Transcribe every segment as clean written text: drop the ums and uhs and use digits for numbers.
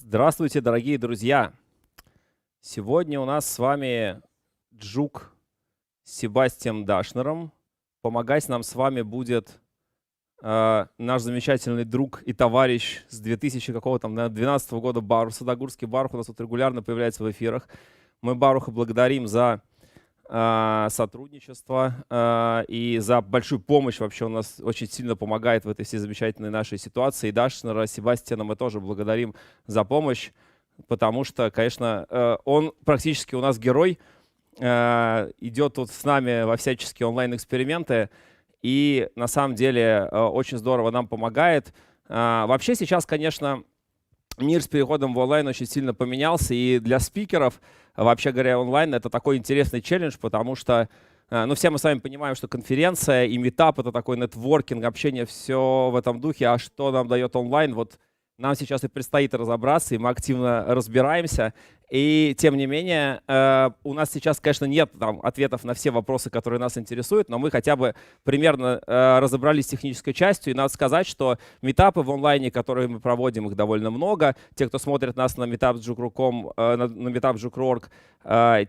Здравствуйте, дорогие друзья! Сегодня у нас с вами Джук с Себастианом Дашнером. Помогать нам с вами будет наш замечательный друг и товарищ с 2012 года Барух Садогурский. Барух у нас тут регулярно появляется в эфирах. Мы Баруха благодарим за сотрудничество и за большую помощь. Вообще он нас очень сильно помогает в этой всей замечательной нашей ситуации. И Дашнера, Себастиана мы тоже благодарим за помощь, потому что, конечно, он практически у нас герой, идет тут с нами во всяческие онлайн-эксперименты и на самом деле очень здорово нам помогает. Вообще сейчас, конечно, мир с переходом в онлайн очень сильно поменялся, и для спикеров, вообще говоря, онлайн — это такой интересный челлендж, потому что, ну, все мы с вами понимаем, что конференция и митап — это такой нетворкинг, общение, все в этом духе. А что нам дает онлайн? Вот нам сейчас и предстоит разобраться, и мы активно разбираемся. И тем не менее, у нас сейчас, конечно, нет там ответов на все вопросы, которые нас интересуют, но мы хотя бы примерно разобрались с технической частью. И надо сказать, что митапы в онлайне, которые мы проводим, их довольно много. Те, кто смотрит нас на meetup.juk.com, на meetup.juk.org,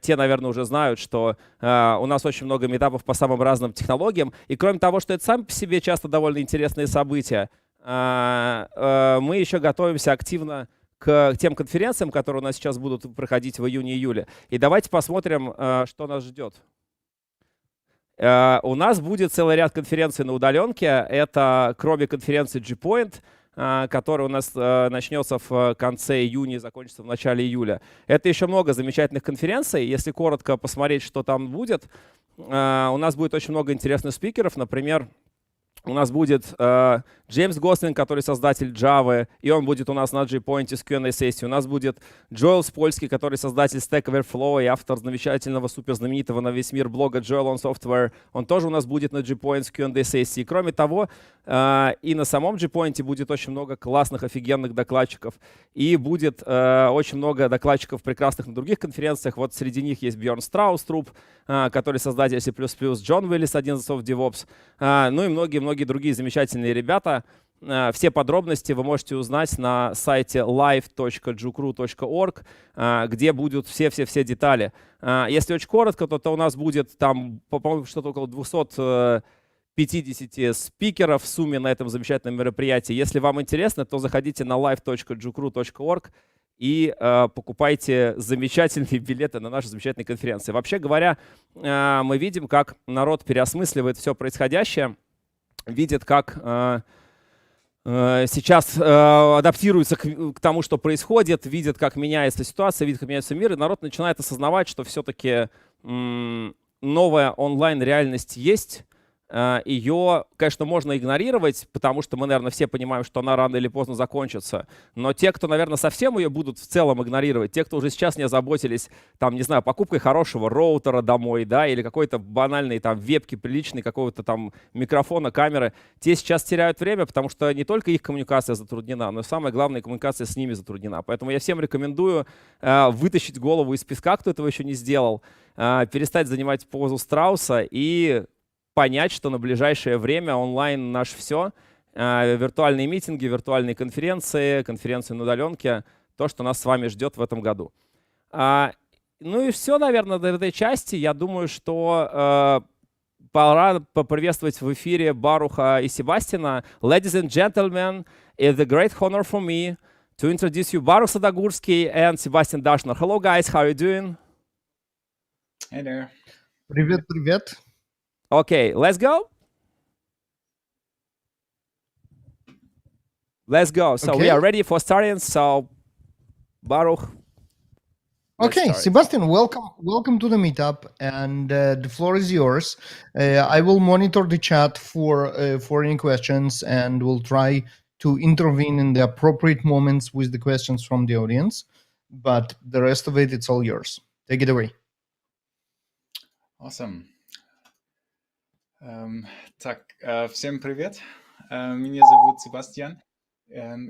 те, наверное, уже знают, что у нас очень много митапов по самым разным технологиям. И кроме того, что это сами по себе часто довольно интересные события, мы еще готовимся активно к тем конференциям, которые у нас сейчас будут проходить в июне-июле. И давайте посмотрим, что нас ждет. У нас будет целый ряд конференций на удаленке. Это кроме конференции JPoint, которая у нас начнется в конце июня и закончится в начале июля. Это еще много замечательных конференций. Если коротко посмотреть, что там будет, у нас будет очень много интересных спикеров. Например, у нас будет Джеймс Гослинг, который создатель Java, и он будет у нас на JPoint с Q&A-сессией. У нас будет Джоэл Спольский, который создатель Stack Overflow и автор замечательного, суперзнаменитого на весь мир блога Joel on Software. Он тоже у нас будет на JPoint с Q&A-сессией. Кроме того, и на самом JPoint будет очень много классных, офигенных докладчиков. И будет очень много докладчиков прекрасных на других конференциях. Вот среди них есть Бьорн Страуструп, который создатель C++, Джон Уиллис, один из отцов DevOps, ну и многие-многие другие замечательные ребята. Все подробности вы можете узнать на сайте live.jukru.org, где будут все детали. Если очень коротко, то у нас будет там, по-моему, что-то около 250 спикеров в сумме на этом замечательном мероприятии. Если вам интересно, то заходите на live.jukru.org и покупайте замечательные билеты на наши замечательные конференции. Вообще говоря, мы видим, как народ переосмысливает все происходящее, видит, как сейчас адаптируется к тому, что происходит, видит, как меняется ситуация, видит, как меняется мир, и народ начинает осознавать, что все-таки новая онлайн-реальность есть. Ее, конечно, можно игнорировать, потому что мы, наверное, все понимаем, что она рано или поздно закончится. Но те, кто, наверное, совсем ее будут в целом игнорировать, те, кто уже сейчас не озаботились, там, не знаю, покупкой хорошего роутера домой, да, или какой-то банальной там вебки приличной, какого-то там микрофона, камеры, те сейчас теряют время, потому что не только их коммуникация затруднена, но и самое главное, коммуникация с ними затруднена. Поэтому я всем рекомендую вытащить голову из песка, кто этого еще не сделал, перестать занимать позу страуса и понять, что на ближайшее время онлайн наш все, виртуальные митинги, виртуальные конференции, конференции на удаленке, то, что нас с вами ждет в этом году. Ну и все, наверное, до этой части. Я думаю, что пора поприветствовать в эфире Баруха и Себастиана. Ladies and gentlemen, it's a great honor for me to introduce you Барух Садогурский and Себастиан Дашнер. Hello, guys. How are you doing? Hey there. Привет, привет. Okay, let's go. Let's go. So we are ready for starting. So, Baruch. Okay, Sebastian, welcome to the meetup, and the floor is yours. I will monitor the chat for any questions, and we'll try to intervene in the appropriate moments with the questions from the audience. But the rest of it, it's all yours. Take it away. Awesome. Всем привет. Меня зовут Себастиан.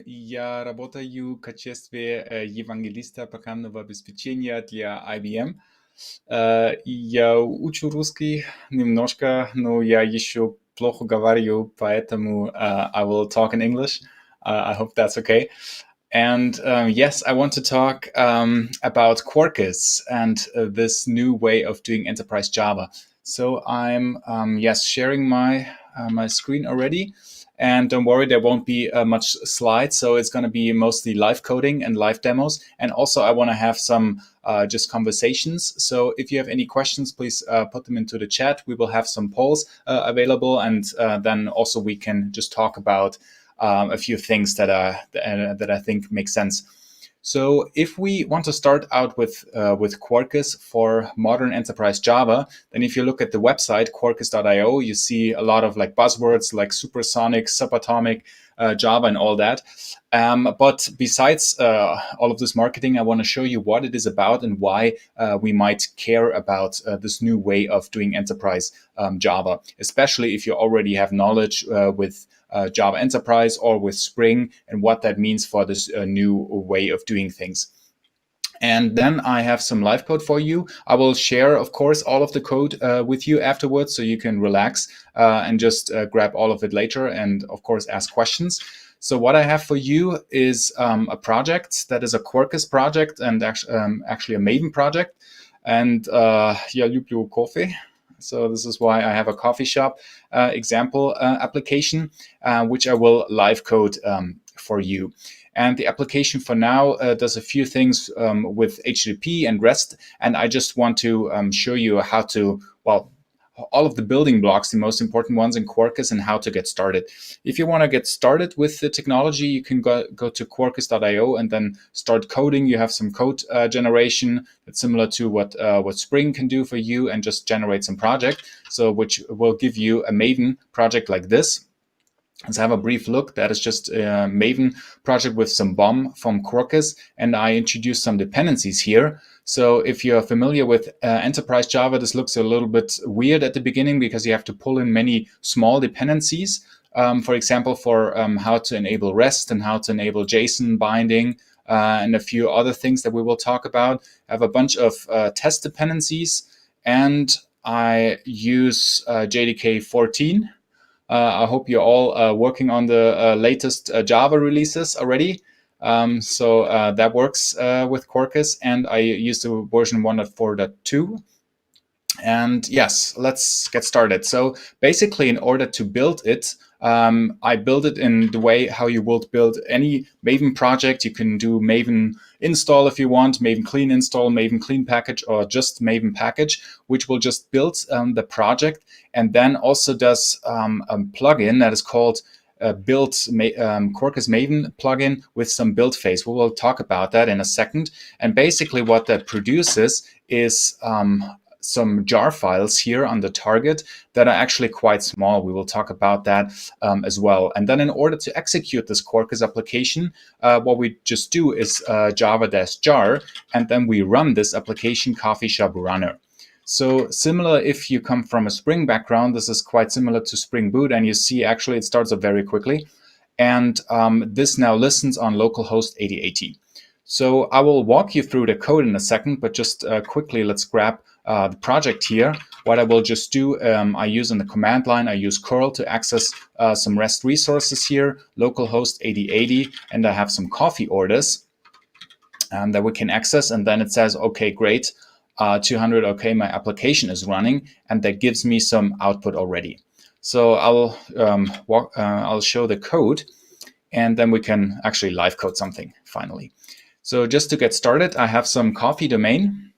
Я работаю в качестве евангелиста программного обеспечения для IBM. Я учу русский немножко, но я еще плохо говорю, поэтому I will talk in English. I hope that's okay. And yes, I want to talk about Quarkus and this new way of doing enterprise Java. So I'm sharing my my screen already. And don't worry, there won't be much slides. So it's going to be mostly live coding and live demos. And also I want to have some just conversations. So if you have any questions, please put them into the chat. We will have some polls available. And then also we can just talk about a few things that I think make sense. So if we want to start out with Quarkus for modern enterprise Java, then if you look at the website quarkus.io, you see a lot of like buzzwords like supersonic, subatomic, Java and all that. But besides all of this marketing, I want to show you what it is about and why we might care about this new way of doing enterprise Java, especially if you already have knowledge with Java Enterprise or with Spring and what that means for this new way of doing things. And then I have some live code for you. I will share, of course, all of the code with you afterwards so you can relax and just grab all of it later and, of course, ask questions. So what I have for you is a project that is a Quarkus project and actually a Maven project. And yeah, lubię coffee. So this is why I have a coffee shop example application, which I will live code for you. And the application for now does a few things with HTTP and REST. And I just want to show you how to, well, all of the building blocks, the most important ones in Quarkus, and how to get started. If you want to get started with the technology, you can go to quarkus.io and then start coding. You have some code generation that's similar to what Spring can do for you, and just generate some project. So which will give you a Maven project like this. Let's have a brief look. That is just a Maven project with some BOM from Quarkus, and I introduced some dependencies here. So if you're familiar with enterprise Java, this looks a little bit weird at the beginning because you have to pull in many small dependencies. For example, for how to enable REST and how to enable JSON binding and a few other things that we will talk about. I have a bunch of test dependencies, and I use JDK 14. I hope you're all working on the latest Java releases already. So that works with Quarkus, and I use the version 1.4.2. And yes, let's get started. So basically, in order to build it, I build it in the way how you would build any Maven project. You can do Maven install if you want, Maven clean install, Maven clean package, or just Maven package, which will just build the project, and then also does a plugin that is called build Quarkus Maven plugin with some build phase. We will talk about that in a second. And basically what that produces is some jar files here on the target that are actually quite small. We will talk about that as well. And then in order to execute this Quarkus application, what we just do is java-jar, and then we run this application coffee shop runner. So similar if you come from a Spring background, this is quite similar to Spring Boot, and you see actually it starts up very quickly. And this now listens on localhost 8080. So I will walk you through the code in a second, but just quickly, let's grab the project here. What I will just do, I use in the command line, I use curl to access some REST resources here, localhost 8080, and I have some coffee orders that we can access. And then it says, okay, great, 200, okay, my application is running, and that gives me some output already. So I'll show the code, and then we can actually live code something finally. So just to get started, I have some coffee domain.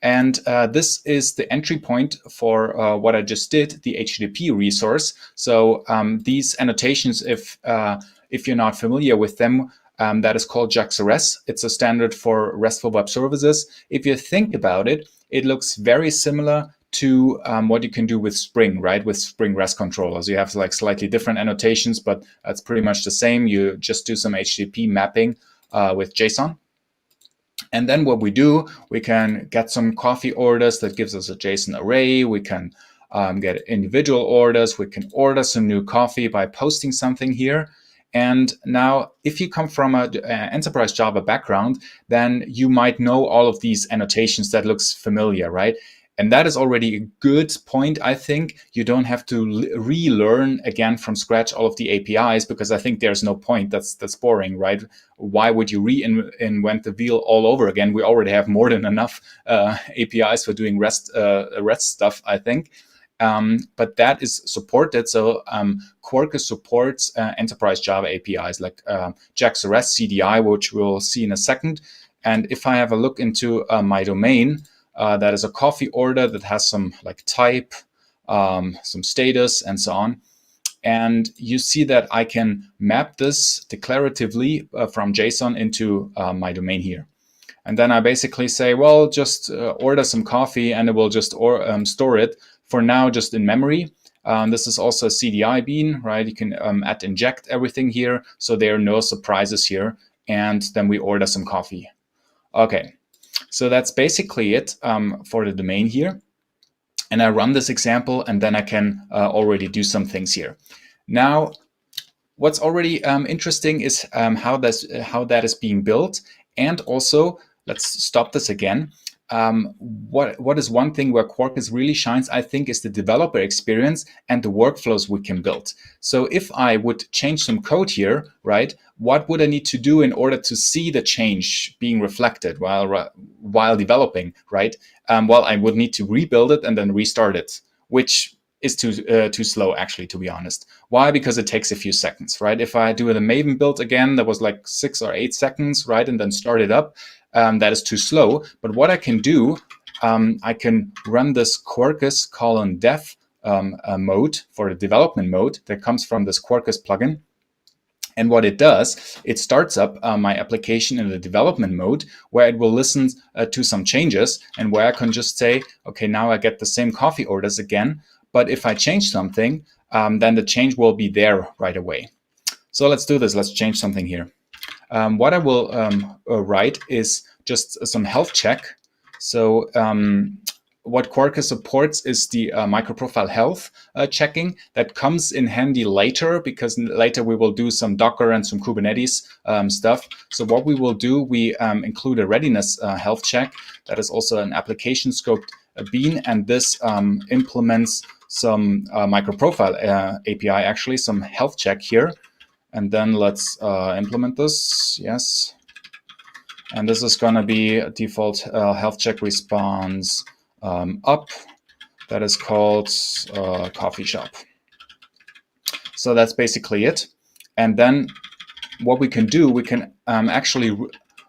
And this is the entry point for what I just did, the HTTP resource. So these annotations, if you're not familiar with them, that is called JAX-RS. It's a standard for RESTful web services. If you think about it, it looks very similar to what you can do with Spring, right? With Spring REST controllers. You have like slightly different annotations, but it's pretty much the same. You just do some HTTP mapping with JSON. And then what we do, we can get some coffee orders that gives us a JSON array. We can get individual orders. We can order some new coffee by posting something here. And now, if you come from an enterprise Java background, then you might know all of these annotations that looks familiar, right? And that is already a good point, I think. You don't have to relearn again from scratch all of the APIs, because I think there's no point. That's boring, right? Why would you reinvent the wheel all over again? We already have more than enough APIs for doing REST stuff, I think. But that is supported. So Quarkus supports enterprise Java APIs like JAX REST CDI, which we'll see in a second. And if I have a look into my domain, that is a coffee order that has some like type, some status, and so on. And you see that I can map this declaratively from JSON into my domain here. And then I basically say, well, just order some coffee, and it will just store it for now just in memory. This is also a CDI bean, right? You can add inject everything here, so there are no surprises here. And then we order some coffee. Okay, so that's basically it for the domain here. And I run this example, and then I can already do some things here. Now, what's already interesting is how that is being built. And also, let's stop this again. What is one thing where Quarkus really shines, I think, is the developer experience and the workflows we can build. So if I would change some code here, right, what would I need to do in order to see the change being reflected while developing, right? Well, I would need to rebuild it and then restart it, which is too slow, actually, to be honest. Why? Because it takes a few seconds, right? If I do the Maven build again, that was like 6 or 8 seconds, right, and then start it up, that is too slow. But what I can do, I can run this Quarkus :dev mode for the development mode that comes from this Quarkus plugin. And what it does, it starts up my application in the development mode, where it will listen to some changes, and where I can just say, okay, now I get the same coffee orders again. But if I change something, then the change will be there right away. So let's do this. Let's change something here. What I will write is just some health check. So what Quarkus supports is the MicroProfile health checking. That comes in handy later, because later we will do some Docker and some Kubernetes stuff. So what we will do, we include a readiness health check. That is also an application scoped bean, and this implements some MicroProfile API, actually, some health check here. And then let's implement this. Yes. And this is going to be a default health check response up. That is called coffee shop. So that's basically it. And then what we can do, we can actually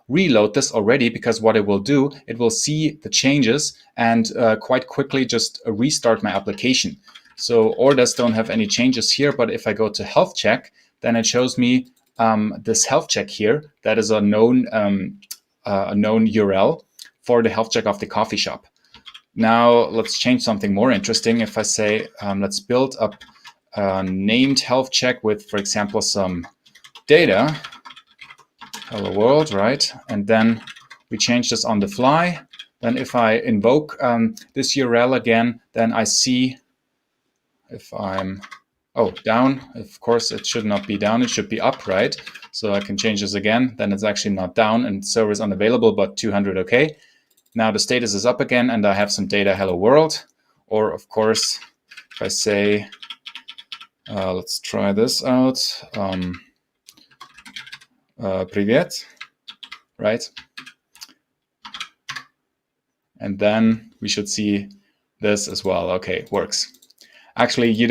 reload this already, because what it will do, it will see the changes and quite quickly just restart my application. So orders don't have any changes here, but if I go to health check, then it shows me this health check here. That is a known URL for the health check of the coffee shop. Now let's change something more interesting. If I say, let's build up a named health check with, for example, some data, hello world, right? And then we change this on the fly. Then if I invoke this URL again, then I see if I'm, down. Of course, it should not be down. It should be up, right? So I can change this again. Then it's actually not down, and server is unavailable, but 200 okay. Now the status is up again, and I have some data, hello world. Or of course, if I say, let's try this out. Привет, right? And then we should see this as well. Okay, works. Actually, you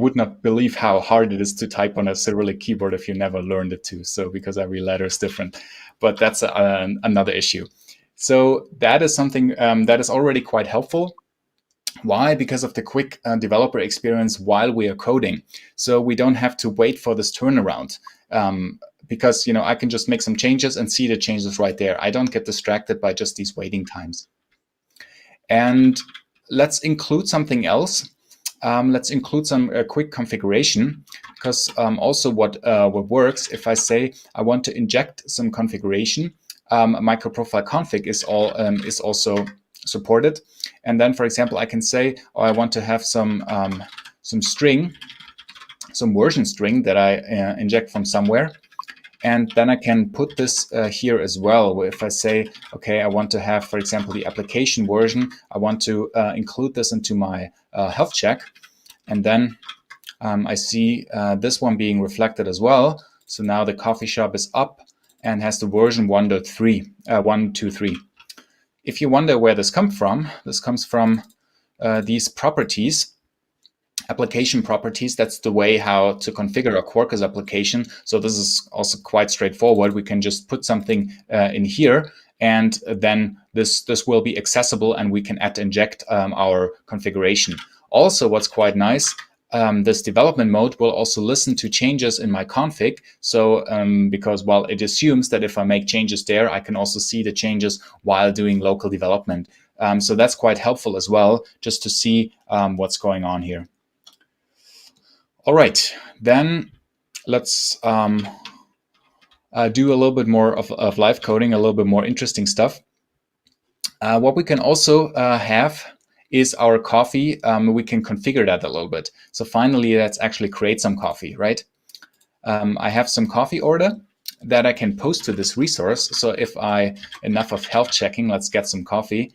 would not believe how hard it is to type on a Cyrillic keyboard if you never learned it to. So because every letter is different, but that's another issue. So that is something that is already quite helpful. Why? Because of the quick developer experience while we are coding. So we don't have to wait for this turnaround. Because I can just make some changes and see the changes right there. I don't get distracted by just these waiting times. And let's include something else. Let's include some quick configuration, because also what works, if I say I want to inject some configuration, MicroProfile config is also supported. And then, for example, I can say, I want to have some string, some version string that I inject from somewhere. And then I can put this here as well. If I say, okay, I want to have, for example, the application version, I want to include this into my health check. And then I see this one being reflected as well. So now the coffee shop is up and has the version 1.3. If you wonder where this comes from these properties, application properties. That's the way how to configure a Quarkus application. So this is also quite straightforward. We can just put something in here, and then this will be accessible, and we can inject our configuration. Also, what's quite nice, this development mode will also listen to changes in my config. So because, well, it assumes that if I make changes there, I can also see the changes while doing local development. So that's quite helpful as well, just to see what's going on here. All right, then let's do a little bit more of live coding, a little bit more interesting stuff. What we can also have is our coffee. We can configure that a little bit. So finally, let's actually create some coffee, right? I have some coffee order that I can post to this resource. So if enough of health checking, let's get some coffee.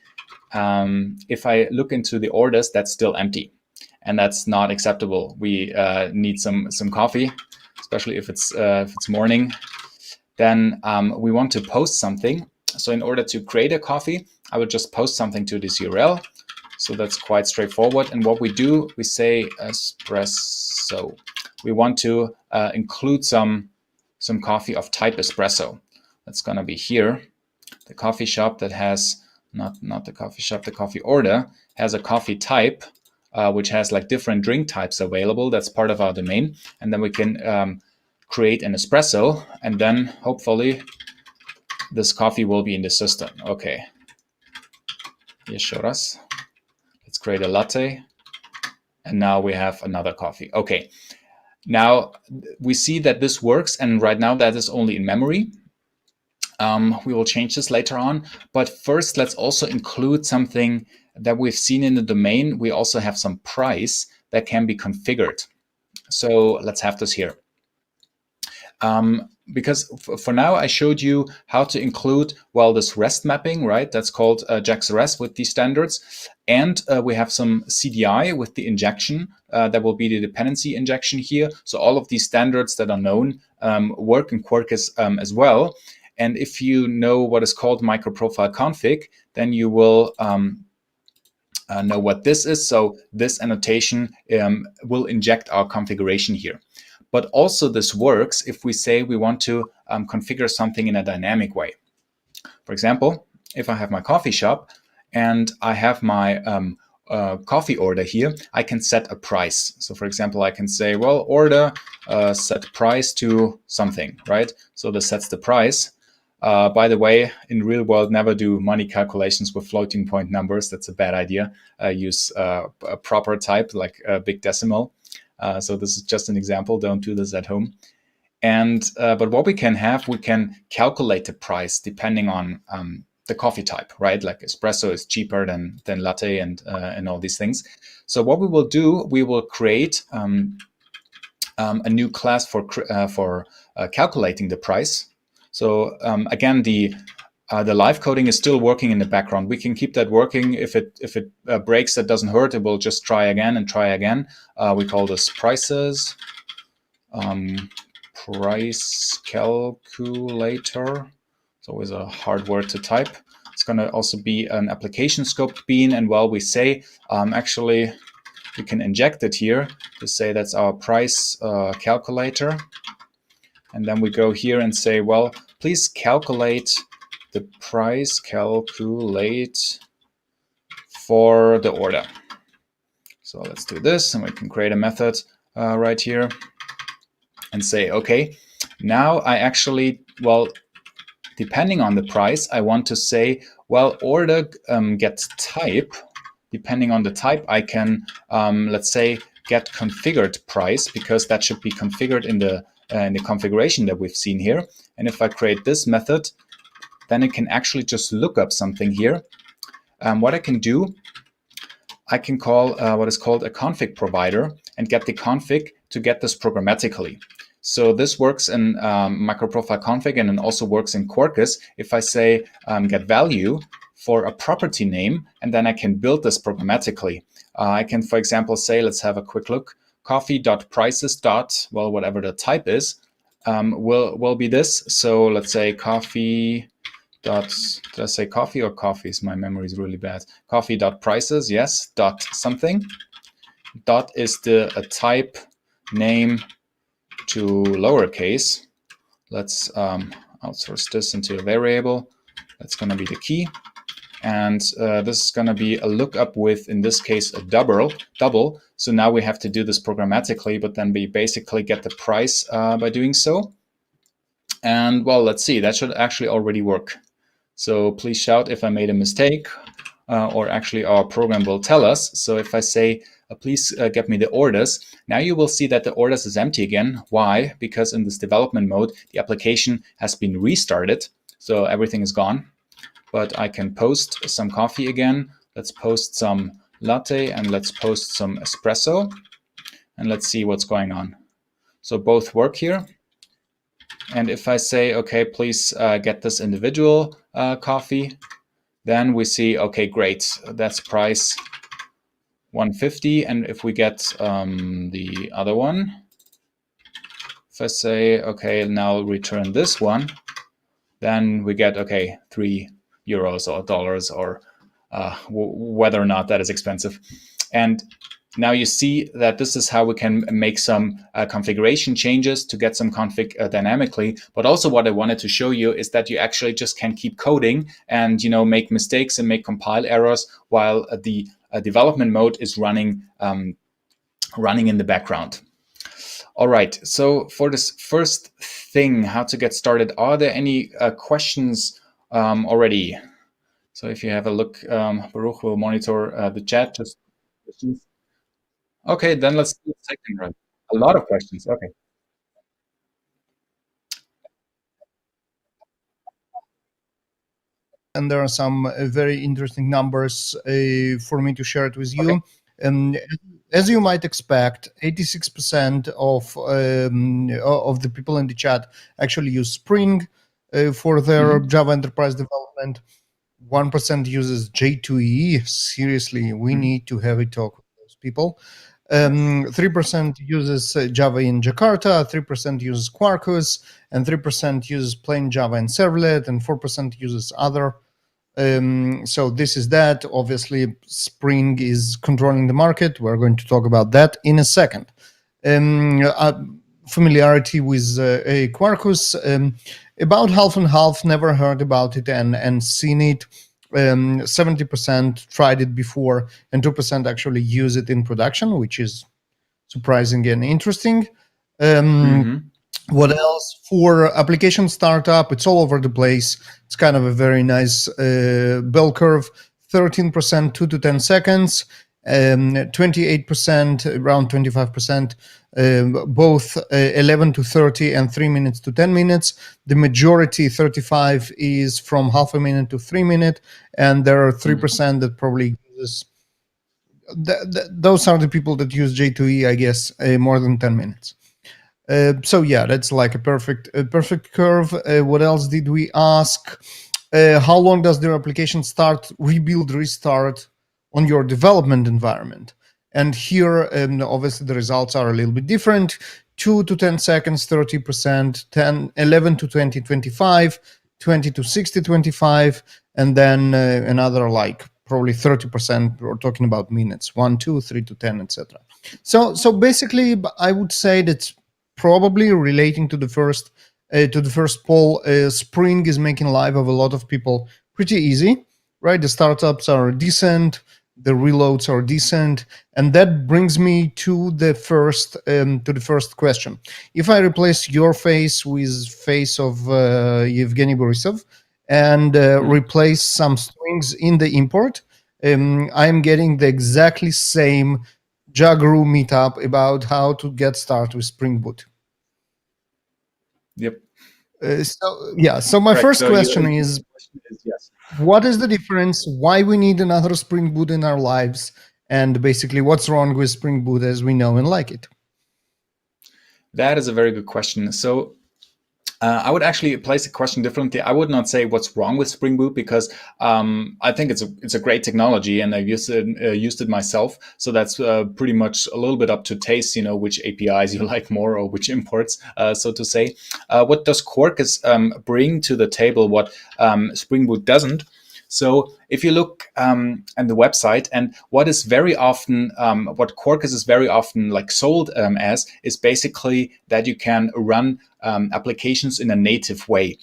If I look into the orders, that's still empty. And that's not acceptable. We need some coffee, especially if it's morning. Then we want to post something. So in order to create a coffee, I would just post something to this URL. So that's quite straightforward. And what we do, we say espresso. We want to include some coffee of type espresso. That's gonna be here. The coffee shop that has not the coffee shop, the coffee order has a coffee type. Which has like different drink types available. That's part of our domain. And then we can create an espresso, and then hopefully this coffee will be in the system. Okay, here showed us. Let's create a latte. And now we have another coffee. Okay, now we see that this works, and right now that is only in memory. We will change this later on. But first, let's also include something that we've seen in the domain. We also have some price that can be configured. So let's have this here. Because for now, I showed you how to include, well, this REST mapping, right? That's called JAX REST with these standards. And we have some CDI with the injection. That will be the dependency injection here. So all of these standards that are known work in Quarkus as well. And if you know what is called MicroProfile config, then you will know what this is. So this annotation will inject our configuration here. But also this works if we say we want to configure something in a dynamic way. For example, if I have my coffee shop and I have my coffee order here, I can set a price. So for example, I can say, well, order set price to something, right? So this sets the price. By the way, in real world, never do money calculations with floating point numbers. That's a bad idea. Use a proper type like a big decimal. So this is just an example. Don't do this at home. And but what we can have, we can calculate the price depending on the coffee type, right? Like espresso is cheaper than latte and all these things. So what we will do, we will create a new class for calculating the price. So again, the live coding is still working in the background. We can keep that working. If it breaks, that doesn't hurt. It will just try again and try again. We call this prices, price calculator. It's always a hard word to type. It's going to also be an application scope bean. And while we say, actually, we can inject it here to say that's our price calculator. And then we go here and say, well, please calculate the price, calculate for the order. So let's do this, and we can create a method right here and say, okay, now I actually, well, depending on the price, I want to say, well, order get type. Depending on the type, I can, let's say, get configured price, because that should be configured in the configuration that we've seen here. And if I create this method, then it can actually just look up something here. What I can do, I can call what is called a config provider and get the config to get this programmatically. So this works in MicroProfile config, and it also works in Quarkus. If I say get value for a property name, and then I can build this programmatically. I can, for example, say, let's have a quick look, coffee.prices. Well, whatever the type is, will be this. So let's say coffee. Did I say coffee or coffees? My memory is really bad. Coffee.prices, yes, dot something. Dot is the type name to lowercase. Let's outsource this into a variable. That's going to be the key. And this is going to be a lookup with, in this case, a double. So now we have to do this programmatically, but then we basically get the price by doing so. And well, let's see, that should actually already work. So please shout if I made a mistake, or actually our program will tell us. So if I say, please get me the orders, now you will see that the orders is empty again. Why? Because in this development mode, the application has been restarted. So everything is gone. But I can post some coffee again. Let's post some latte and let's post some espresso. And let's see what's going on. So both work here. And if I say, okay, please get this individual coffee, then we see, okay, great, that's price 150. And if we get the other one, if I say, okay, now return this one, then we get, okay, €3 or dollars, or whether or not that is expensive. And now you see that this is how we can make some configuration changes to get some config dynamically. But also what I wanted to show you is that you actually just can keep coding and, you know, make mistakes and make compile errors while the development mode is running in the background. All right, so for this first thing, how to get started, are there any questions already? So if you have a look, Baruch will monitor the chat. Just questions. Okay, then let's do the second round. A lot of questions. Okay. And there are some very interesting numbers for me to share it with you. Okay. And as you might expect, 86% of the people in the chat actually use Spring for their Java enterprise development. 1% uses J2EE. Seriously, we need to have a talk with those people. 3% uses Java in Jakarta, 3% uses Quarkus, and 3% uses plain Java and servlet, and 4% uses other. So this is that. Obviously, Spring is controlling the market. We're going to talk about that in a second. Familiarity with Quarkus, about half and half, never heard about it and seen it. 70% tried it before, and 2% actually use it in production, which is surprising and interesting. What else? For application startup, it's all over the place. It's kind of a very nice bell curve. 13%, 2 to 10 seconds. 28%, around 25%, both 11 to 30 and 3 minutes to 10 minutes. The majority, 35, is from half a minute to 3 minutes, and there are 3% that probably uses. Those are the people that use J2E, I guess, more than 10 minutes. So yeah, that's like a perfect curve. What else did we ask? How long does their application start, rebuild, restart on your development environment? And here, obviously, the results are a little bit different. 2 to 10 seconds, 30%, 11 to 20, 25, 20 to 60, 25, and then another like probably 30%. We're talking about minutes, 1, 2, 3 to 10, etc. So basically, I would say that's probably relating to the first poll. Spring is making life of a lot of people pretty easy, right? The startups are decent. The reloads are decent, and that brings me to the first question. If I replace your face with face of Yevgeny Borisov and replace some strings in the import, I'm getting the exactly same Jagru meetup about how to get started with Spring Boot. Yep. So my first question is yes. What is the difference? Why we need another Spring Boot in our lives? And basically, what's wrong with Spring Boot as we know and like it? That is a very good question. So I would actually place the question differently. I would not say what's wrong with Spring Boot, because I think it's a great technology, and I've used it myself. So that's pretty much a little bit up to taste, which APIs you like more or which imports, so to say. What does Quarkus bring to the table? What Spring Boot doesn't? So if you look at the website, and what is very often, what Quarkus is very often like sold as, is basically that you can run applications in a native way.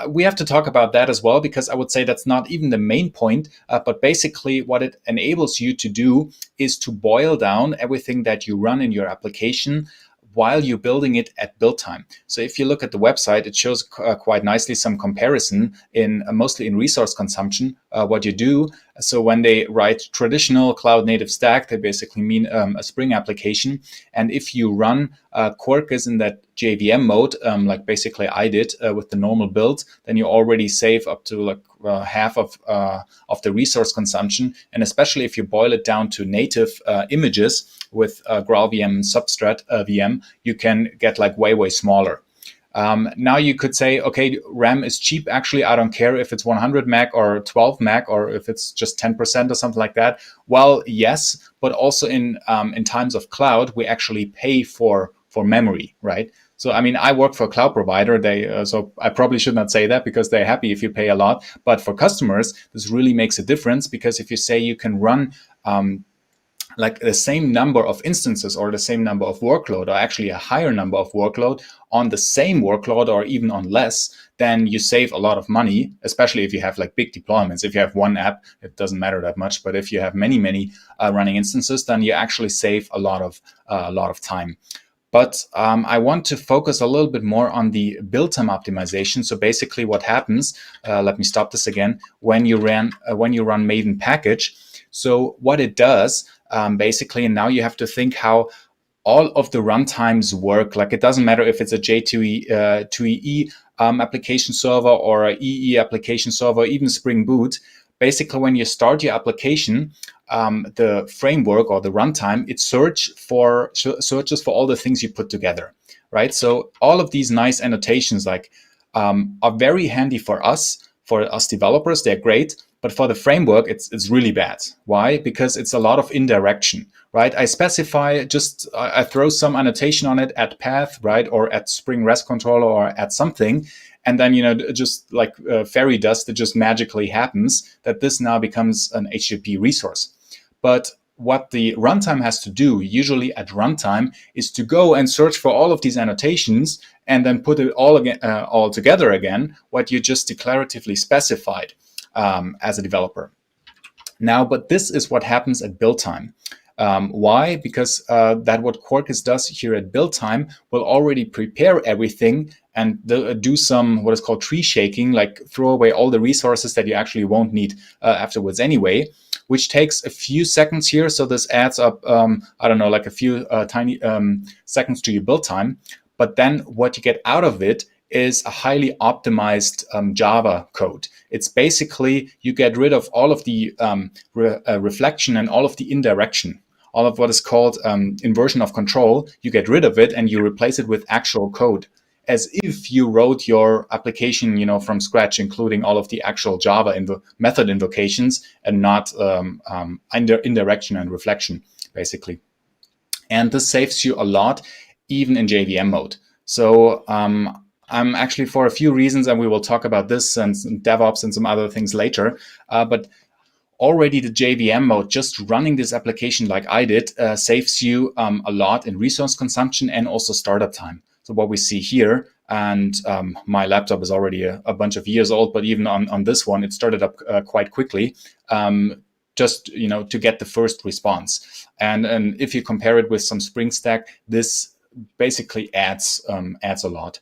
We have to talk about that as well, because I would say that's not even the main point, but basically what it enables you to do is to boil down everything that you run in your application while you're building it at build time. So if you look at the website, it shows quite nicely some comparison in mostly in resource consumption, what you do. So when they write traditional cloud native stack, they basically mean a Spring application. And if you run Quarkus in that JVM mode, like basically I did with the normal build, then you already save up to like half of the resource consumption. And especially if you boil it down to native images with GraalVM and Substrat VM, you can get like way smaller. Now you could say, okay, RAM is cheap. Actually, I don't care if it's 100 meg or 12 meg, or if it's just 10% or something like that. Well, yes, but also in times of cloud, we actually pay for memory, right? So, I mean, I work for a cloud provider. So I probably should not say that, because they're happy if you pay a lot. But for customers, this really makes a difference, because if you say you can run like the same number of instances or the same number of workload, or actually a higher number of workload on the same workload or even on less, then you save a lot of money, especially if you have like big deployments. If you have one app, it doesn't matter that much. But if you have many running instances, then you actually save a lot of time. But I want to focus a little bit more on the build time optimization. So basically what happens, let me stop this again, when you run Maven package. So what it does, basically, and now you have to think how all of the runtimes work. Like, it doesn't matter if it's a J2EE application server or a EE application server, even Spring Boot. Basically, when you start your application, the framework or the runtime, it searches for all the things you put together, right? So all of these nice annotations like are very handy for us developers. They're great. But for the framework, it's really bad. Why? Because it's a lot of indirection, right? I specify I throw some annotation on it at path, right? Or at Spring REST controller or at something. And then, just like fairy dust, it just magically happens that this now becomes an HTTP resource. But what the runtime has to do, usually at runtime, is to go and search for all of these annotations and then put it all together again, what you just declaratively specified. As a developer. Now, but this is what happens at build time. Why? Because that what Quarkus does here at build time will already prepare everything and do some what is called tree shaking, like throw away all the resources that you actually won't need afterwards anyway, which takes a few seconds here. So this adds up, I don't know, like a few tiny seconds to your build time. But then what you get out of it is a highly optimized Java code. It's basically, you get rid of all of the reflection and all of the indirection, all of what is called inversion of control. You get rid of it and you replace it with actual code, as if you wrote your application, from scratch, including all of the actual Java method invocations and not indirection and reflection, basically. And this saves you a lot, even in JVM mode. So I'm actually, for a few reasons, and we will talk about this and DevOps and some other things later, but already the JVM mode, just running this application like I did, saves you a lot in resource consumption and also startup time. So what we see here, and my laptop is already a bunch of years old, but even on this one, it started up quite quickly, just to get the first response. And if you compare it with some Spring Stack, this basically adds a lot.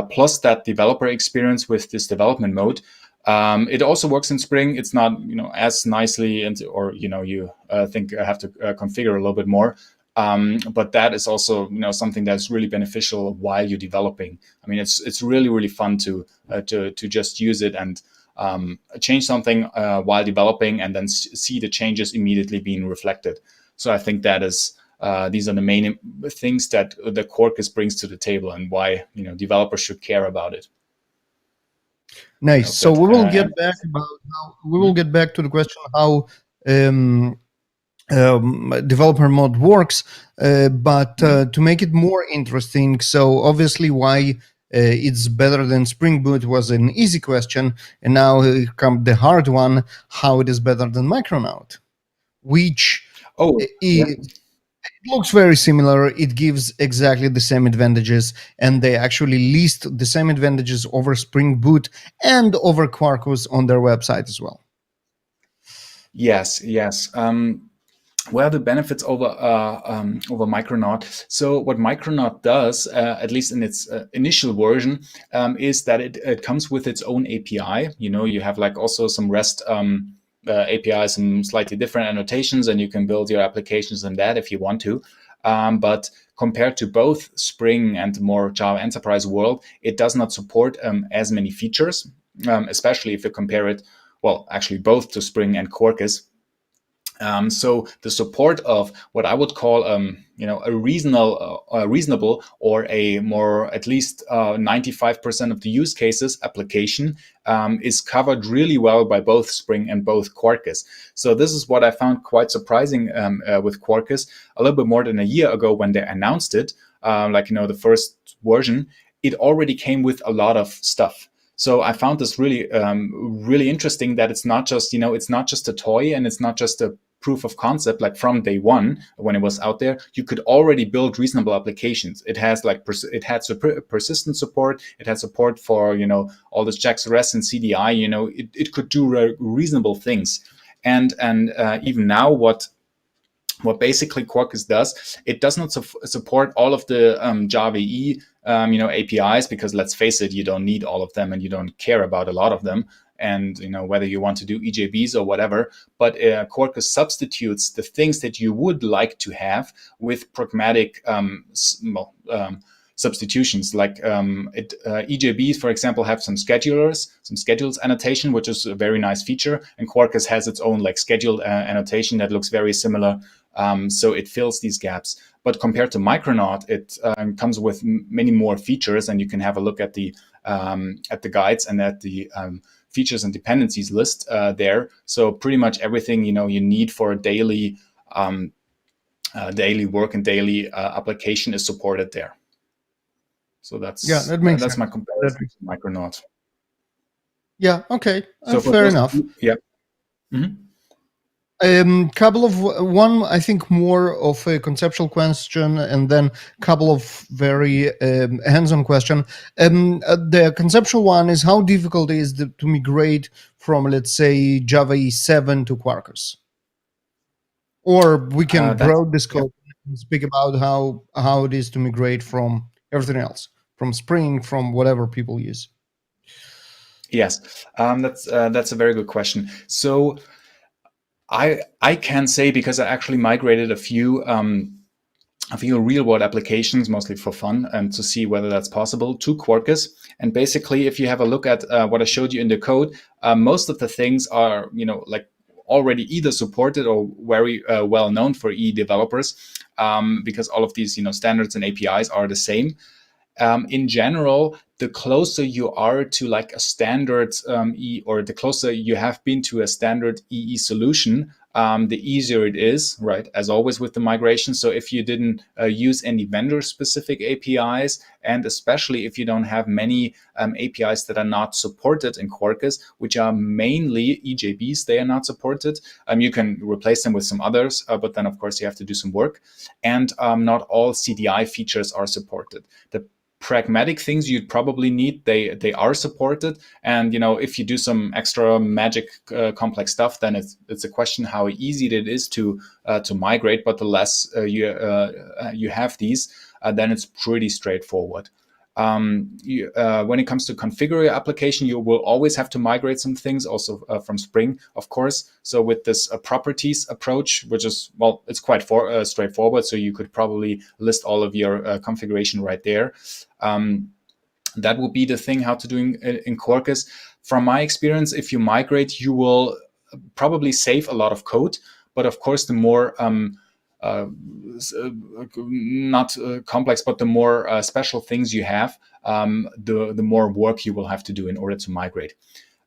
Plus that developer experience with this development mode. It also works in Spring. It's not as nicely, you think I have to configure a little bit more. But that is also something that's really beneficial while you're developing. I mean, it's really fun to just use it and change something while developing, and then see the changes immediately being reflected. So I think that is these are the main things that the Quarkus brings to the table and why developers should care about it. Nice. So we will get back to the question how developer mode works, but to make it more interesting, so obviously why it's better than Spring Boot was an easy question, and now here comes the hard one: how it is better than Micronaut, which it looks very similar. It gives exactly the same advantages, and they actually list the same advantages over Spring Boot and over Quarkus on their website as well. Yes. Well, the benefits over Micronaut. So what Micronaut does, at least in its initial version, is that it comes with its own API. You have like also some REST APIs and slightly different annotations, and you can build your applications in that if you want to. But compared to both Spring and the more Java Enterprise world, it does not support as many features, especially if you compare it, well, actually both to Spring and Quarkus. So the support of what I would call, a reasonable or a more at least 95% of the use cases application is covered really well by both Spring and both Quarkus. So this is what I found quite surprising with Quarkus. A little bit more than a year ago when they announced it, the first version, it already came with a lot of stuff. So I found this really, really interesting that it's not just, it's not just a toy and it's not just a proof of concept. Like from day one, when it was out there, you could already build reasonable applications. It has it had persistent support. It had support for, all this JAX REST and CDI, it could do reasonable things. And even now what basically Quarkus does, it does not support all of the Java EE APIs, because let's face it, you don't need all of them and you don't care about a lot of them. And whether you want to do EJBs or whatever, but Quarkus substitutes the things that you would like to have with pragmatic substitutions. Like EJBs, for example, have some schedules annotation, which is a very nice feature, and Quarkus has its own scheduled annotation that looks very similar. So it fills these gaps. But compared to Micronaut, it comes with many more features, and you can have a look at the guides and at the features and dependencies list there. So pretty much everything you need for a daily work and daily application is supported there. So that's my comparison to Micronaut. Yeah. Okay. So fair enough. Yeah. Mm-hmm. One, I think, more of a conceptual question, and then a couple of very hands-on question. The conceptual one is how difficult is to migrate from, let's say, Java EE 7 to Quarkus? Or we can broaden the scope and speak about how it is to migrate from everything else, from Spring, from whatever people use. Yes, that's a very good question. So I can say, because I actually migrated a few real-world applications, mostly for fun, and to see whether that's possible, to Quarkus. And basically, if you have a look at what I showed you in the code, most of the things are, already either supported or very well known for EE developers, because all of these, standards and APIs are the same. In general, the closer you are to a standard EE, or the closer you have been to a standard EE solution, the easier it is, right? As always with the migration. So if you didn't use any vendor-specific APIs, and especially if you don't have many APIs that are not supported in Quarkus, which are mainly EJBs, they are not supported. You can replace them with some others, but then of course you have to do some work. And not all CDI features are supported. The pragmatic things you'd probably need, they are supported, and if you do some extra magic complex stuff, then it's a question how easy it is to migrate. But the less you have these, then it's pretty straightforward. When it comes to configure your application, you will always have to migrate some things also from Spring, of course. So with this properties approach, which is, well, it's quite straightforward. So you could probably list all of your configuration right there. That will be the thing how to do in Quarkus. From my experience, if you migrate, you will probably save a lot of code. But of course, the more not complex, but the more special things you have, the more work you will have to do in order to migrate.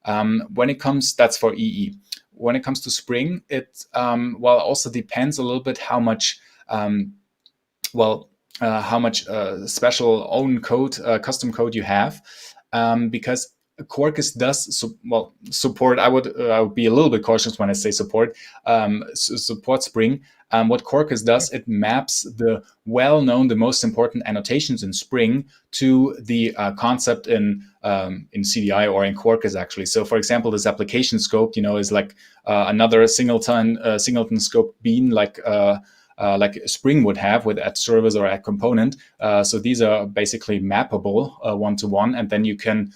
When it comes, that's for EE. When it comes to Spring, it also depends a little bit how much special own code, custom code you have, because Quarkus does support. I would be a little bit cautious when I say support. Support Spring. What Quarkus does, it maps the well-known, the most important annotations in Spring to the concept in CDI or in Quarkus actually. So, for example, this application scope, is like another singleton scope bean, like Spring would have with at service or at component. So these are basically mappable one-to-one, and then you can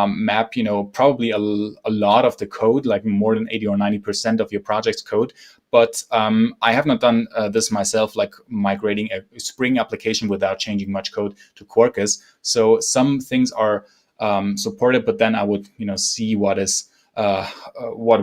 map, probably a lot of the code, like more than 80 or 90% of your project's code. But I have not done this myself, like migrating a Spring application without changing much code to Quarkus. So some things are supported, but then I would, see what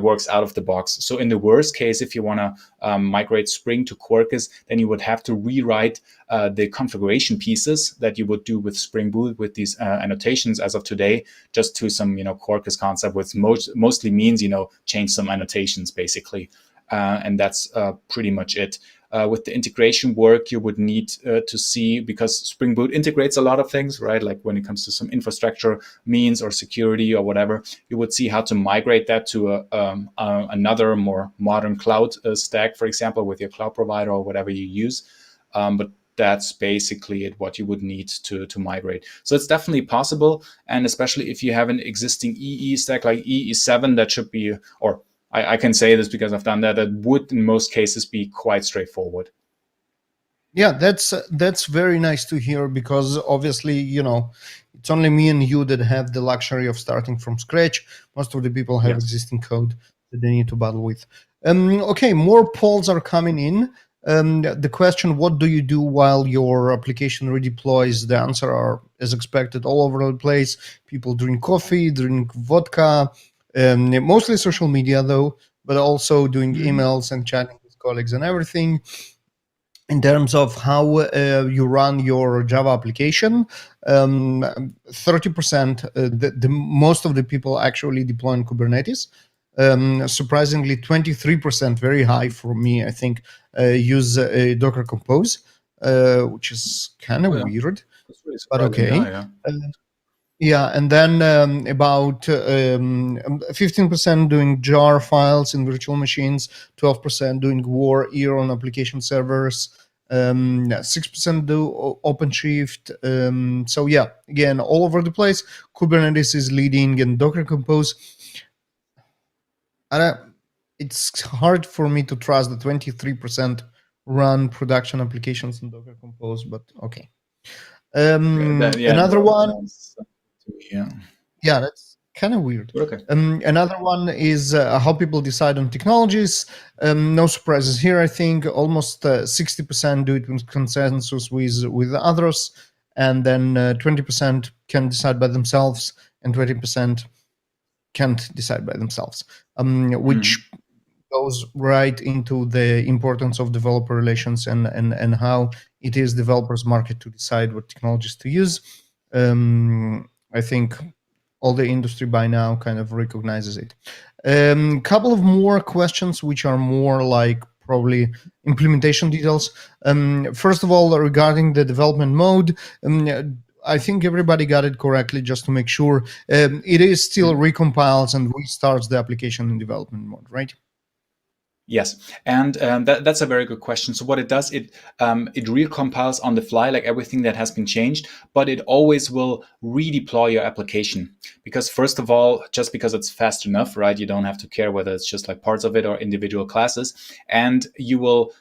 works out of the box. So in the worst case, if you want to migrate Spring to Quarkus, then you would have to rewrite the configuration pieces that you would do with Spring Boot with these annotations as of today, just to some Quarkus concept, which mostly means change some annotations basically, and that's pretty much it. With the integration work, you would need to see, because Spring Boot integrates a lot of things, right? Like when it comes to some infrastructure means or security or whatever, you would see how to migrate that to another more modern cloud stack, for example, with your cloud provider or whatever you use. But that's basically it, what you would need to migrate. So it's definitely possible. And especially if you have an existing EE stack like EE7, that should be, or I can say this because I've done that, that would in most cases be quite straightforward. Yeah, that's very nice to hear, because obviously, it's only me and you that have the luxury of starting from scratch. Most of the people have existing code that they need to battle with. Okay, more polls are coming in. The question, what do you do while your application redeploys? The answer are, as expected, all over the place. People drink coffee, drink vodka, mostly social media though, but also doing emails and chatting with colleagues and everything. In terms of how you run your Java application, 30%, the most of the people actually deploy in Kubernetes. Surprisingly, 23%, very high for me, I think, use Docker Compose, which is kind of weird, but okay. Yeah, and then about 15% doing jar files in virtual machines, 12% doing ER on application servers, 6% do OpenShift. So yeah, again, all over the place. Kubernetes is leading, and Docker Compose. It's hard for me to trust the 23% run production applications in Docker Compose, but okay. Another one. Yeah, that's kind of weird. Okay. Another one is how people decide on technologies. No surprises here, I think. Almost 60% do it with consensus with others, and then 20% can decide by themselves, and 20% can't decide by themselves, which goes right into the importance of developer relations and how it is developers' market to decide what technologies to use. I think all the industry by now kind of recognizes it. Couple of more questions, which are more like probably implementation details. First of all, regarding the development mode, I think everybody got it correctly, just to make sure. It is still recompiles and restarts the application in development mode, right? Yes, and that's a very good question. So what it does, it recompiles on the fly, like everything that has been changed, but it always will redeploy your application. Because first of all, just because it's fast enough, right? You don't have to care whether it's just like parts of it or individual classes. And you will,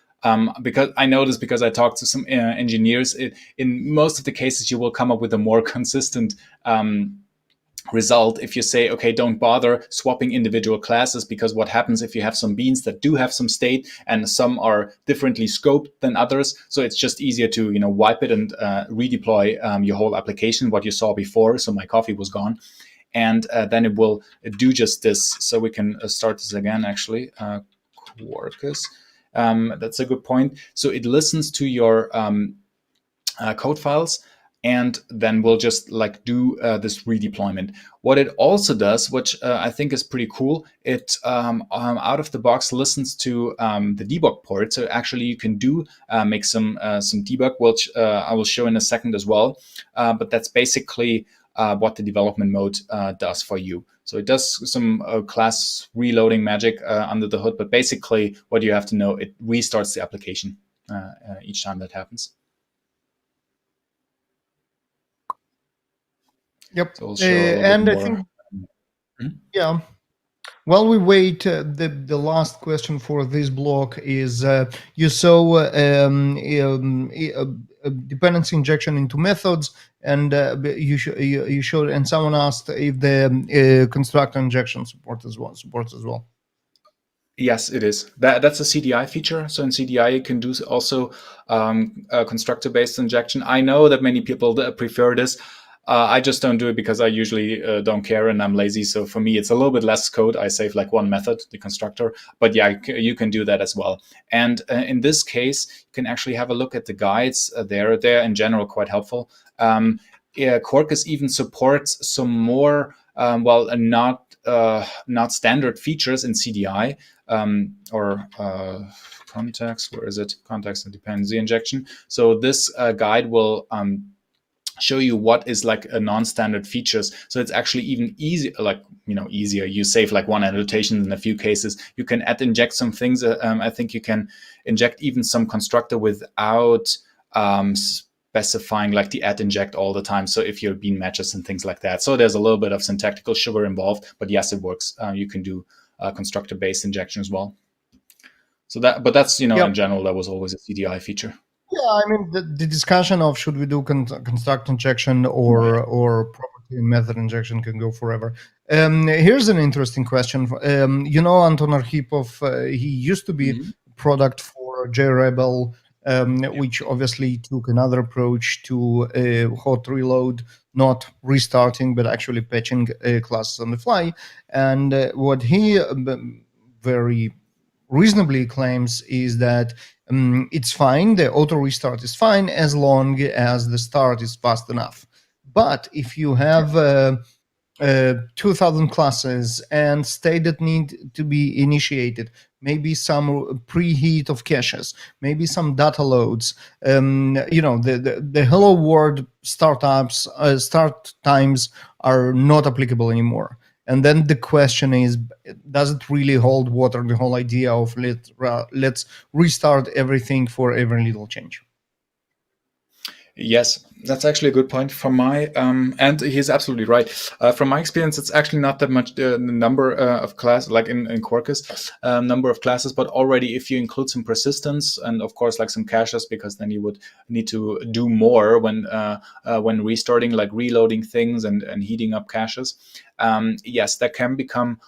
because I know this because I talked to some engineers, in most of the cases, you will come up with a more consistent result if you say, okay, don't bother swapping individual classes, because what happens if you have some beans that do have some state and some are differently scoped than others? So it's just easier to wipe it and redeploy your whole application, what you saw before. So my coffee was gone, and then it will do just this. So we can start this again, actually, Quarkus, That's a good point. So it listens to your code files, and then we'll just like do this redeployment. What it also does, which I think is pretty cool, it out of the box listens to the debug port. So actually you can do make some debug, which I will show in a second as well. But that's basically what the development mode does for you. So it does some class reloading magic under the hood, but basically what you have to know, it restarts the application each time that happens. Yep. So and I think, yeah. While we wait, the last question for this block is you saw dependency injection into methods, and you showed, and someone asked if the constructor injection supports as well. Yes, it is. That's a CDI feature. So in CDI, you can do also constructor-based injection. I know that many people prefer this. I just don't do it because I usually don't care and I'm lazy. So for me, it's a little bit less code. I save like one method, the constructor. But yeah, you can do that as well. And in this case, you can actually have a look at the guides. They're in general quite helpful. Quarkus even supports some more, not standard features in CDI or context. Where is it? Context and dependency injection. So this guide will show you what is like a non-standard features. So it's actually even easier, easier. You save like one annotation in a few cases. You can inject some things. I think you can inject even some constructor without specifying like the inject all the time. So if you're bean matches and things like that. So there's a little bit of syntactical sugar involved, but yes, it works. You can do constructor-based injection as well. So that's in general, that was always a CDI feature. Yeah, I mean, the discussion of should we do construct injection or property and method injection can go forever. Here's an interesting question. Anton Arkhipov, he used to be product for JRebel, which obviously took another approach to hot reload, not restarting, but actually patching classes on the fly. And what he very reasonably claims is that it's fine, the auto restart is fine as long as the start is fast enough. But if you have 2,000 classes and state that need to be initiated, maybe some preheat of caches, maybe some data loads, the hello world startups, start times are not applicable anymore. And then the question is, does it really hold water, the whole idea of let's restart everything for every little change? Yes, that's actually a good point from my, and he's absolutely right. From my experience, it's actually not that much the number of classes, like in Quarkus, number of classes, but already if you include some persistence and of course like some caches, because then you would need to do more when restarting, like reloading things and heating up caches. Yes, that can become,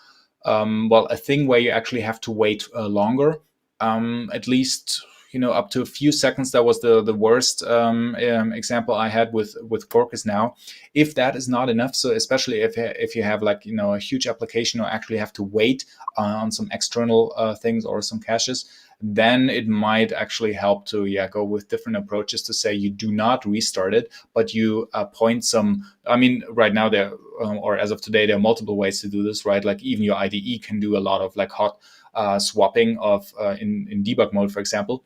a thing where you actually have to wait longer, at least up to a few seconds. That was the worst example I had with Quarkus now. If that is not enough, so especially if you have like a huge application or actually have to wait on some external things or some caches, then it might actually help to go with different approaches to say you do not restart it, but you point some. I mean, right now there or as of today there are multiple ways to do this, right? Like even your IDE can do a lot of like hot swapping of in debug mode, for example,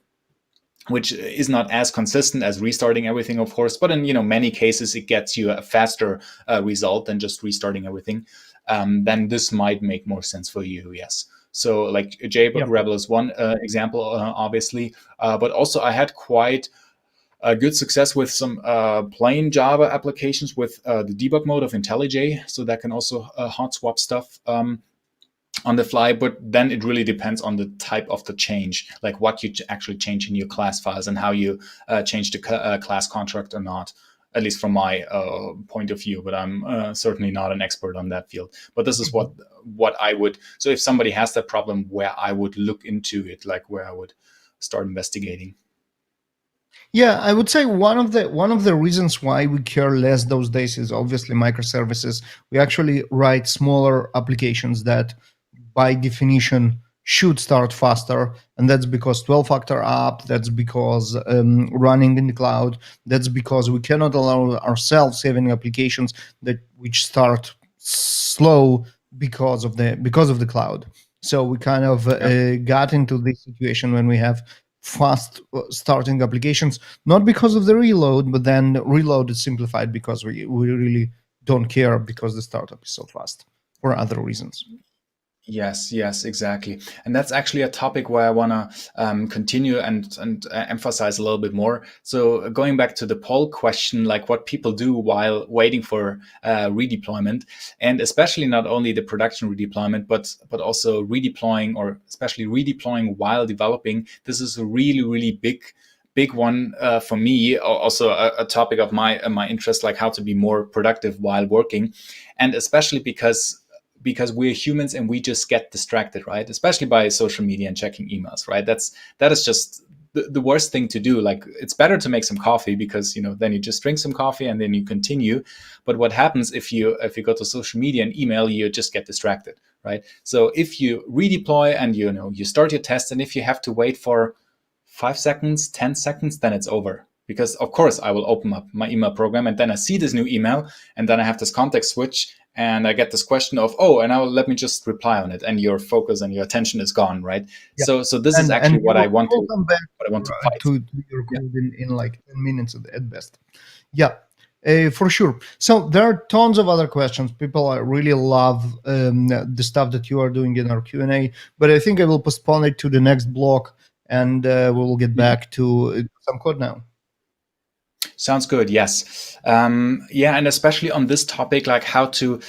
which is not as consistent as restarting everything, of course, but in many cases it gets you a faster result than just restarting everything. Then this might make more sense for you, yes. So like JRebel is one example, obviously, but also I had quite good success with some plain Java applications with the debug mode of IntelliJ, so that can also hot swap stuff on the fly, but then it really depends on the type of the change, like what you actually change in your class files and how you change the class construct or not, at least from my point of view, but I'm certainly not an expert on that field. But this is what I would, so if somebody has that problem, where I would look into it, like where I would start investigating. Yeah, I would say one of the reasons why we care less those days is obviously microservices. We actually write smaller applications that by definition should start faster, and that's because 12-factor app, that's because running in the cloud, that's because we cannot allow ourselves having applications which start slow because of the cloud. So we kind of got into this situation when we have fast starting applications, not because of the reload, but then the reload is simplified because we really don't care because the startup is so fast for other reasons. Yes, exactly. And that's actually a topic where I want to continue and emphasize a little bit more. So going back to the poll question, like what people do while waiting for redeployment, and especially not only the production redeployment, but also redeploying, or especially redeploying while developing. This is a really big one for me. Also a topic of my interest, like how to be more productive while working, and especially because we're humans and we just get distracted, right? Especially by social media and checking emails, right? That is just the worst thing to do. Like, it's better to make some coffee because, then you just drink some coffee and then you continue. But what happens if you go to social media and email, you just get distracted, right? So if you redeploy and you start your test, and if you have to wait for 5 seconds, 10 seconds, then it's over. Because of course I will open up my email program and then I see this new email and then I have this context switch and I get this question of, and now let me just reply on it, and your focus and your attention is gone, right? Yeah. So this is actually what I want to fight. To your code in like 10 minutes at best. Yeah, for sure. So there are tons of other questions. People really love the stuff that you are doing in our Q&A, but I think I will postpone it to the next block, and we will get back to some code now. Sounds good. Yes. And especially on this topic, like how to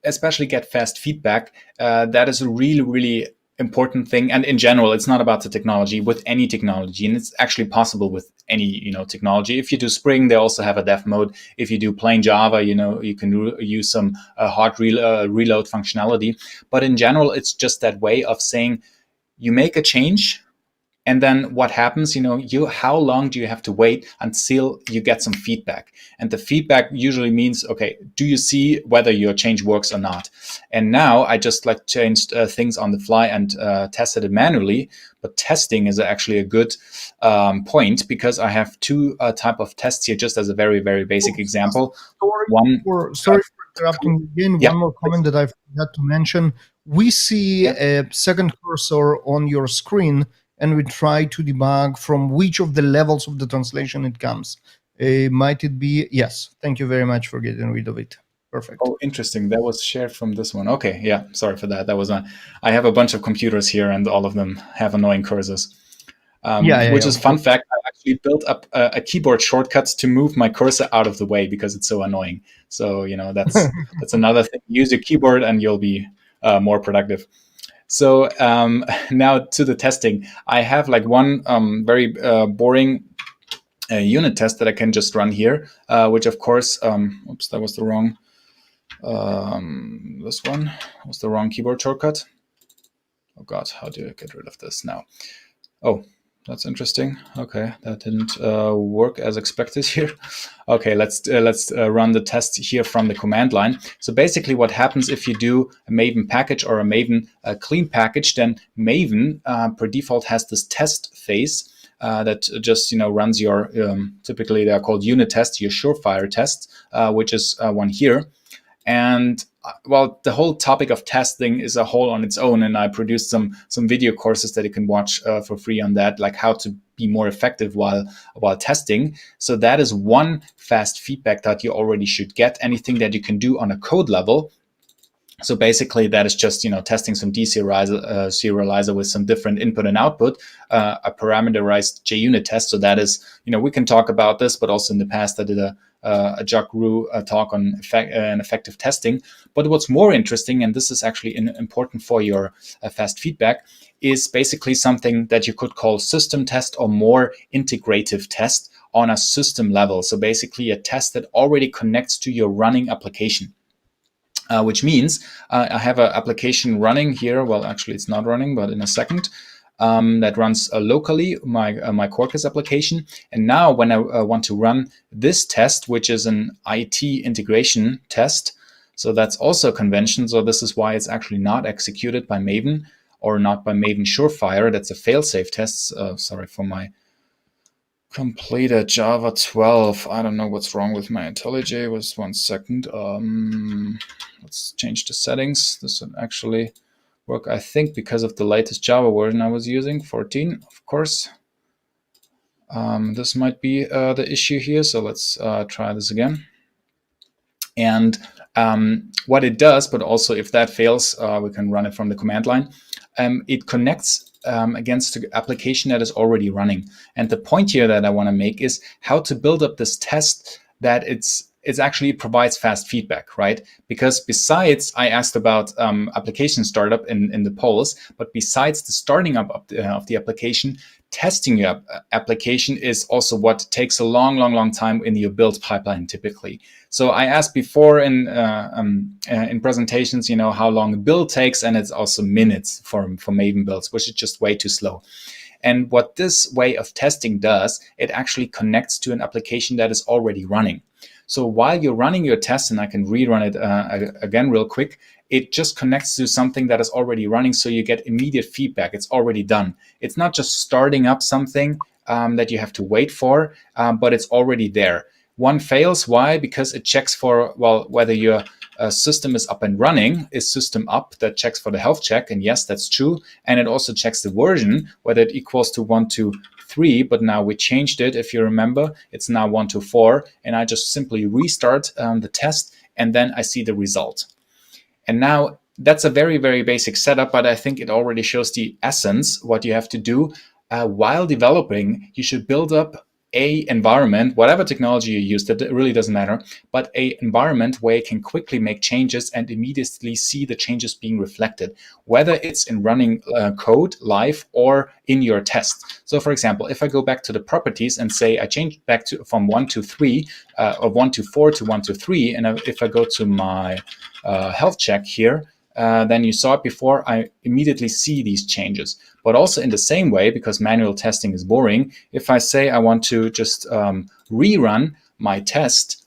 especially get fast feedback, that is a really important thing. And in general, it's not about the technology, with any technology, and it's actually possible with any technology. If you do Spring, they also have a dev mode. If you do plain Java, you can use some hard reload functionality. But in general, it's just that way of saying you make a change. And then what happens, how long do you have to wait until you get some feedback? And the feedback usually means, okay, do you see whether your change works or not? And now I just changed things on the fly and tested it manually. But testing is actually a good point, because I have two type of tests here, just as a very basic example. Sorry for interrupting again. Yeah. One more comment that I forgot to mention. We see a second cursor on your screen, and we try to debug from which of the levels of the translation it comes. Might it be? Yes. Thank you very much for getting rid of it. Perfect. Oh, interesting. That was shared from this one. Okay. Yeah. Sorry for that. I have a bunch of computers here and all of them have annoying cursors. Which is fun fact. I actually built up a keyboard shortcut to move my cursor out of the way because it's so annoying. So, that's another thing. Use your keyboard and you'll be more productive. So now to the testing. I have one very boring unit test that I can just run here, which of course, oops, that was the wrong, this one was the wrong keyboard shortcut. Oh God, how do I get rid of this now? Oh, that's interesting. Okay, that didn't work as expected here. Okay, let's run the test here from the command line. So basically what happens if you do a Maven package or a Maven clean package, then Maven per default has this test phase that just runs your, typically they're called unit tests, your surefire tests, which is one here. And well, the whole topic of testing is a whole on its own, and I produced some video courses that you can watch for free on that, like how to be more effective while testing. So that is one fast feedback that you already should get. Anything that you can do on a code level. So basically, that is just testing some deserializer with some different input and output, a parameterized JUnit test. So that is we can talk about this, but also in the past I did a Jakarta talk on effective testing. But what's more interesting, and this is actually important for your fast feedback, is basically something that you could call system test or more integrative test on a system level. So basically a test that already connects to your running application. Which means I have an application running here. Well, actually it's not running, but in a second. That runs locally, my Quarkus application. And now when I want to run this test, which is an IT integration test, so that's also a convention. So this is why it's actually not executed by Maven. or not by Maven Surefire. That's a fail-safe test. Sorry for my completed Java 12. I don't know what's wrong with my IntelliJ. Was 1 second. Let's change the settings. This would actually work, I think, because of the latest Java version I was using, 14, of course. This might be the issue here. So let's try this again. And what it does, but also if that fails, we can run it from the command line. It connects against the application that is already running. And the point here that I want to make is how to build up this test that it actually provides fast feedback, right? Because besides, I asked about application startup in the polls, but besides the starting up of the application, testing your application is also what takes a long time in your build pipeline typically. So I asked before in presentations, how long a build takes, and it's also minutes for Maven builds, which is just way too slow. And what this way of testing does, it actually connects to an application that is already running. So while you're running your test, and I can rerun it again real quick, it just connects to something that is already running, so you get immediate feedback. It's already done. It's not just starting up something that you have to wait for, but it's already there. One fails. Why? Because it checks for, well, whether your system is up and running. Is system up? That checks for the health check, and yes, that's true. And it also checks the version, whether it equals to 1.2.3, but now we changed it. If you remember, it's now 1.2.4, and I just simply restart the test, and then I see the result. And now that's a very, very basic setup, but I think it already shows the essence, what you have to do. While developing, you should build up a environment, whatever technology you use, that really doesn't matter, but a environment where you can quickly make changes and immediately see the changes being reflected, whether it's in running code live or in your test. So for example, if I go back to the properties and say I changed back from 1.2.3 or 1.2.4 to 1.2.3, and if I go to my health check here, then you saw it before, I immediately see these changes. But also in the same way, because manual testing is boring, if I say I want to just rerun my test,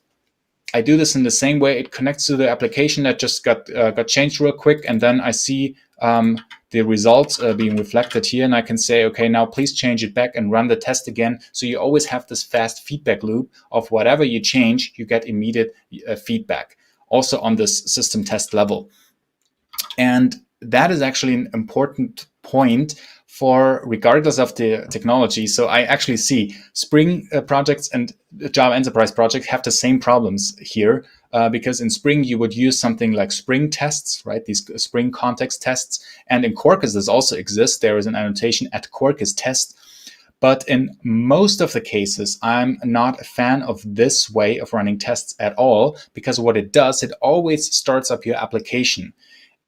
I do this in the same way. It connects to the application that just got changed real quick, and then I see the results being reflected here, and I can say, okay, now please change it back and run the test again. So you always have this fast feedback loop of whatever you change, you get immediate feedback, also on this system test level. And that is actually an important point for regardless of the technology. So I actually see Spring projects and Java Enterprise projects have the same problems here, because in Spring you would use something like Spring tests, right? These Spring context tests. And in Quarkus this also exists. There is an annotation at Quarkus test. But in most of the cases, I'm not a fan of this way of running tests at all, because what it does, it always starts up your application.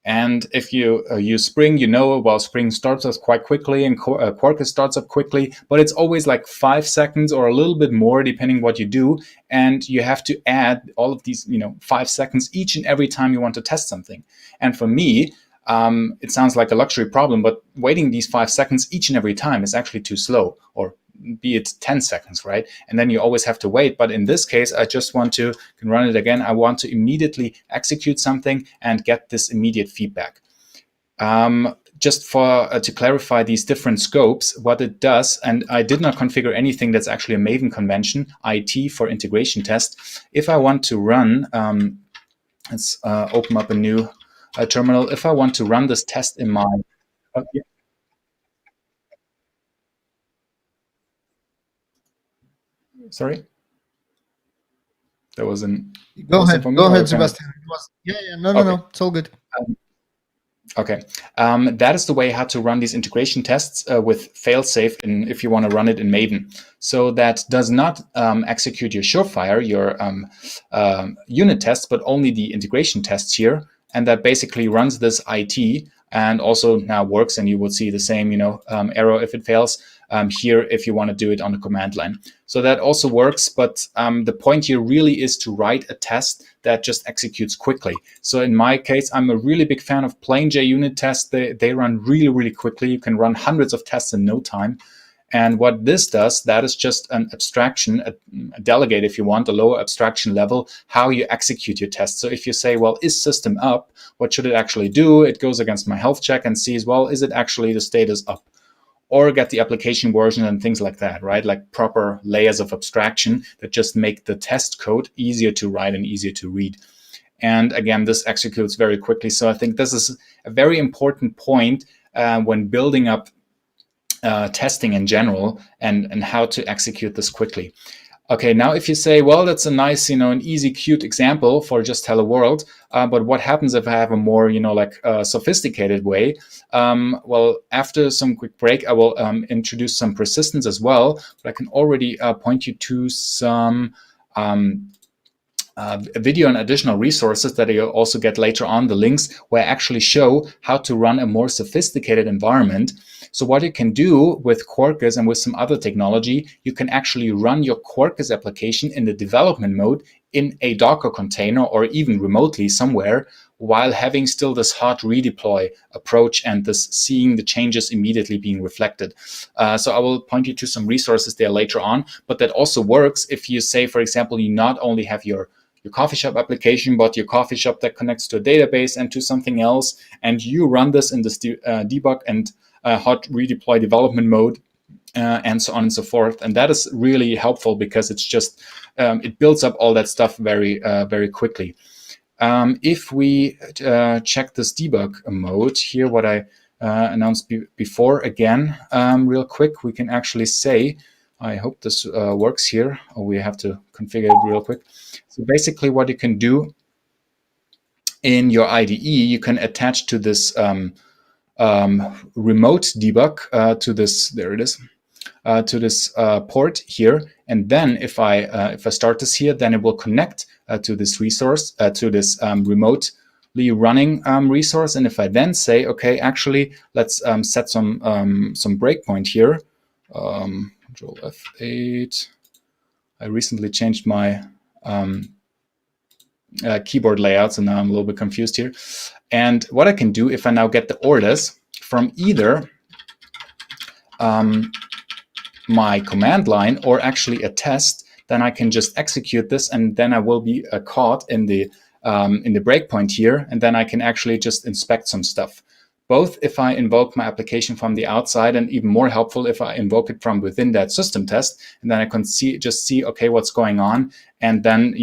And if you use Spring, well, Spring starts up quite quickly and Quarkus starts up quickly, but it's always like 5 seconds or a little bit more, depending what you do. And you have to add all of these, 5 seconds each and every time you want to test something. And for me, it sounds like a luxury problem, but waiting these 5 seconds each and every time is actually too slow, or be it 10 seconds, right? And then you always have to wait. But in this case, I just want to can run it again. I want to immediately execute something and get this immediate feedback. Just for to clarify these different scopes, what it does, and I did not configure anything that's actually a Maven convention, IT for integration test. If I want to run, let's open up a new terminal. If I want to run this test in my yeah. Sorry, there was an. Go ahead, Sebastian. No, it's all good. Okay, that is the way how to run these integration tests with failsafe, if you want to run it in Maven. So that does not execute your Surefire, your unit tests, but only the integration tests here, and that basically runs this IT and also now works, and you will see the same, error if it fails. Here, if you want to do it on the command line. So that also works, but the point here really is to write a test that just executes quickly. So in my case, I'm a really big fan of plain JUnit tests. They run really, really quickly. You can run hundreds of tests in no time. And what this does, that is just an abstraction, a delegate, if you want, a lower abstraction level, how you execute your test. So if you say, well, is system up? What should it actually do? It goes against my health check and sees, well, is it actually the status up? Or get the application version and things like that, right? Like proper layers of abstraction that just make the test code easier to write and easier to read. And again, this executes very quickly. So I think this is a very important point when building up testing in general and how to execute this quickly. Okay, now if you say, well, that's a nice, an easy, cute example for just hello world, but what happens if I have a more, sophisticated way? Well, after some quick break, I will introduce some persistence as well, but I can already point you to some video and additional resources that you'll also get later on, the links where I actually show how to run a more sophisticated environment. So what you can do with Quarkus and with some other technology, you can actually run your Quarkus application in the development mode in a Docker container or even remotely somewhere, while having still this hard redeploy approach and this seeing the changes immediately being reflected. So I will point you to some resources there later on, but that also works if you say, for example, you not only have your coffee shop application, but your coffee shop that connects to a database and to something else, and you run this in this debug and hot redeploy development mode, and so on and so forth. And that is really helpful because it's just, it builds up all that stuff very, very quickly. If we check this debug mode here, what I announced before, again, real quick, we can actually say, I hope this works here, or we have to configure it real quick. So basically what you can do in your IDE, you can attach to this remote debug to this, there it is, to this port here. And then if I start this here, then it will connect to this resource, to this remotely running resource. And if I then say, okay, actually, let's set some breakpoint here. Control F8. I recently changed my keyboard layouts, and now I'm a little bit confused here. And what I can do, if I now get the orders from either my command line or actually a test, then I can just execute this, and then I will be caught in the breakpoint here, and then I can actually just inspect some stuff. Both if I invoke my application from the outside, and even more helpful if I invoke it from within that system test, and then I can just see, okay, what's going on, and then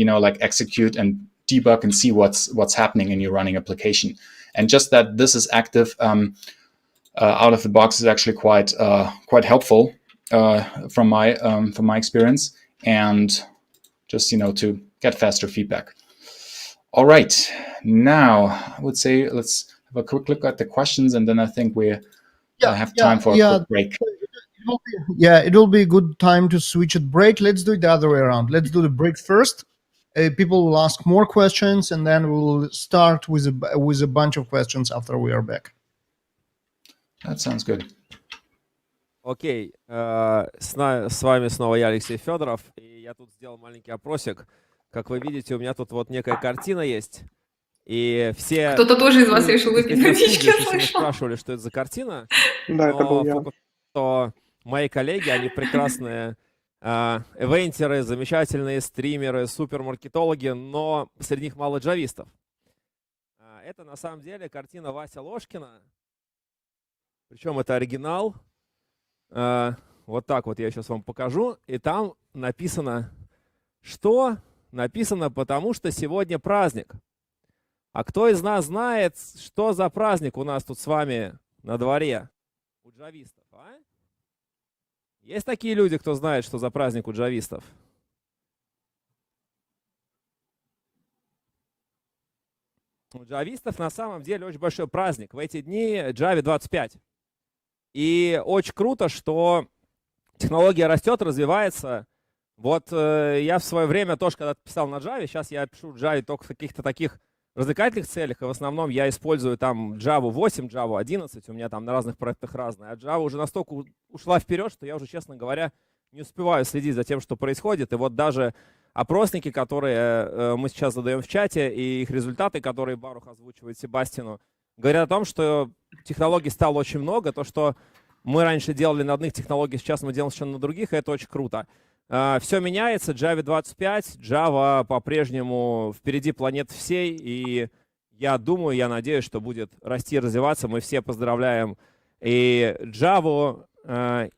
execute and debug and see what's happening in your running application. And just that this is active out of the box is actually quite helpful from my experience, and just to get faster feedback. All right, now I would say let's have a quick look at the questions, and then I think we have time for a quick break. It will be a good time to switch at break. Let's do it the other way around. Let's do the break first. People will ask more questions, and then we'll start with a bunch of questions after we are back. That sounds good. Окей, с вами снова я, Алексей Федоров, и я тут сделал маленький опросик. Как вы видите, у меня тут вот некая картина есть, и все... Кто-то тоже из вас решил выпить водички, я слышала. спрашивали, что это за картина, Да, это был я. что мои коллеги, они прекрасные эвентеры, замечательные стримеры, супермаркетологи, но среди них мало джавистов. Это на самом деле картина Вася Ложкина, причем это оригинал. Вот так вот я сейчас вам покажу, и там написано, что написано, потому что сегодня праздник. А кто из нас знает, что за праздник у нас тут с вами на дворе у джавистов, а? Есть такие люди, кто знает, что за праздник у джавистов? У джавистов на самом деле очень большой праздник. В эти дни Java 25. И очень круто, что технология растет, развивается. Вот я в свое время тоже когда-то писал на Java, сейчас я пишу в Java только в каких-то таких развлекательных целях, и в основном я использую там Java 8, Java 11, у меня там на разных проектах разные. А Java уже настолько ушла вперед, что я уже, честно говоря, не успеваю следить за тем, что происходит. И вот даже опросники, которые мы сейчас задаем в чате, и их результаты, которые Барух озвучивает Себастину, говорят о том, что технологий стало очень много, то, что Мы раньше делали на одних технологиях, сейчас мы делаем совершенно на других, и это очень круто. Все меняется, Java 25, Java по-прежнему впереди планеты всей, и я думаю, я надеюсь, что будет расти и развиваться. Мы все поздравляем и Java,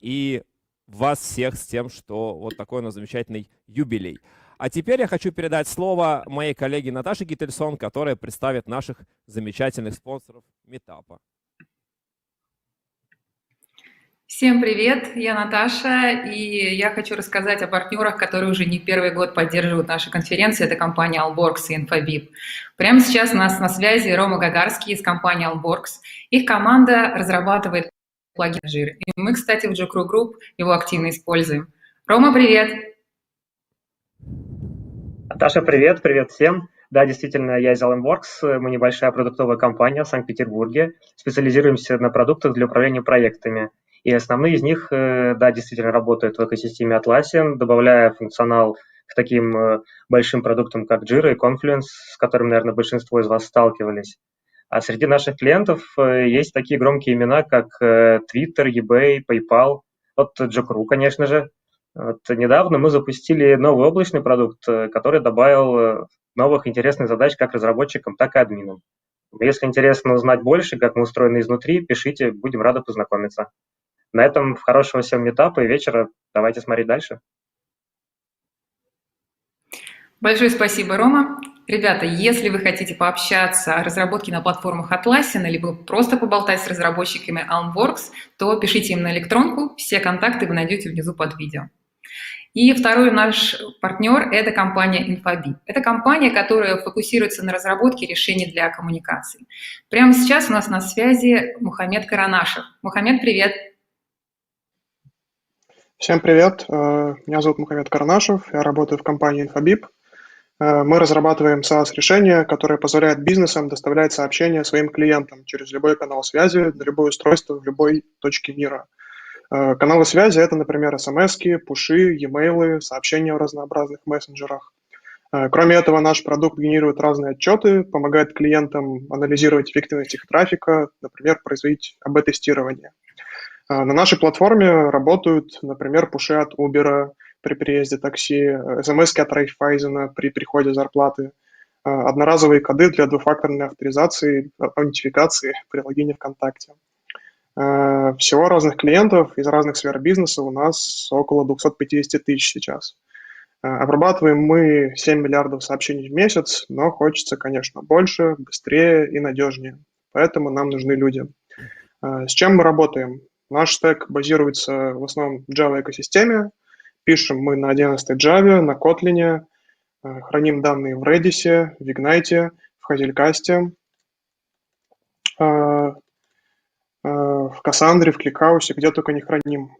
и вас всех с тем, что вот такой у нас замечательный юбилей. А теперь я хочу передать слово моей коллеге Наташе Гительсон, которая представит наших замечательных спонсоров митапа. Всем привет, я Наташа, и я хочу рассказать о партнерах, которые уже не первый год поддерживают наши конференции. Это компания Allworks и InfoBip. Прямо сейчас у нас на связи Рома Гагарский из компании Allworks. Их команда разрабатывает плагин Jira. И мы, кстати, в JPoint Group его активно используем. Рома, привет! Наташа, привет, привет всем. Да, действительно, я из Allworks. Мы небольшая продуктовая компания в Санкт-Петербурге. Специализируемся на продуктах для управления проектами. И основные из них, да, действительно работают в экосистеме Atlassian, добавляя функционал к таким большим продуктам, как Jira и Confluence, с которым, наверное, большинство из вас сталкивались. А среди наших клиентов есть такие громкие имена, как Twitter, eBay, PayPal, вот JPoint, конечно же. Вот недавно мы запустили новый облачный продукт, который добавил новых интересных задач как разработчикам, так и админам. Если интересно узнать больше, как мы устроены изнутри, пишите, будем рады познакомиться. На этом хорошего всем митапа и вечера. Давайте смотреть дальше. Большое спасибо, Рома. Ребята, если вы хотите пообщаться о разработке на платформах Atlassian, либо просто поболтать с разработчиками Allworks, то пишите им на электронку. Все контакты вы найдете внизу под видео. И второй наш партнер – это компания InfoBip. Это компания, которая фокусируется на разработке решений для коммуникаций. Прямо сейчас у нас на связи Мухаммед Каранашев. Мухаммед, привет! Всем привет, меня зовут Мухаммед Каранашев, я работаю в компании InfoBip. Мы разрабатываем SaaS-решение, которое позволяет бизнесам доставлять сообщения своим клиентам через любой канал связи, на любое устройство в любой точке мира. Каналы связи – это, например, смс-ки, пуши, e-mail, сообщения в разнообразных мессенджерах. Кроме этого, наш продукт генерирует разные отчеты, помогает клиентам анализировать эффективность их трафика, например, производить АБ-тестирование. На нашей платформе работают, например, пуши от Uber при переезде такси, смс-ки от Райффайзена при приходе зарплаты, одноразовые коды для двухфакторной авторизации, аутентификации при логине ВКонтакте. Всего разных клиентов из разных сфер бизнеса у нас около 250 тысяч сейчас. Обрабатываем мы 7 миллиардов сообщений в месяц, но хочется, конечно, больше, быстрее и надежнее. Поэтому нам нужны люди. С чем мы работаем? Наш стек базируется в основном в Java-экосистеме. Пишем мы на 11 Java, на Kotlin, храним данные в Redis, в Ignite, в Hazelcast, в Cassandra, в ClickHouse, где только не храним.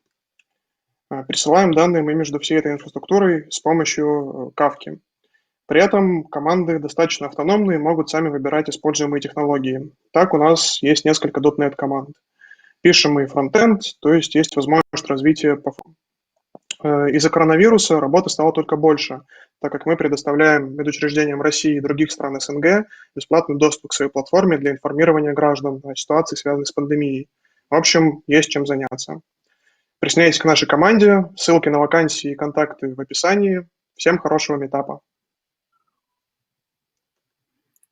Присылаем данные мы между всей этой инфраструктурой с помощью Kafka. При этом команды достаточно автономные, могут сами выбирать используемые технологии. Так у нас есть несколько .NET команд. Пишем мы фронтенд, то есть есть возможность развития. Из-за коронавируса работы стало только больше, так как мы предоставляем медучреждениям России и других стран СНГ бесплатный доступ к своей платформе для информирования граждан о ситуации, связанной с пандемией. В общем, есть чем заняться. Присоединяйтесь к нашей команде, ссылки на вакансии и контакты в описании. Всем хорошего митапа.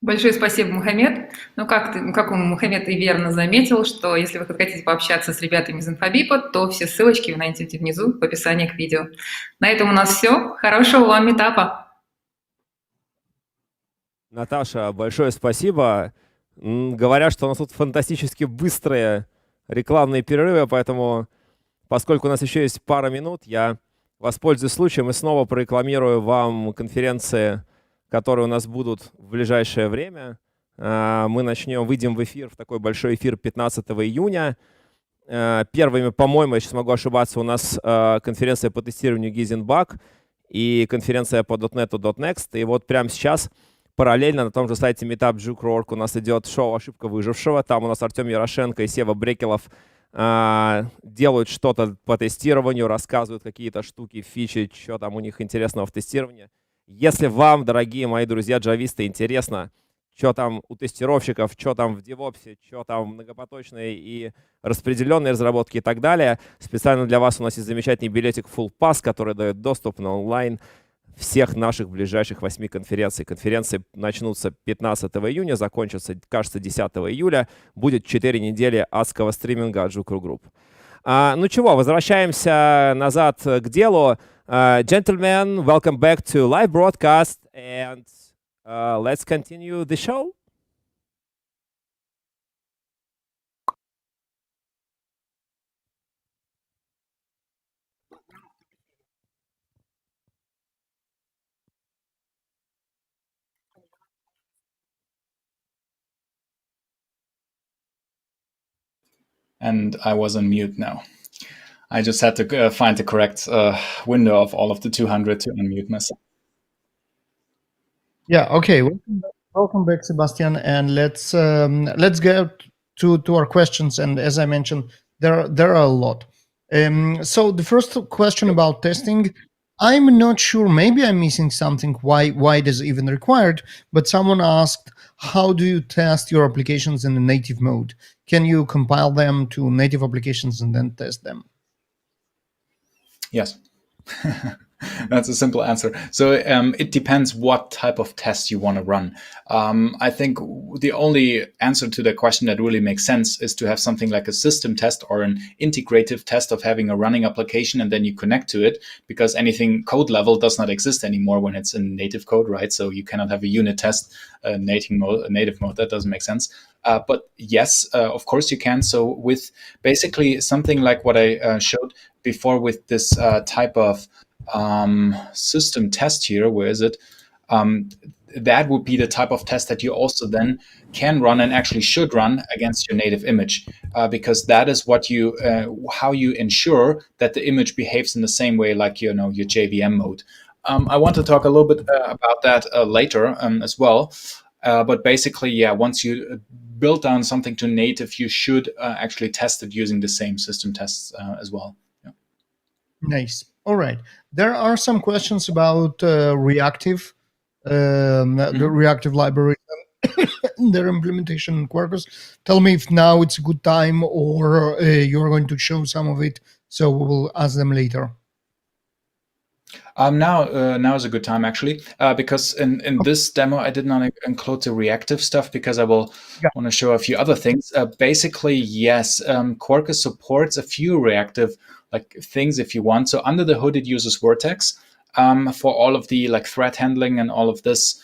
Большое спасибо, Мухаммед. Ну, как Мухаммед и верно заметил, что если вы хотите пообщаться с ребятами из InfoBip, то все ссылочки вы найдете внизу в описании к видео. На этом у нас все. Хорошего вам митапа. Наташа, большое спасибо. Говорят, что у нас тут фантастически быстрые рекламные перерывы, поэтому, поскольку у нас еще есть пара минут, я воспользуюсь случаем и снова прорекламирую вам конференции, которые у нас будут в ближайшее время. Мы выйдем в эфир, в такой большой эфир 15 июня. Первыми, по-моему, я сейчас могу ошибаться, у нас конференция по тестированию Gizenbug и конференция по .NET.Next. И вот прямо сейчас параллельно на том же сайте meetup.org у нас идет шоу «Ошибка выжившего». Там у нас Артем Ярошенко и Сева Брекелов делают что-то по тестированию, рассказывают какие-то штуки, фичи, что там у них интересного в тестировании. Если вам, дорогие мои друзья джависты, интересно, что там у тестировщиков, что там в DevOps, что там многопоточные и распределенные разработки и так далее. Специально для вас у нас есть замечательный билетик Full Pass, который дает доступ на онлайн всех наших ближайших 8 конференций. Конференции начнутся 15 июня, закончатся, кажется, 10 июля. Будет 4 недели адского стриминга от Jukru Group. Ну чего, возвращаемся назад к делу. Gentlemen, welcome back to live broadcast, and let's continue the show. And I was on mute now. I just had to find the correct window of all of the 200 to unmute myself. Yeah. Okay. Welcome back, Sebastian, and let's get to our questions. And as I mentioned, there are a lot. So the first question about testing, I'm not sure. Maybe I'm missing something. Why it is even required? But someone asked, how do you test your applications in the native mode? Can you compile them to native applications and then test them? Yes. That's a simple answer. So it depends what type of test you want to run. I think the only answer to the question that really makes sense is to have something like a system test or an integrative test of having a running application and then you connect to it, because anything code level does not exist anymore when it's in native code, right? So you cannot have a unit test, native mode. That doesn't make sense. But yes, of course you can. So with basically something like what I showed before with this type of system test here, where is it? That would be the type of test that you also then can run and actually should run against your native image, because that is what you how you ensure that the image behaves in the same way like your JVM mode. I want to talk a little bit about that later as well. But basically, yeah, once you build down something to native, you should actually test it using the same system tests as well. Yeah. Nice. All right. There are some questions about reactive, the reactive library, their implementation in Quarkus. Tell me if now it's a good time or you're going to show some of it, so we will ask them later. Now is a good time actually, because in this demo I did not include the reactive stuff because I will want to show a few other things. Basically, yes, Quarkus supports a few reactive things if you want. So under the hood, it uses Vertex for all of the threat handling and all of this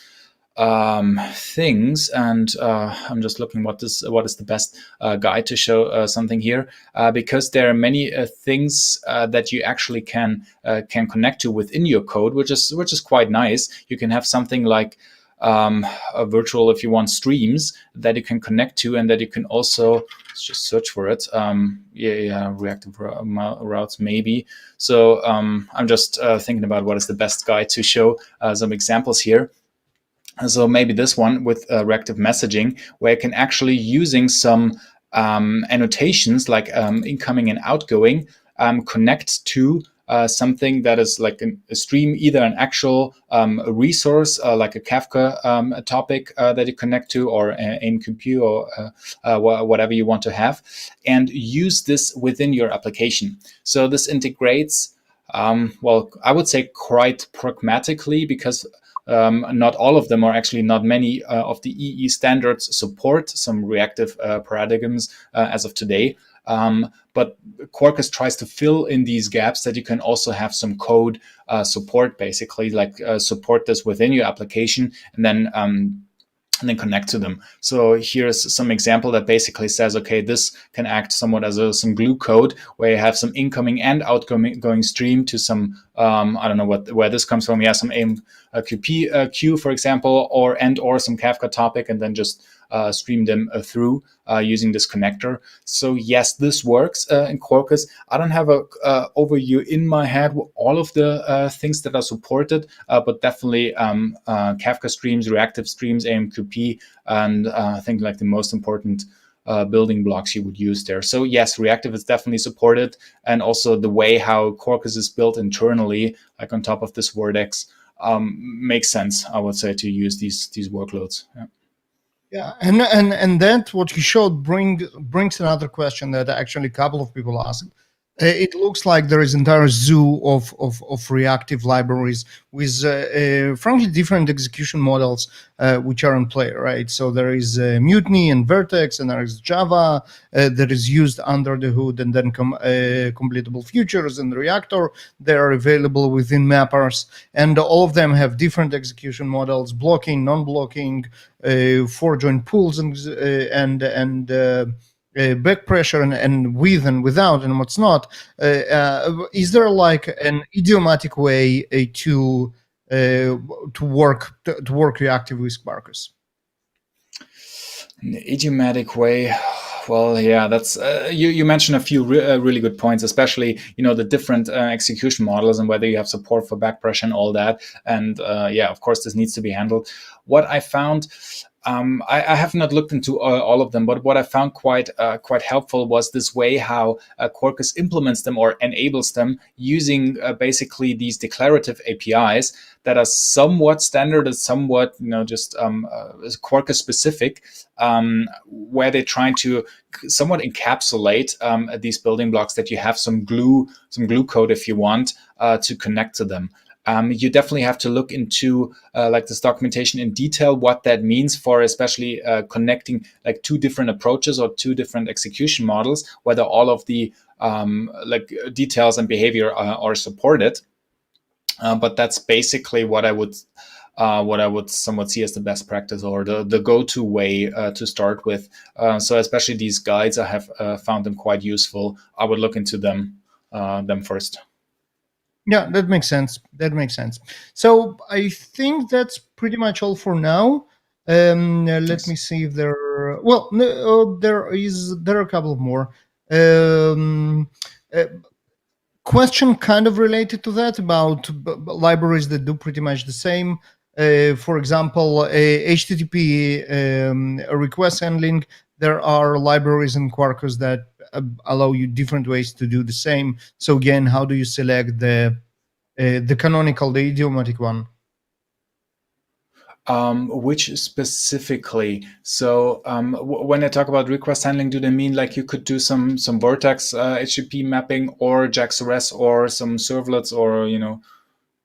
things. And I'm just looking what is the best guide to show something here, because there are many things that you actually can connect to within your code, which is quite nice. You can have something like a virtual, if you want, streams that you can connect to, and that you can also, let's just search for it. Reactive routes maybe. So I'm just thinking about what is the best guide to show some examples here. So maybe this one with reactive messaging, where you can actually using some annotations like incoming and outgoing connect to something that is like a stream, either an actual resource like a Kafka topic that you connect to, or AIM-QP or whatever you want to have, and use this within your application. So this integrates, well, I would say quite pragmatically, because not all of them, or actually not many of the EE standards support some reactive paradigms as of today. But Quarkus tries to fill in these gaps that you can also have some code support, basically, support this within your application, and then connect to them. So here's some example that basically says, okay, this can act somewhat as some glue code, where you have some incoming and outgoing stream to some, I don't know where this comes from. Yeah, some AIM-QP queue, for example, or some Kafka topic, and then just stream them through using this connector. So yes, this works in Quarkus. I don't have a overview in my head with all of the things that are supported, but definitely Kafka streams, reactive streams, AIM-QP, and I think the most important building blocks you would use there. So yes, reactive is definitely supported, and also the way how Quarkus is built internally, on top of this Vertex, makes sense, I would say, to use these workloads. Yeah. Yeah, and that what you showed brings another question that actually a couple of people asked. It looks like there is entire zoo of reactive libraries with frankly different execution models which are in play, right? So there is Mutiny and Vertex, and there is Java that is used under the hood, and then completable futures and Reactor. They are available within mappers, and all of them have different execution models: blocking, non-blocking, four-join pools, and back pressure and with and without and what's not. Is there like an idiomatic way to work reactive with Quarkus? An idiomatic way. Well, yeah, that's you mentioned a few really good points, especially the different execution models and whether you have support for back pressure and all that. And yeah, of course, this needs to be handled. What I found. I have not looked into all of them, but what I found quite helpful was this way how Quarkus implements them or enables them using basically these declarative APIs that are somewhat standard and somewhat just Quarkus specific, where they're trying to somewhat encapsulate these building blocks that you have some glue code if you want to connect to them. You definitely have to look into like this documentation in detail, what that means for especially connecting like two different approaches or two different execution models, whether all of the like details and behavior are supported. But that's basically what I would somewhat see as the best practice or the go-to way to start with. So especially these guides, I have found them quite useful. I would look into them first. Yeah, that makes sense. So I think that's pretty much all for now. Let me see if there. Well, no, there are a couple more. Question kind of related to that about libraries that do pretty much the same. For example, HTTP request handling. There are libraries in Quarkus that allow you different ways to do the same. So again, how do you select the canonical, the idiomatic one? Which specifically? So when I talk about request handling, do they mean like you could do some Vertex HTTP mapping or JAX-RS or some servlets, or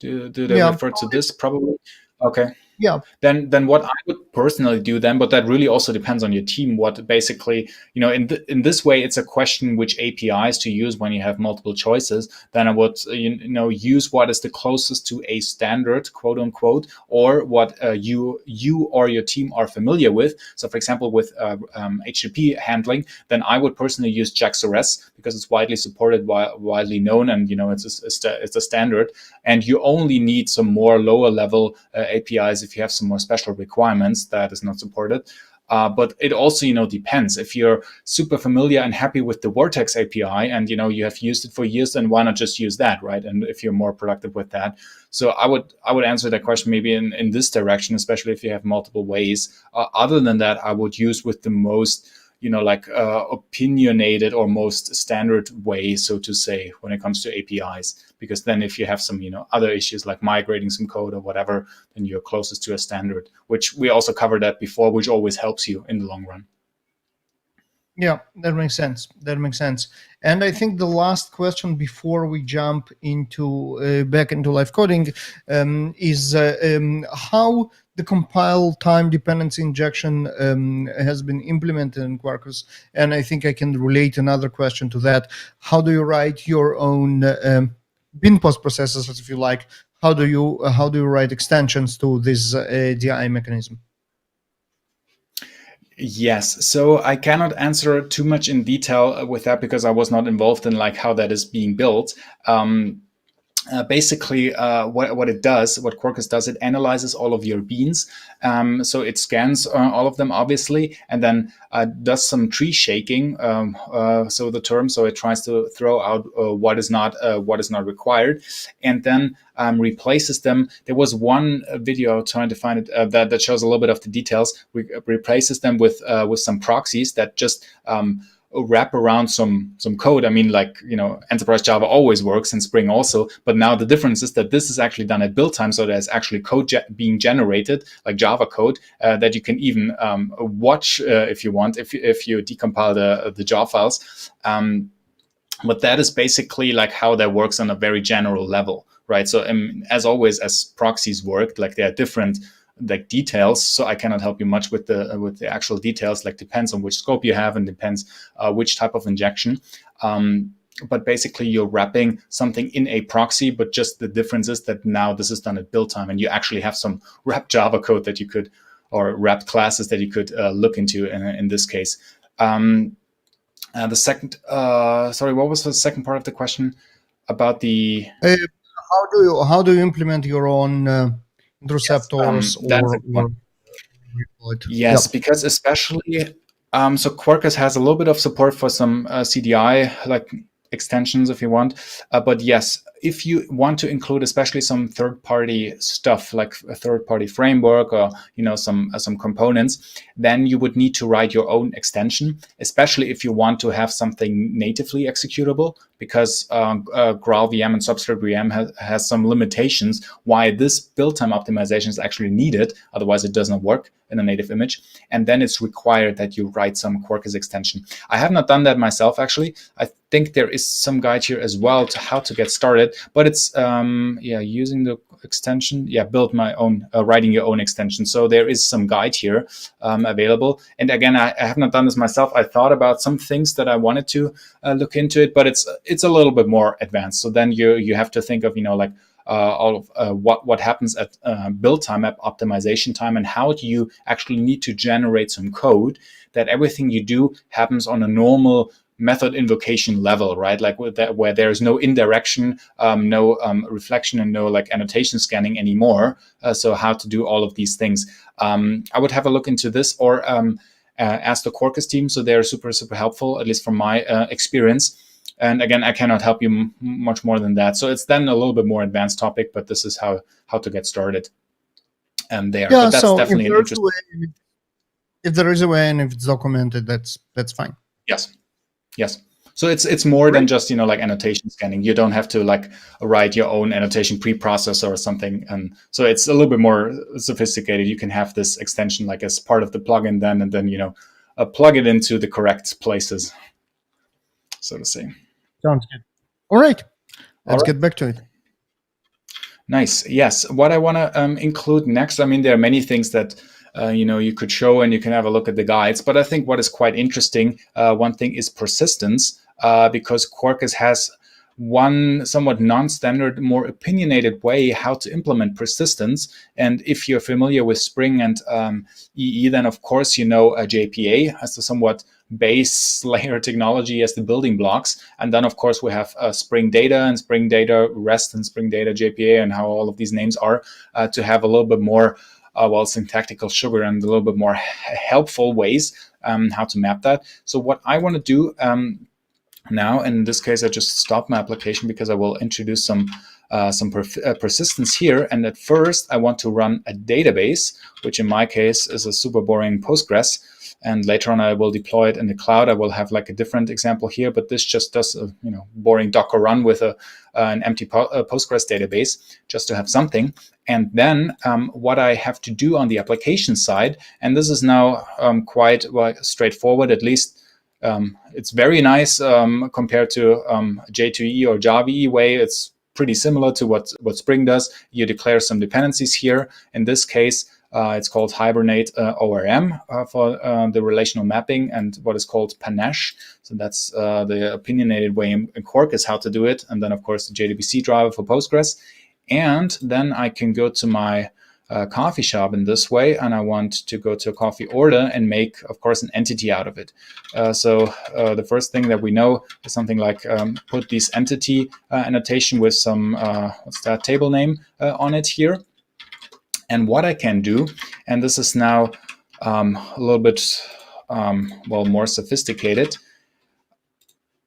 do they refer to this? Probably. Okay. Yeah. Then what I would personally do then, but that really also depends on your team. What basically, in this way, it's a question which APIs to use when you have multiple choices. Then I would, use what is the closest to a standard, quote unquote, or what you or your team are familiar with. So, for example, with HTTP handling, then I would personally use JAX-RS because it's widely supported, widely known, and it's a standard. And you only need some more lower level APIs if you have some more special requirements that is not supported. But it also, depends. If you're super familiar and happy with the Vertex API and, you have used it for years, then why not just use that, right? And if you're more productive with that. So I would answer that question maybe in this direction, especially if you have multiple ways. Other than that, I would use with the most, opinionated or most standard way, so to say, when it comes to APIs. Because then if you have some, other issues like migrating some code or whatever, then you're closest to a standard, which we also covered that before, which always helps you in the long run. Yeah, that makes sense. And I think the last question before we jump into back into live coding is how the compile time dependency injection has been implemented in Quarkus. And I think I can relate another question to that. How do you write your own bin post processors, if you like? How do you write extensions to this DI mechanism? Yes, so I cannot answer too much in detail with that because I was not involved in like how that is being built. Basically, what it does, what Quarkus does, it analyzes all of your beans. So it scans all of them, obviously, and then does some tree shaking. So it tries to throw out what is not required, and then replaces them. There was one video trying to find it that shows a little bit of the details. Replaces them with some proxies that just wrap around some code. I mean, like, enterprise Java always works and Spring also, but now the difference is that this is actually done at build time. So there's actually code being generated, like Java code, that you can even watch if you want, if you decompile the Java files. But that is basically like how that works on a very general level, right? So as always, as proxies work, like there are different like details, so I cannot help you much with the actual details. Like depends on which scope you have and depends which type of injection. But basically, you're wrapping something in a proxy, but just the difference is that now this is done at build time, and you actually have some wrapped Java code that you could, or wrapped classes that you could look into in this case. The second, sorry, what was the second part of the question about the? How do you implement your own interceptors Yes, because especially so Quarkus has a little bit of support for some CDI like extensions if you want, but yes, if you want to include especially some third-party stuff like a third-party framework or some components, then you would need to write your own extension, especially if you want to have something natively executable, because Graal VM and Substrate VM has some limitations why this build time optimization is actually needed. Otherwise, it does not work in a native image. And then it's required that you write some Quarkus extension. I have not done that myself, actually. I think there is some guide here as well to how to get started, but it's using the extension, build my own, writing your own extension. So there is some guide here available. And again, I have not done this myself. I thought about some things that I wanted to look into it, but it's a little bit more advanced. So then you have to think of all of what happens at build time, at optimization time, and how do you actually need to generate some code that everything you do happens on a normal method invocation level, right? Like with that, where there's no indirection, no reflection, and no like annotation scanning anymore. So how to do all of these things? I would have a look into this, or ask the Quarkus team. So they're super, super helpful, at least from my experience. And again, I cannot help you much more than that. So it's then a little bit more advanced topic, but this is how to get started. And there, but that's so definitely an interesting. If there is a way and if it's documented, that's fine. Yes. So it's more than just like annotation scanning. You don't have to like write your own annotation preprocessor or something, and so it's a little bit more sophisticated. You can have this extension like as part of the plugin then, and then plug it into the correct places, so to say. Sounds good. All right, let's get back to it. Nice. Yes. What I want to include next, I mean, there are many things that you could show, and you can have a look at the guides. But I think what is quite interesting, one thing is persistence, because Quarkus has one somewhat non-standard, more opinionated way how to implement persistence. And if you're familiar with Spring and EE, then of course JPA as the somewhat base layer technology as the building blocks. And then of course we have Spring Data and Spring Data REST and Spring Data JPA and how all of these names are to have a little bit more syntactical sugar and a little bit more helpful ways how to map that. So what I want to do now, and in this case, I just stopped my application because I will introduce some persistence here. And at first, I want to run a database, which in my case is a super boring Postgres. And later on, I will deploy it in the cloud. I will have like a different example here, but this just does a boring Docker run with an empty Postgres database just to have something. And then what I have to do on the application side, and this is now quite straightforward, at least it's very nice compared to J2E or Java EE way. It's pretty similar to what Spring does. You declare some dependencies here. In this case, it's called Hibernate ORM for the relational mapping, and what is called Panache. So that's the opinionated way in Quarkus how to do it. And then, of course, the JDBC driver for Postgres. And then I can go to my coffee shop in this way, and I want to go to a coffee order and make, of course, an entity out of it. So the first thing that we know is something like put this entity annotation with some, table name on it here. And what I can do, and this is now a little bit, more sophisticated.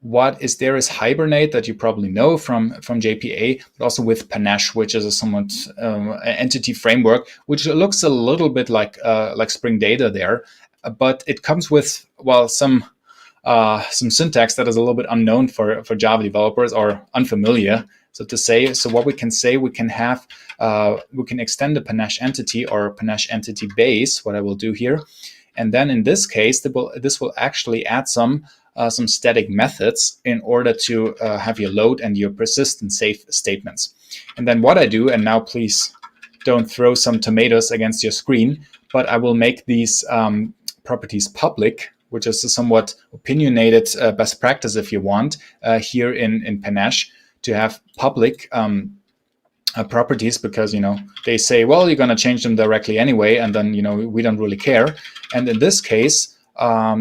What is there is Hibernate that you probably know from JPA, but also with Panache, which is a somewhat entity framework, which looks a little bit like Spring Data there, but it comes with some some syntax that is a little bit unknown for Java developers or unfamiliar, so to say. So what we can say, we can extend the Panache entity or Panache entity base, what I will do here. And then in this case, this will actually add some static methods in order to have your load and your persist and save statements. And then what I do, and now please don't throw some tomatoes against your screen, but I will make these properties public, which is a somewhat opinionated best practice if you want here in Panache, to have public properties, because they say, well, you're going to change them directly anyway, and then we don't really care. And in this case,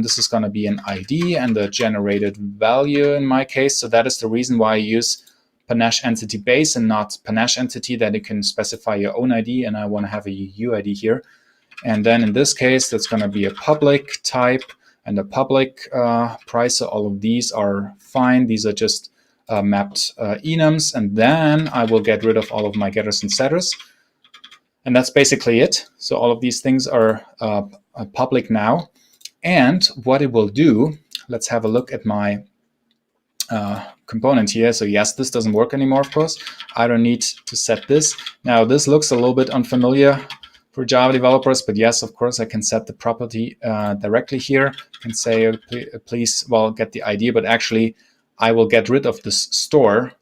this is going to be an ID and the generated value in my case. So that is the reason why I use Panache entity base and not Panache entity, that you can specify your own ID, and I want to have a UID here. And then in this case, that's going to be a public type and a public price. So all of these are fine. These are just mapped enums. And then I will get rid of all of my getters and setters. And that's basically it. So all of these things are public now. And what it will do, let's have a look at my component here. So yes, this doesn't work anymore, of course. I don't need to set this. Now this looks a little bit unfamiliar for Java developers, but yes, of course, I can set the property directly here. I can say, please, well, get the ID, but actually I will get rid of this store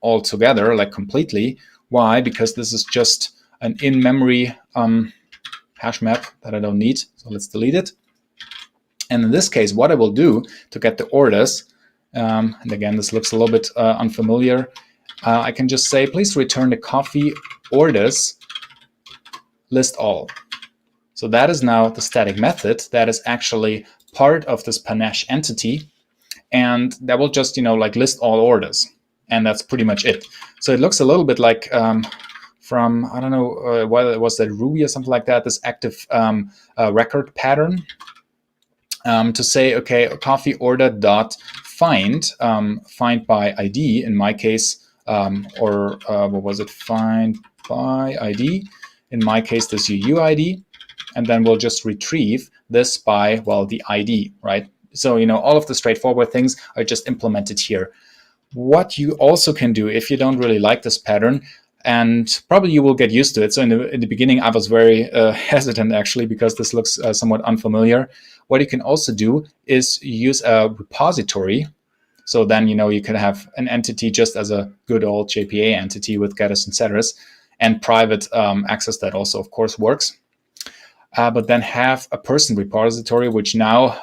altogether, like completely. Why? Because this is just an in-memory hash map that I don't need. So let's delete it. And in this case, what I will do to get the orders, and again, this looks a little bit unfamiliar, I can just say, please return the coffee orders list all. So that is now the static method that is actually part of this Panache entity, and that will just like list all orders, and that's pretty much it. So it looks a little bit like from, I don't know whether it was that Ruby or something like that, this active record pattern, to say, okay, coffee order dot find by ID in my case, or what was it, find by ID. In my case, this UUID, and then we'll just retrieve this by, well, the ID, right? So, all of the straightforward things are just implemented here. What you also can do, if you don't really like this pattern, and probably you will get used to it. So in the beginning, I was very hesitant, actually, because this looks somewhat unfamiliar. What you can also do is use a repository. So then, you can have an entity just as a good old JPA entity with getters and setters, and private access that also, of course, works. But then have a person repository, which now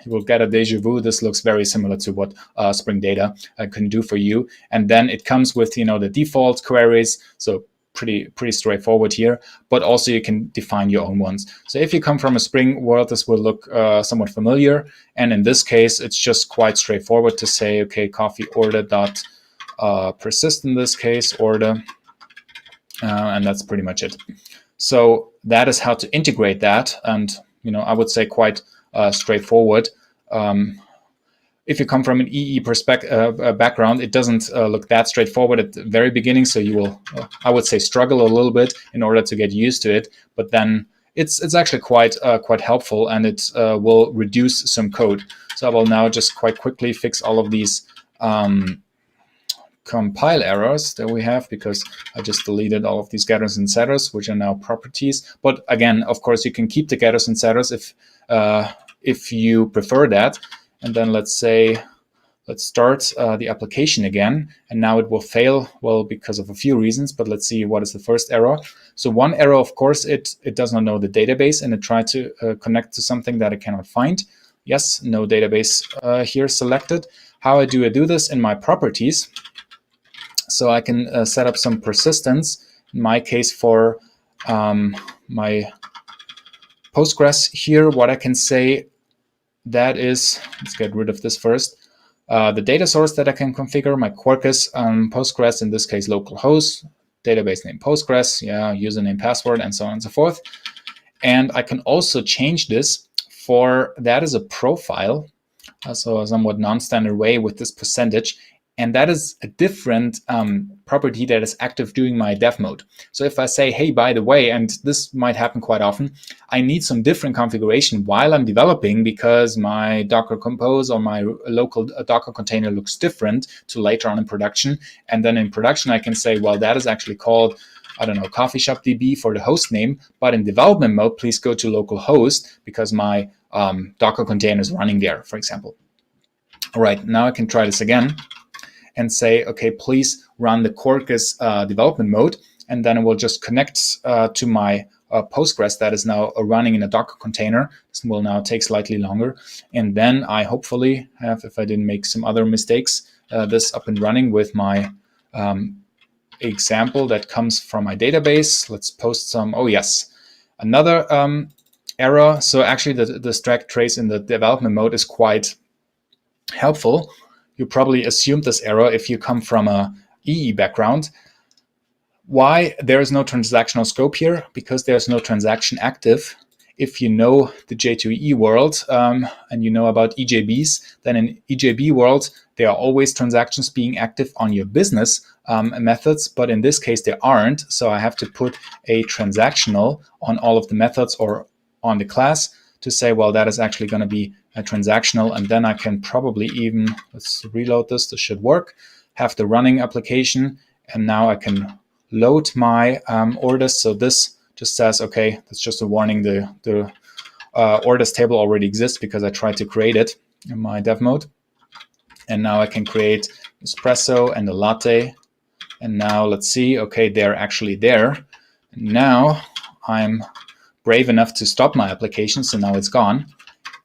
you will get a déjà vu. This looks very similar to what Spring Data can do for you. And then it comes with, the default queries. So pretty straightforward here. But also you can define your own ones. So if you come from a Spring world, this will look somewhat familiar. And in this case, it's just quite straightforward to say, okay, coffee order dot persist in this case, order. And that's pretty much it. So that is how to integrate that. And, I would say quite straightforward. If you come from an EE background, it doesn't look that straightforward at the very beginning. So you will, I would say, struggle a little bit in order to get used to it. But then it's actually quite helpful, and it will reduce some code. So I will now just quite quickly fix all of these compile errors that we have, because I just deleted all of these getters and setters, which are now properties. But again, of course, you can keep the getters and setters if you prefer that. And then let's start the application again. And now it will fail, well, because of a few reasons, but let's see what is the first error. So one error, of course, it does not know the database, and it tried to connect to something that it cannot find. Yes, no database here selected. How do I do this in my properties? So I can set up some persistence, in my case for my Postgres here. What I can say, that is, let's get rid of this first. The data source that I can configure, my Quarkus Postgres, in this case localhost, database name Postgres, username, password, and so on and so forth. And I can also change this for, that is a profile, so a somewhat non-standard way with this percentage. And that is a different property that is active during my dev mode. So if I say, hey, by the way, and this might happen quite often, I need some different configuration while I'm developing because my Docker Compose or my local Docker container looks different to later on in production. And then in production, I can say, well, that is actually called, I don't know, coffee shop DB for the host name. But in development mode, please go to localhost because my Docker container is running there, for example. All right, now I can try this again and say, okay, please run the Quarkus development mode. And then it will just connect to my Postgres that is now running in a Docker container. This will now take slightly longer. And then I hopefully have, if I didn't make some other mistakes, this up and running with my example that comes from my database. Let's post some, oh yes, another error. So actually the stack trace in the development mode is quite helpful. You probably assumed this error if you come from a EE background. Why? There is no transactional scope here because there's no transaction active. If you know the J2EE world and you know about EJBs, then in EJB world, there are always transactions being active on your business methods, but in this case, there aren't. So I have to put a transactional on all of the methods or on the class to say, well, that is actually going to be a transactional. And then I can probably even, let's reload this, this should work, have the running application. And now I can load my orders. So this just says, okay, that's just a warning. The orders table already exists because I tried to create it in my dev mode. And now I can create espresso and a latte. And now let's see, okay, they're actually there. And now I'm brave enough to stop my application. So now it's gone.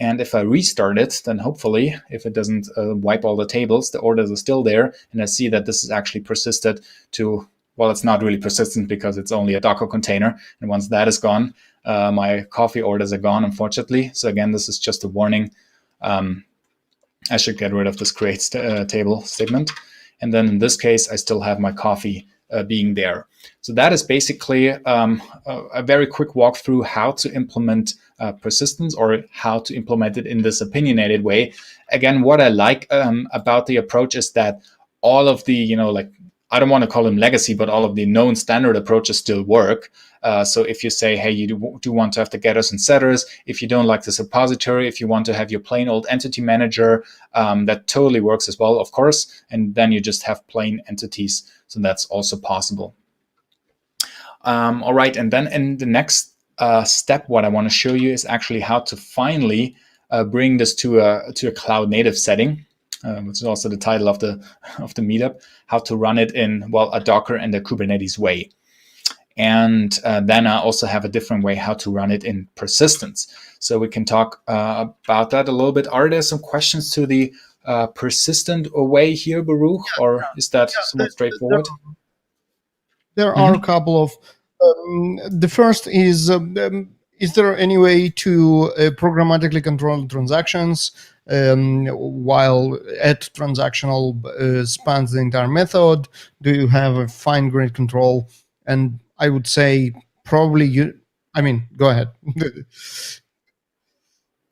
And if I restart it, then hopefully, if it doesn't wipe all the tables, the orders are still there. And I see that this is actually persisted to, well, it's not really persistent because it's only a Docker container. And once that is gone, my coffee orders are gone, unfortunately. So again, this is just a warning. I should get rid of this create table statement. And then in this case, I still have my coffee being there. So that is basically a very quick walkthrough how to implement persistence or how to implement it in this opinionated way. Again, what I like about the approach is that all of the, like, I don't want to call them legacy, but all of the known standard approaches still work. So if you say, hey, you do want to have the getters and setters, if you don't like this repository, if you want to have your plain old entity manager, that totally works as well, of course. And then you just have plain entities. So that's also possible. All right. And then in the next step, what I want to show you is actually how to finally bring this to a cloud native setting. Which is also the title of the meetup, how to run it in, well, a Docker and a Kubernetes way. And then I also have a different way how to run it in persistence. So we can talk about that a little bit. Are there some questions to the persistent way here, Baruch, or is that somewhat straightforward? There are a couple of, the first is there any way to programmatically control transactions while at transactional spans the entire method? Do you have a fine-grained control? And I would say probably go ahead.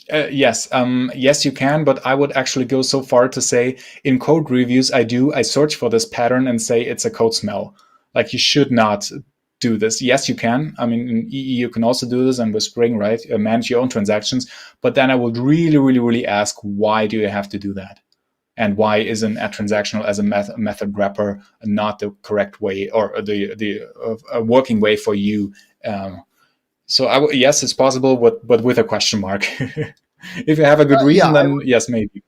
Yes, yes, you can, but I would actually go so far to say in code reviews, I search for this pattern and say it's a code smell. Like, you should not do this. Yes, you can. I mean, in EE, you can also do this, and with Spring, right? Manage your own transactions. But then I would really, really, really ask, why do you have to do that? And why isn't a transactional as a method wrapper not the correct way or the working way for you? So yes, it's possible, but with a question mark. If you have a good reason, then yes, maybe.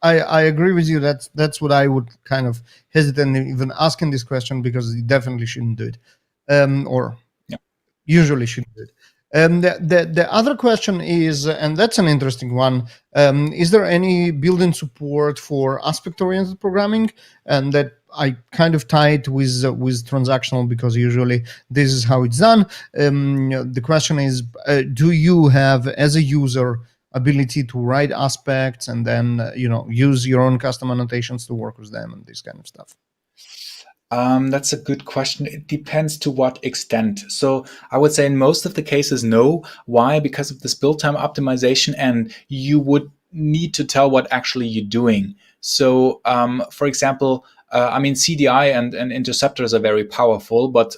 I agree with you. That's what I would kind of hesitate even asking this question, because you definitely shouldn't do it, usually shouldn't do it. The other question is, and that's an interesting one, is there any built-in support for aspect-oriented programming? And that I kind of tie it with transactional, because usually this is how it's done. The question is, do you have, as a user, ability to write aspects and then use your own custom annotations to work with them and this kind of stuff? That's a good question. It depends to what extent. So I would say in most of the cases, no. Why? Because of this build time optimization, and you would need to tell what actually you're doing. So, for example, I mean, CDI and interceptors are very powerful, but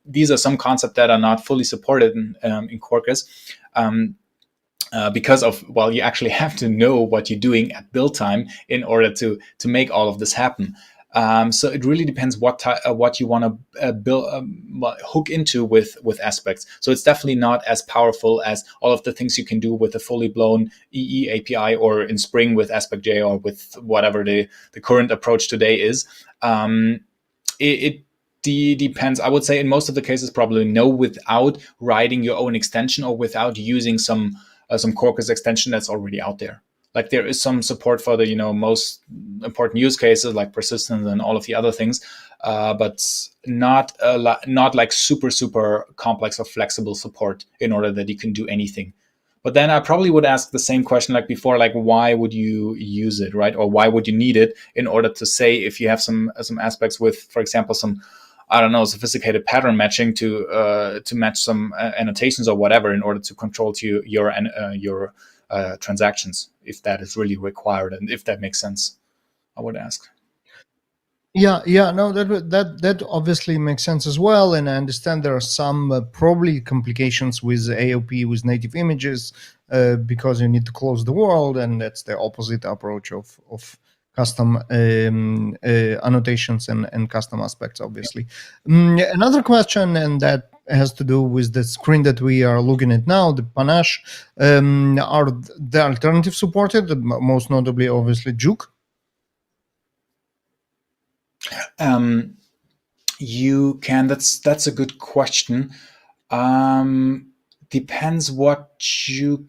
these are some concepts that are not fully supported in Quarkus. Because of, well, you actually have to know what you're doing at build time in order to make all of this happen. So it really depends what you want to build, hook into with aspects. So it's definitely not as powerful as all of the things you can do with a fully blown EE API or in Spring with Aspect.J or with whatever the current approach today is. It depends. I would say in most of the cases, probably no, without writing your own extension or without using some Quarkus extension that's already out there. Like there is some support for the most important use cases like persistence and all of the other things, but not like super complex or flexible support in order that you can do anything. But then I probably would ask the same question like before, like why would you use it, right? Or why would you need it in order to say if you have some aspects with, for example, some, I don't know, sophisticated pattern matching to match some annotations or whatever in order to control to your transactions, if that is really required and if that makes sense, I would ask. Yeah, no, that obviously makes sense as well, and I understand there are some probably complications with AOP with native images because you need to close the world, and that's the opposite approach of custom annotations and custom aspects, obviously. Another question, and that has to do with the screen that we are looking at now, the Panache. Are the alternatives supported? Most notably, obviously, Juke. You can. That's a good question. Depends what Juke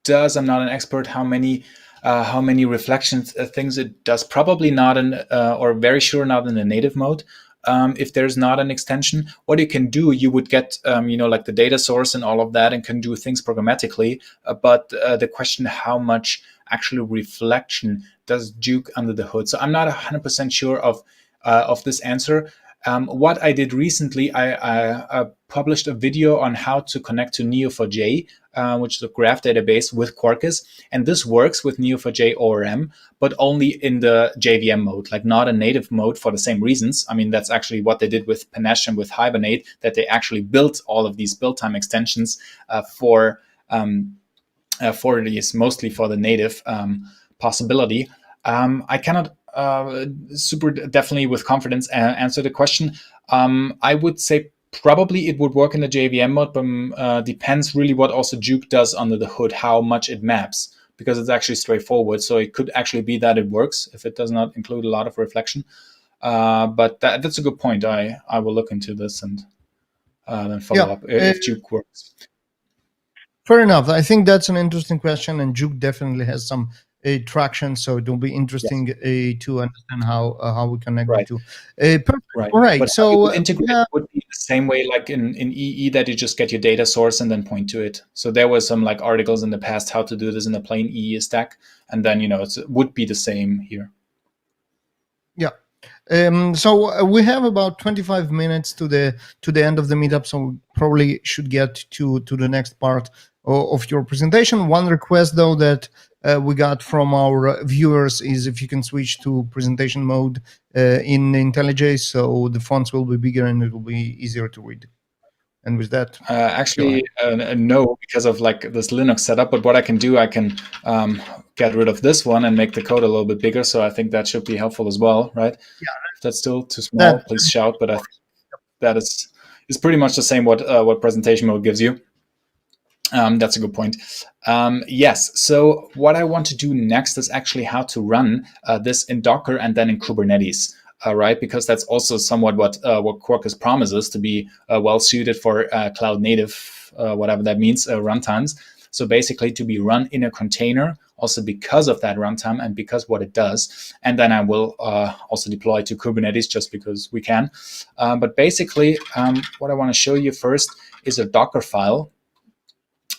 does. I'm not an expert. How many reflections things it does? Probably not or very sure not in the native mode. If there's not an extension, what you can do, you would get, like the data source and all of that, and can do things programmatically. But the question, how much actually reflection does Juke under the hood? So I'm not 100% sure of this answer. What I did recently, I published a video on how to connect to Neo4j, which is a graph database with Quarkus. And this works with Neo4j ORM, but only in the JVM mode, like not a native mode for the same reasons. I mean, that's actually what they did with Panache and with Hibernate, that they actually built all of these build time extensions for these, mostly for the native possibility. I cannot super definitely with confidence answer the question. I would say probably it would work in the JVM mode, but depends really what also Juke does under the hood, how much it maps, because it's actually straightforward. So it could actually be that it works if it does not include a lot of reflection. But that's a good point. I will look into this and then follow up if Juke works. Fair enough. I think that's an interesting question, and Juke definitely has some traction, so it will be interesting to understand how we connect the two. Perfect. Right. All right. But so integrate would be the same way like in EE, that you just get your data source and then point to it. So there was some like articles in the past how to do this in a plain EE stack, and then it would be the same here. Yeah. So we have about 25 minutes to the end of the meetup, so we probably should get to the next part of your presentation. One request, though, that we got from our viewers is if you can switch to presentation mode in IntelliJ, so the fonts will be bigger and it will be easier to read. And with that, actually, no, because of like this Linux setup. But what I can do, I can get rid of this one and make the code a little bit bigger. So I think that should be helpful as well, right? Yeah. If that's still too small, please shout. But I think that is pretty much the same what presentation mode gives you. That's a good point. Yes. So what I want to do next is actually how to run this in Docker and then in Kubernetes. Right, because that's also somewhat what Quarkus promises to be well suited for cloud native, whatever that means, runtimes. So basically to be run in a container, also because of that runtime and because what it does. And then I will also deploy to Kubernetes just because we can. But basically, what I want to show you first is a Docker file.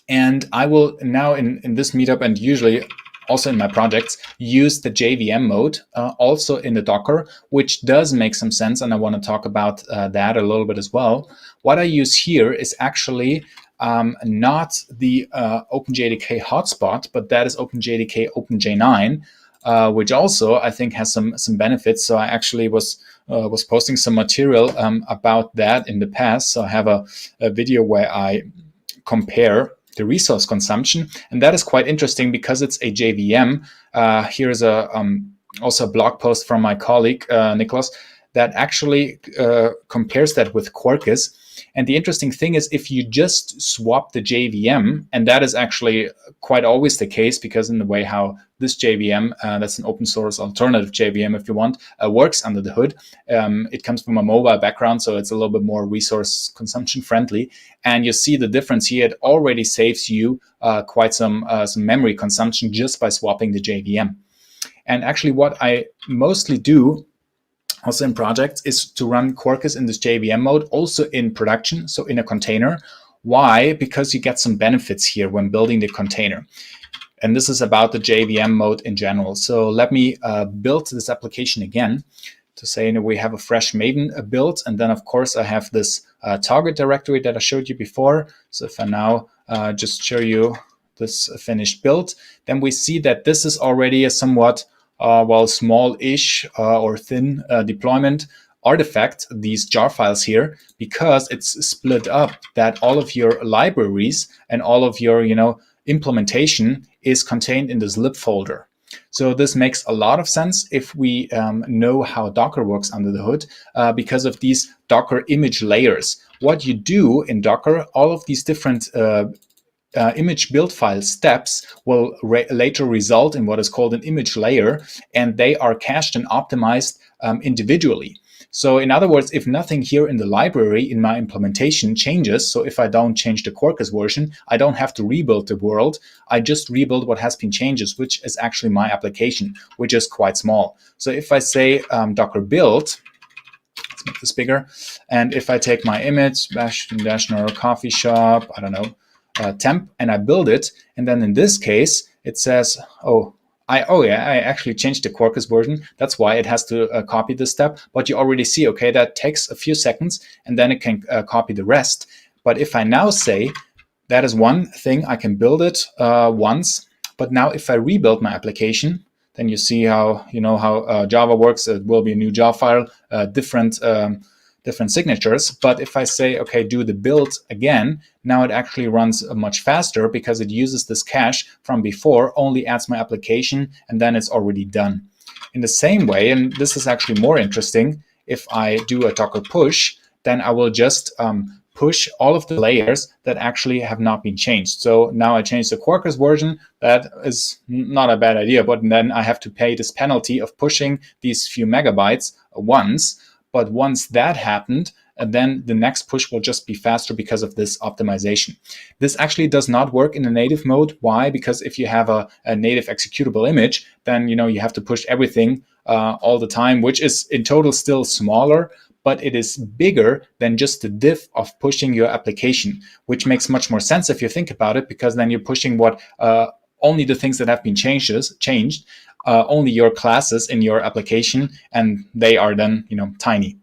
And I will now in this meetup, and usually also in my projects, use the JVM mode also in the Docker, which does make some sense. And I want to talk about that a little bit as well. What I use here is actually not the OpenJDK hotspot, but that is OpenJDK OpenJ9. which also I think has some benefits. So I actually was posting some material about that in the past. So I have a video where I compare the resource consumption, and that is quite interesting because it's a JVM. Here's also a blog post from my colleague Nicholas that actually compares that with Quarkus. And the interesting thing is, if you just swap the JVM, and that is actually quite always the case, because in the way how this JVM, that's an open source alternative JVM if you want, works under the hood. It comes from a mobile background, so it's a little bit more resource consumption friendly. And you see the difference here. It already saves you quite some memory consumption just by swapping the JVM. And actually what I mostly do also in projects is to run Quarkus in this JVM mode, also in production, so in a container. Why? Because you get some benefits here when building the container. And this is about the JVM mode in general. So let me build this application again to say we have a fresh Maven build. And then, of course, I have this target directory that I showed you before. So if I now just show you this finished build, then we see that this is already a somewhat small-ish or thin deployment artifact, these jar files here, because it's split up that all of your libraries and all of your implementation is contained in this lib folder. So this makes a lot of sense if we know how Docker works under the hood, because of these Docker image layers. What you do in Docker, all of these different image build file steps will later result in what is called an image layer, and they are cached and optimized individually. So in other words, if nothing here in the library in my implementation changes, so if I don't change the Quarkus version, I don't have to rebuild the world. I just rebuild what has been changes, which is actually my application, which is quite small. So if I say Docker build, let's make this bigger, and if I take my image, Sebastien Dashner coffee shop, I don't know, temp, and I build it, and then in this case it says, I actually changed the Quarkus version. That's why it has to copy this step. But you already see, okay, that takes a few seconds, and then it can copy the rest. But if I now say that is one thing, I can build it once. But now if I rebuild my application, then you see how Java works. It will be a new Java file, different signatures. But if I say, okay, do the build again, now it actually runs much faster because it uses this cache from before, only adds my application, and then it's already done. In the same way, and this is actually more interesting, if I do a Docker push, then I will just push all of the layers that actually have not been changed. So now I changed the Quarkus version. That is not a bad idea, but then I have to pay this penalty of pushing these few megabytes once. But once that happened, then the next push will just be faster because of this optimization. This actually does not work in the native mode. Why? Because if you have a native executable image, then you have to push everything all the time, which is in total still smaller, but it is bigger than just the diff of pushing your application, which makes much more sense if you think about it, because then you're pushing only the things that have been changed, only your classes in your application, and they are then tiny.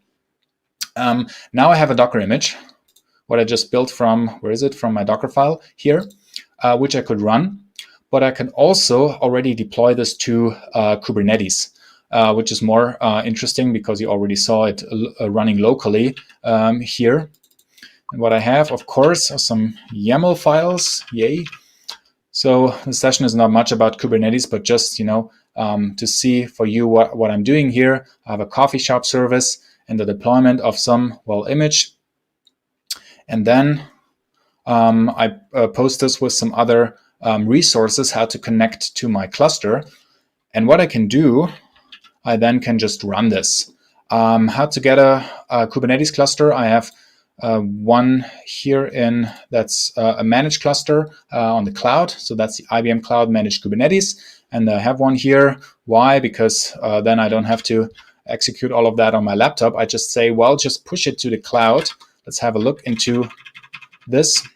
Now I have a Docker image, what I just built from, from my Docker file here, which I could run, but I can also already deploy this to Kubernetes, which is more interesting because you already saw it running locally here. And what I have, of course, are some YAML files, yay. So the session is not much about Kubernetes, but just, to see for you what I'm doing here. I have a coffee shop service and the deployment of some image. And then I post this with some other resources, how to connect to my cluster. And what I can do, I then can just run this. How to get a Kubernetes cluster? I have one here that's a managed cluster on the cloud. So that's the IBM Cloud Managed Kubernetes. And I have one here. Why? Because then I don't have to execute all of that on my laptop. I just say, just push it to the cloud. Let's have a look into this.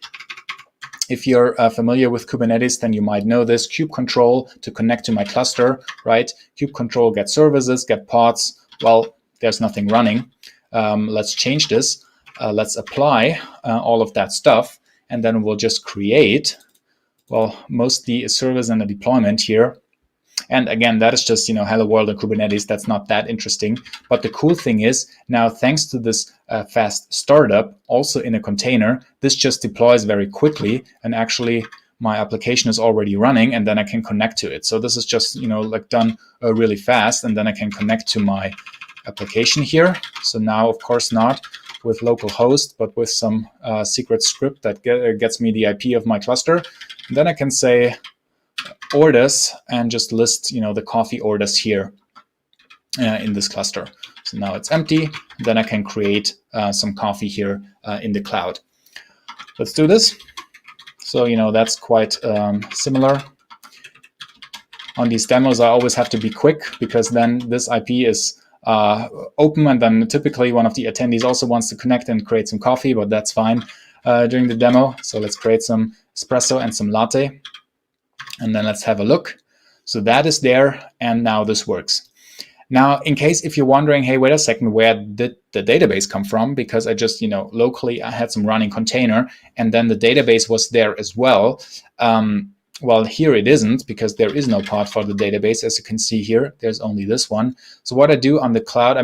If you're familiar with Kubernetes, then you might know this. Kube control to connect to my cluster, right? Kube control get services, get pods. There's nothing running. Let's change this. Let's apply all of that stuff, and then we'll just create, mostly a service and a deployment here. And again, that is just, hello world on Kubernetes. That's not that interesting. But the cool thing is now, thanks to this fast startup, also in a container, this just deploys very quickly. And actually, my application is already running, and then I can connect to it. So this is just, like done really fast. And then I can connect to my application here. So now, of course, not with localhost, but with some secret script that gets me the IP of my cluster. And then I can say orders and just list, the coffee orders here in this cluster. So now it's empty. Then I can create some coffee here in the cloud. Let's do this. So, that's quite similar. On these demos, I always have to be quick because then this IP is open, and then typically one of the attendees also wants to connect and create some coffee, but that's fine during the demo. So let's create some espresso and some latte. And then let's have a look. So that is there, and now this works. Now, in case if you're wondering, hey, wait a second, where did the database come from? Because I just, locally I had some running container, and then the database was there as well. Well, here it isn't, because there is no pod for the database. As you can see here, there's only this one. So what I do on the cloud,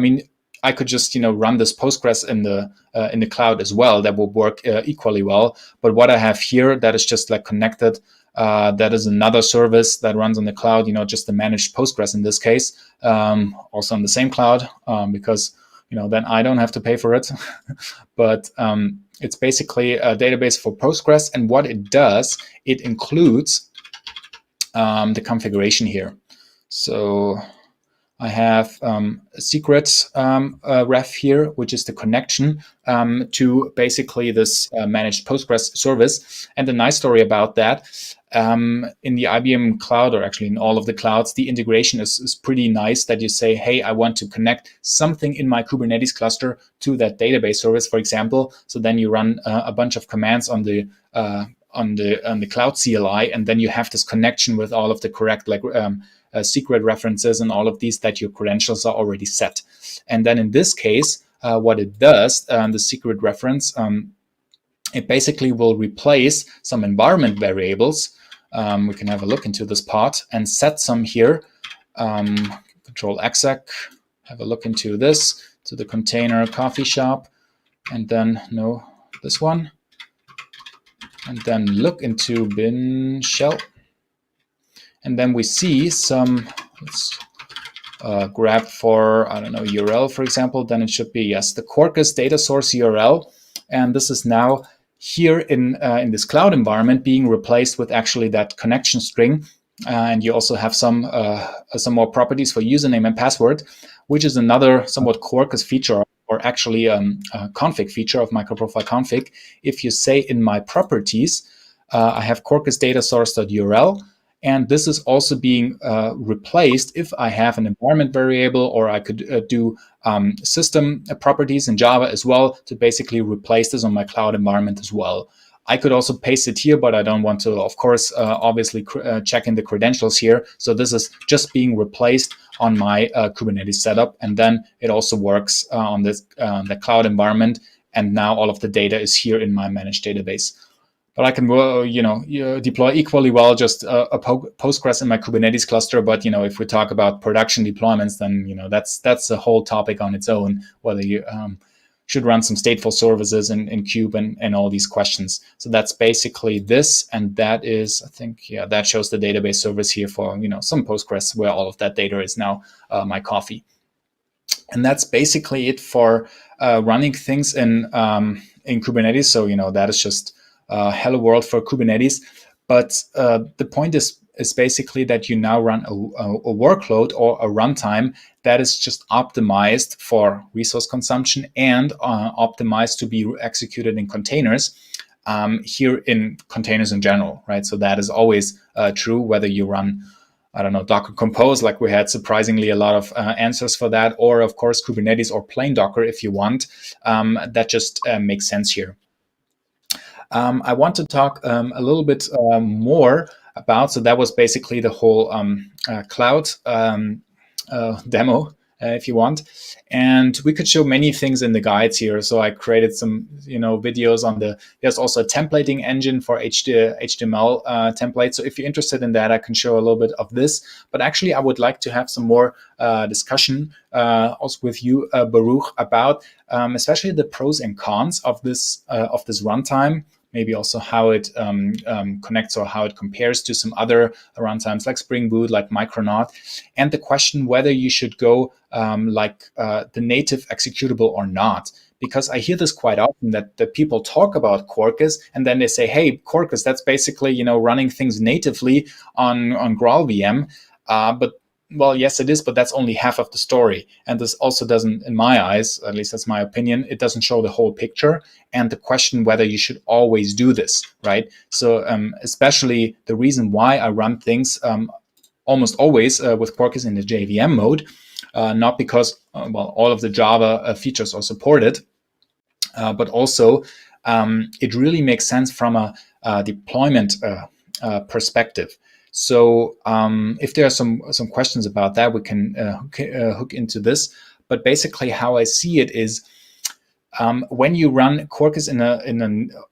I could just, run this Postgres in the cloud as well. That will work equally well. But what I have here, that is just like connected. That is another service that runs on the cloud, just the managed Postgres in this case, also on the same cloud, because, then I don't have to pay for it. But it's basically a database for Postgres. And what it does, it includes the configuration here. So I have a secret ref here, which is the connection to basically this managed Postgres service. And the nice story about that, in the IBM cloud, or actually in all of the clouds, the integration is pretty nice, that you say, hey, I want to connect something in my Kubernetes cluster to that database service, for example. So then you run a bunch of commands on the cloud CLI, and then you have this connection with all of the correct secret references and all of these, that your credentials are already set. And then in this case, what it does, the secret reference, it basically will replace some environment variables. We can have a look into this part and set some here. Control exec, have a look into this, to the container coffee shop, and then this one. And then look into bin shell. And then we see some, let's grab for, I don't know, URL, for example. Then it should be, yes, the Quarkus data source URL. And this is now here in this cloud environment being replaced with actually that connection string. And you also have some more properties for username and password, which is another somewhat Quarkus feature, or actually a config feature of MicroProfile config. If you say in my properties, I have Quarkus data source.url, and this is also being replaced if I have an environment variable, or I could do system properties in Java as well, to basically replace this on my cloud environment as well. I could also paste it here, but I don't want to, of course, obviously check in the credentials here. So this is just being replaced on my Kubernetes setup. And then it also works on this the cloud environment. And now all of the data is here in my managed database. But I can, deploy equally well just a Postgres in my Kubernetes cluster. But, if we talk about production deployments, then, that's a whole topic on its own, whether you should run some stateful services in Kube and all these questions. So that's basically this. And that is, I think, that shows the database service here for, some Postgres, where all of that data is now my coffee. And that's basically it for running things in Kubernetes. So, that is just hello world for Kubernetes. But the point is basically that you now run a workload or a runtime that is just optimized for resource consumption and optimized to be executed in containers, here in containers in general, right? So that is always true, whether you run, I don't know, Docker Compose, like we had surprisingly a lot of answers for that, or of course Kubernetes or plain Docker if you want. That just makes sense here. I want to talk a little bit more about, so that was basically the whole cloud demo if you want. And we could show many things in the guides here. So I created some, videos on there's also a templating engine for HTML templates. So if you're interested in that, I can show a little bit of this. But actually, I would like to have some more discussion also with you, Baruch, about especially the pros and cons of this runtime. Maybe also how it connects or how it compares to some other runtimes like Spring Boot, like Micronaut, and the question whether you should go the native executable or not. Because I hear this quite often that people talk about Quarkus and then they say, hey, Quarkus, that's basically running things natively on GraalVM. Well, yes, it is, but that's only half of the story. And this also doesn't, in my eyes, at least that's my opinion, it doesn't show the whole picture and the question whether you should always do this, right? So especially the reason why I run things almost always with Quarkus in the JVM mode, not because, all of the Java features are supported, but also it really makes sense from a deployment perspective. So if there are some questions about that, we can hook into this. But basically, how I see it is when you run Quarkus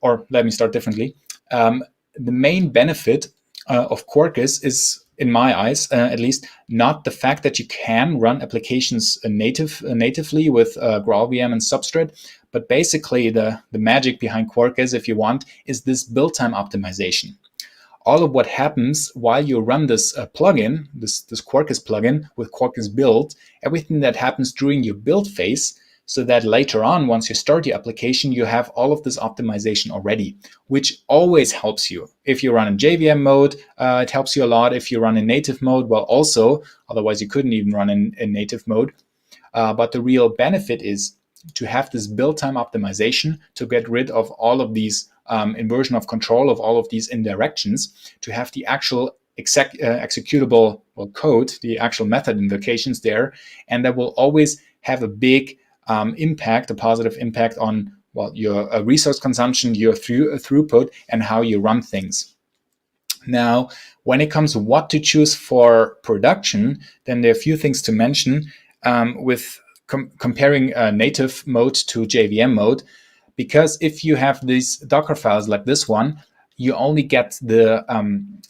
or let me start differently. The main benefit of Quarkus is, in my eyes, at least, not the fact that you can run applications natively with GraalVM and Substrate, but basically the magic behind Quarkus, if you want, is this build time optimization. All of what happens while you run this plugin, this Quarkus plugin with Quarkus build, everything that happens during your build phase, so that later on, once you start your application, you have all of this optimization already, which always helps you. If you run in JVM mode, it helps you a lot. If you run in native mode, well, also, otherwise you couldn't even run in native mode. But the real benefit is to have this build time optimization to get rid of all of these inversion of control of all of these indirections, to have the actual executable code, the actual method invocations there, and that will always have a big impact, a positive impact on your resource consumption, your throughput, and how you run things. Now, when it comes to what to choose for production, then there are a few things to mention with comparing native mode to JVM mode. Because if you have these Docker files like this one, you only get the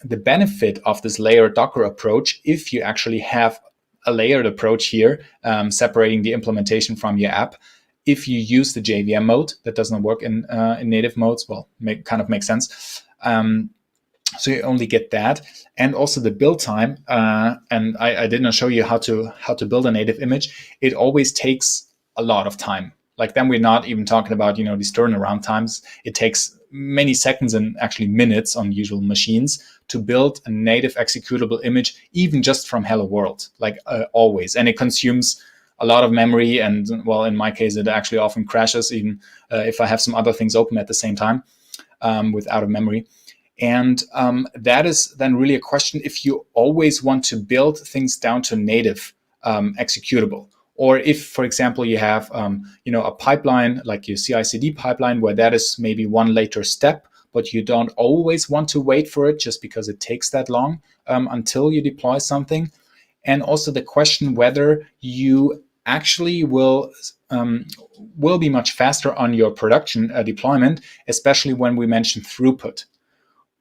benefit of this layered Docker approach if you actually have a layered approach here, separating the implementation from your app. If you use the JVM mode, that doesn't work in native modes. Well, kind of makes sense. So you only get that, and also the build time. And I did not show you how to build a native image. It always takes a lot of time. Like then we're not even talking about these turnaround times. It takes many seconds and actually minutes on usual machines to build a native executable image, even just from Hello World, like always. And it consumes a lot of memory. And in my case, it actually often crashes, even if I have some other things open at the same time with out of memory. And that is then really a question if you always want to build things down to native executable. Or if, for example, you have a pipeline like your CI/CD pipeline where that is maybe one later step, but you don't always want to wait for it just because it takes that long until you deploy something. And also the question whether you actually will be much faster on your production deployment, especially when we mention throughput.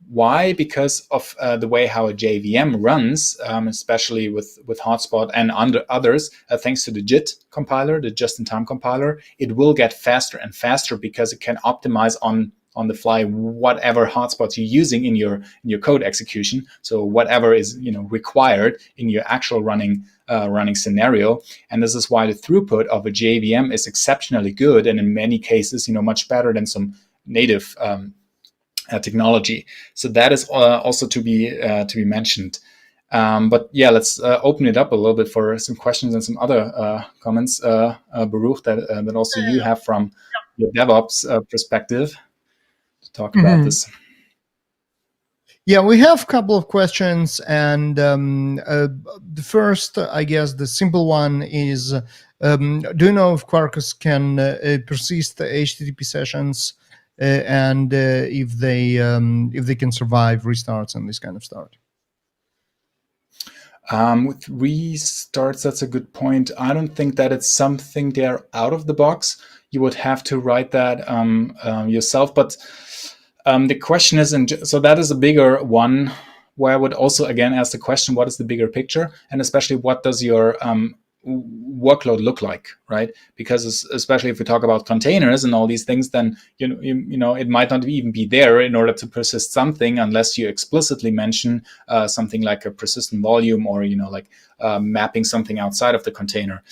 Why? Because of the way how a JVM runs, especially with Hotspot and others, thanks to the JIT compiler, the just-in-time compiler, it will get faster and faster because it can optimize on the fly whatever hotspots you're using in your code execution. So whatever is required in your actual running scenario, and this is why the throughput of a JVM is exceptionally good, and in many cases much better than some native technology. So that is also to be mentioned. But yeah, let's open it up a little bit for some questions and some other comments, Baruch, that also you have from your DevOps perspective to talk about this. Yeah, we have a couple of questions, and the first, I guess, the simple one is: do you know if Quarkus can persist the HTTP sessions? And if they can survive restarts and this kind of stuff? With restarts, that's a good point. I don't think that it's something there out of the box. You would have to write that yourself. But the question is, so that is a bigger one, where I would also again ask the question: what is the bigger picture, and especially what does your workload look like, right? Because especially if we talk about containers and all these things, then you know it might not even be there in order to persist something unless you explicitly mention something like a persistent volume, or like mapping something outside of the container.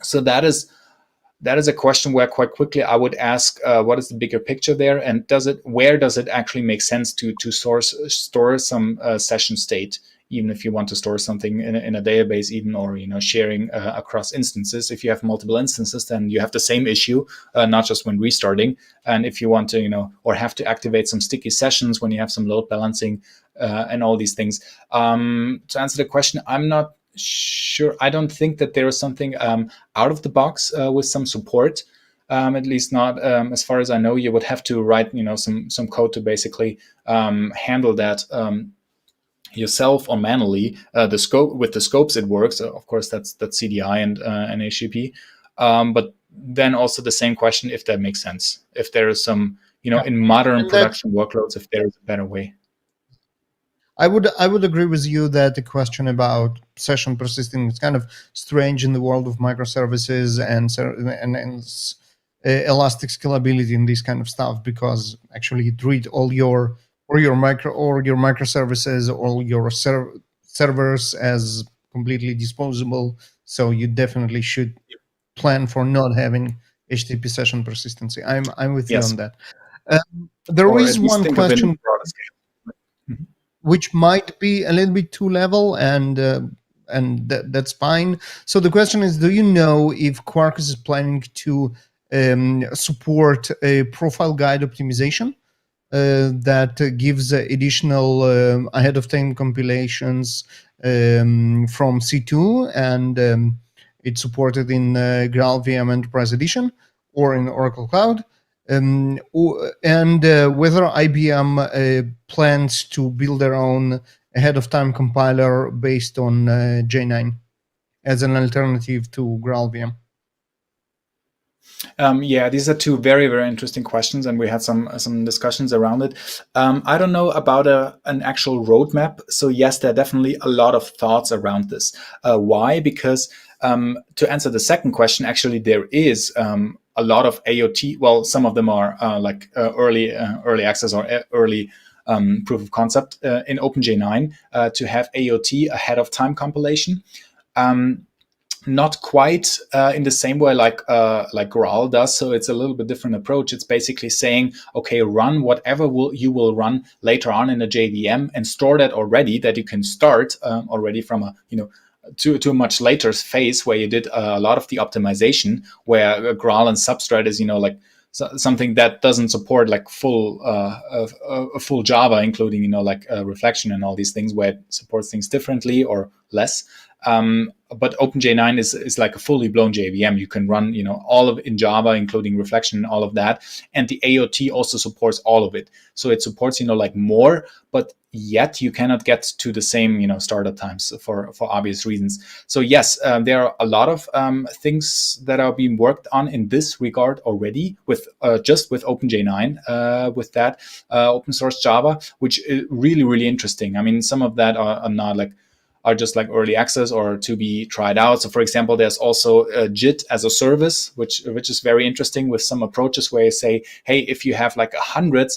So that is a question where quite quickly I would ask, what is the bigger picture there, and where does it actually make sense to store some session state, even if you want to store something in a database, even, or sharing across instances. If you have multiple instances, then you have the same issue, not just when restarting. And if you want to or have to activate some sticky sessions when you have some load balancing and all these things. To answer the question, I'm not sure. I don't think that there is something out of the box with some support. At least not as far as I know. You would have to write some code to basically handle that yourself or manually. The scopes it works. Of course, that's CDI and HTTP. But then also the same question, if that makes sense. If there is some in modern production workloads, if there is a better way. I would agree with you that the question about session persisting is kind of strange in the world of microservices and elastic scalability and this kind of stuff, because actually you treat all your microservices, all your servers as completely disposable. So you definitely should plan for not having HTTP session persistency. I'm with you on that. There is one question which might be a little bit too level, and that's fine. So the question is, do you know if Quarkus is planning to support a profile guide optimization that gives additional ahead-of-time compilations from C2, and it's supported in Graal VM Enterprise Edition or in Oracle Cloud? And whether IBM plans to build their own ahead-of-time compiler based on J9 as an alternative to Graal VM. These are two very, very interesting questions, and we had some discussions around it. I don't know about an actual roadmap. So yes, there are definitely a lot of thoughts around this. Why? Because to answer the second question, actually there is a lot of AOT. Well, some of them are early access or early proof of concept in OpenJ9 to have AOT, ahead of time compilation. Not quite in the same way like Graal does. So it's a little bit different approach. It's basically saying, okay, run whatever you will run later on in a JVM and store that already, that you can start already from a to a much later phase where you did a lot of the optimization, where Graal and Substrate is something that doesn't support like full Java, including reflection and all these things, where it supports things differently or less. But OpenJ9 is like a fully blown JVM. You can run, all of in Java, including reflection and all of that. And the AOT also supports all of it. So it supports, more, but yet you cannot get to the same, startup times for obvious reasons. So yes, there are a lot of things that are being worked on in this regard already with just with OpenJ9, with that open source Java, which is really, really interesting. I mean, some of that are not are just like early access or to be tried out. So for example, there's also JIT as a service, which is very interesting, with some approaches where you say, hey, if you have like 100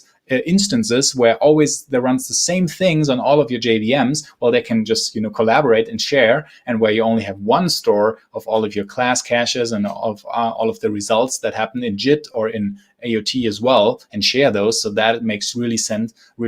instances where always there runs the same things on all of your JVMs, well, they can just collaborate and share, and where you only have one store of all of your class caches and of all of the results that happen in JIT or in AOT as well, and share those. So that makes really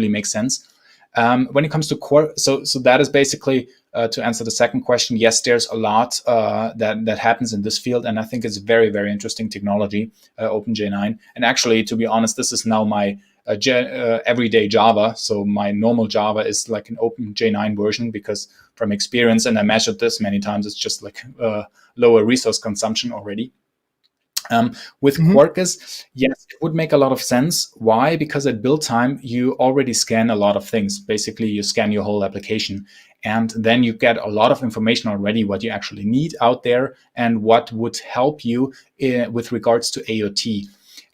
makes sense. When it comes to core, so that is basically to answer the second question. Yes, there's a lot that happens in this field, and I think it's very, very interesting technology, OpenJ9. And actually, to be honest, this is now my everyday Java. So my normal Java is like an OpenJ9 version, because from experience, and I measured this many times, it's just like lower resource consumption already. With Quarkus, yes, it would make a lot of sense. Why? Because at build time, you already scan a lot of things. Basically, you scan your whole application. And then you get a lot of information already, what you actually need out there and what would help you with regards to AOT.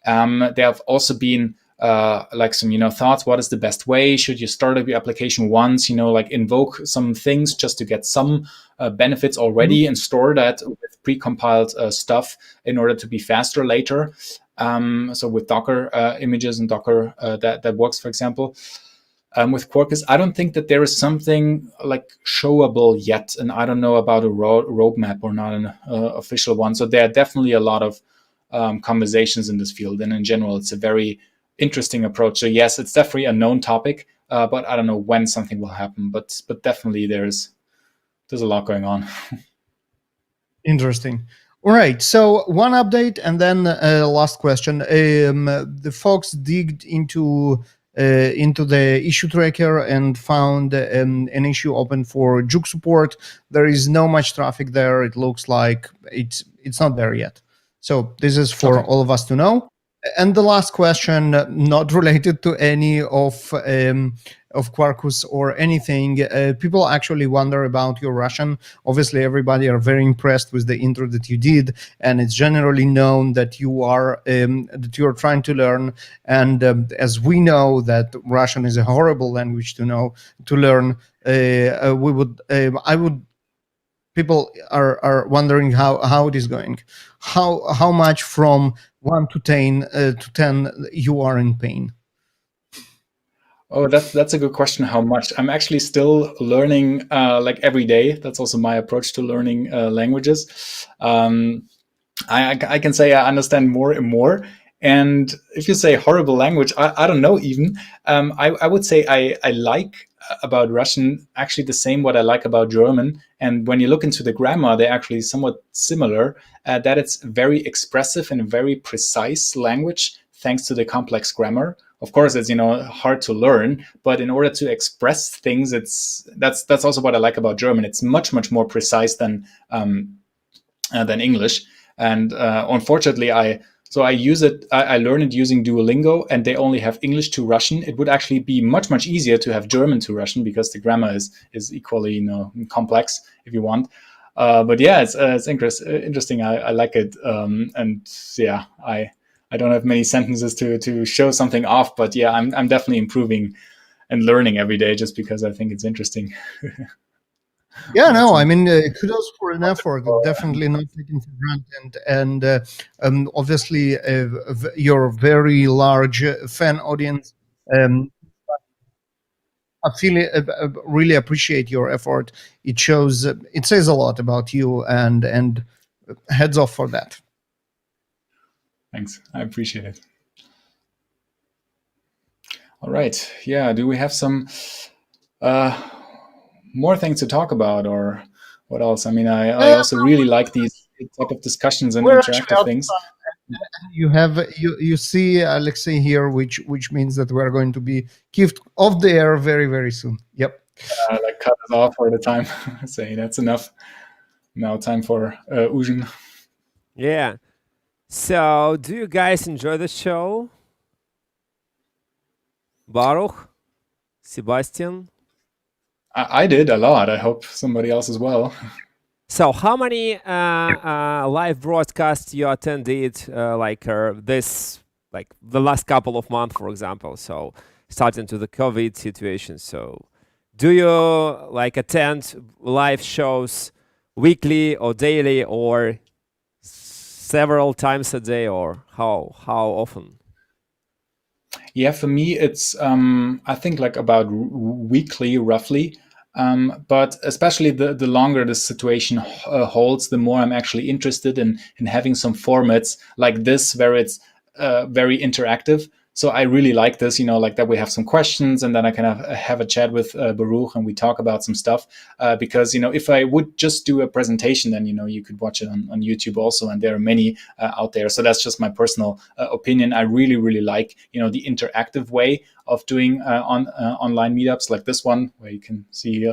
There have also been like some, thoughts. What is the best way? Should you start up your application once, like invoke some things just to get some benefits already and store that with precompiled stuff in order to be faster later? So with Docker images and Docker, that works, for example. With Quarkus, I don't think that there is something like showable yet, and I don't know about a roadmap or not an official one. So there are definitely a lot of conversations in this field, and in general, it's a very interesting approach. So yes, it's definitely a known topic, but I don't know when something will happen. But definitely there's a lot going on. Interesting. All right. So one update, and then last question. The folks digged into the issue tracker and found an issue open for Juke support. There is no much traffic there. It looks like it's not there yet. So this is for all of us to know. And the last question, not related to any of Quarkus or anything. People actually wonder about your Russian. Obviously, everybody are very impressed with the intro that you did, and it's generally known that you are trying to learn. And as we know that Russian is a horrible language to learn, people are wondering how it is going. How much from 1 to 10 you are in pain? Oh, that's a good question. How much? I'm actually still learning like every day. That's also my approach to learning languages. I can say I understand more and more. And if you say horrible language, I don't know even. I would say I like about Russian actually the same what I like about German. And when you look into the grammar, they're actually somewhat similar, that it's very expressive and very precise language thanks to the complex grammar. Of course, it's hard to learn, but in order to express things, that's also what I like about German. It's much more precise than English. And unfortunately, I use it. I learn it using Duolingo, and they only have English to Russian. It would actually be much easier to have German to Russian because the grammar is equally complex if you want. But yeah, it's interesting. I like it, and yeah, I don't have many sentences to show something off, but yeah, I'm definitely improving and learning every day just because I think it's interesting. Yeah, no, I mean, kudos for an effort. Definitely not taken for granted, and obviously your very large fan audience. I feel really appreciate your effort. It shows, it says a lot about you, and heads off for that. Thanks. I appreciate it. All right. Yeah. Do we have some more things to talk about, or what else? I mean, I also really like these type of discussions and interactive things. You see Alexei here, which means that we're going to be kicked off the air very soon. Yep. Like cut us off for the time. Say that's enough. Now time for Ujin. Yeah. So, do you guys enjoy the show? Baruch, Sebastian? I did a lot. I hope somebody else as well. So, how many live broadcasts you attended, the last couple of months, for example? So, starting to the COVID situation. So, do you attend live shows weekly or daily or several times a day, or how often? Yeah, for me, it's I think about weekly, roughly. But especially the longer the situation holds, the more I'm actually interested in having some formats like this where it's very interactive. So I really like this, like that we have some questions and then I can have a chat with Baruch and we talk about some stuff. Because, if I would just do a presentation, then, you could watch it on YouTube also. And there are many out there. So that's just my personal opinion. I really, really like, the interactive way of doing online meetups like this one, where you can see,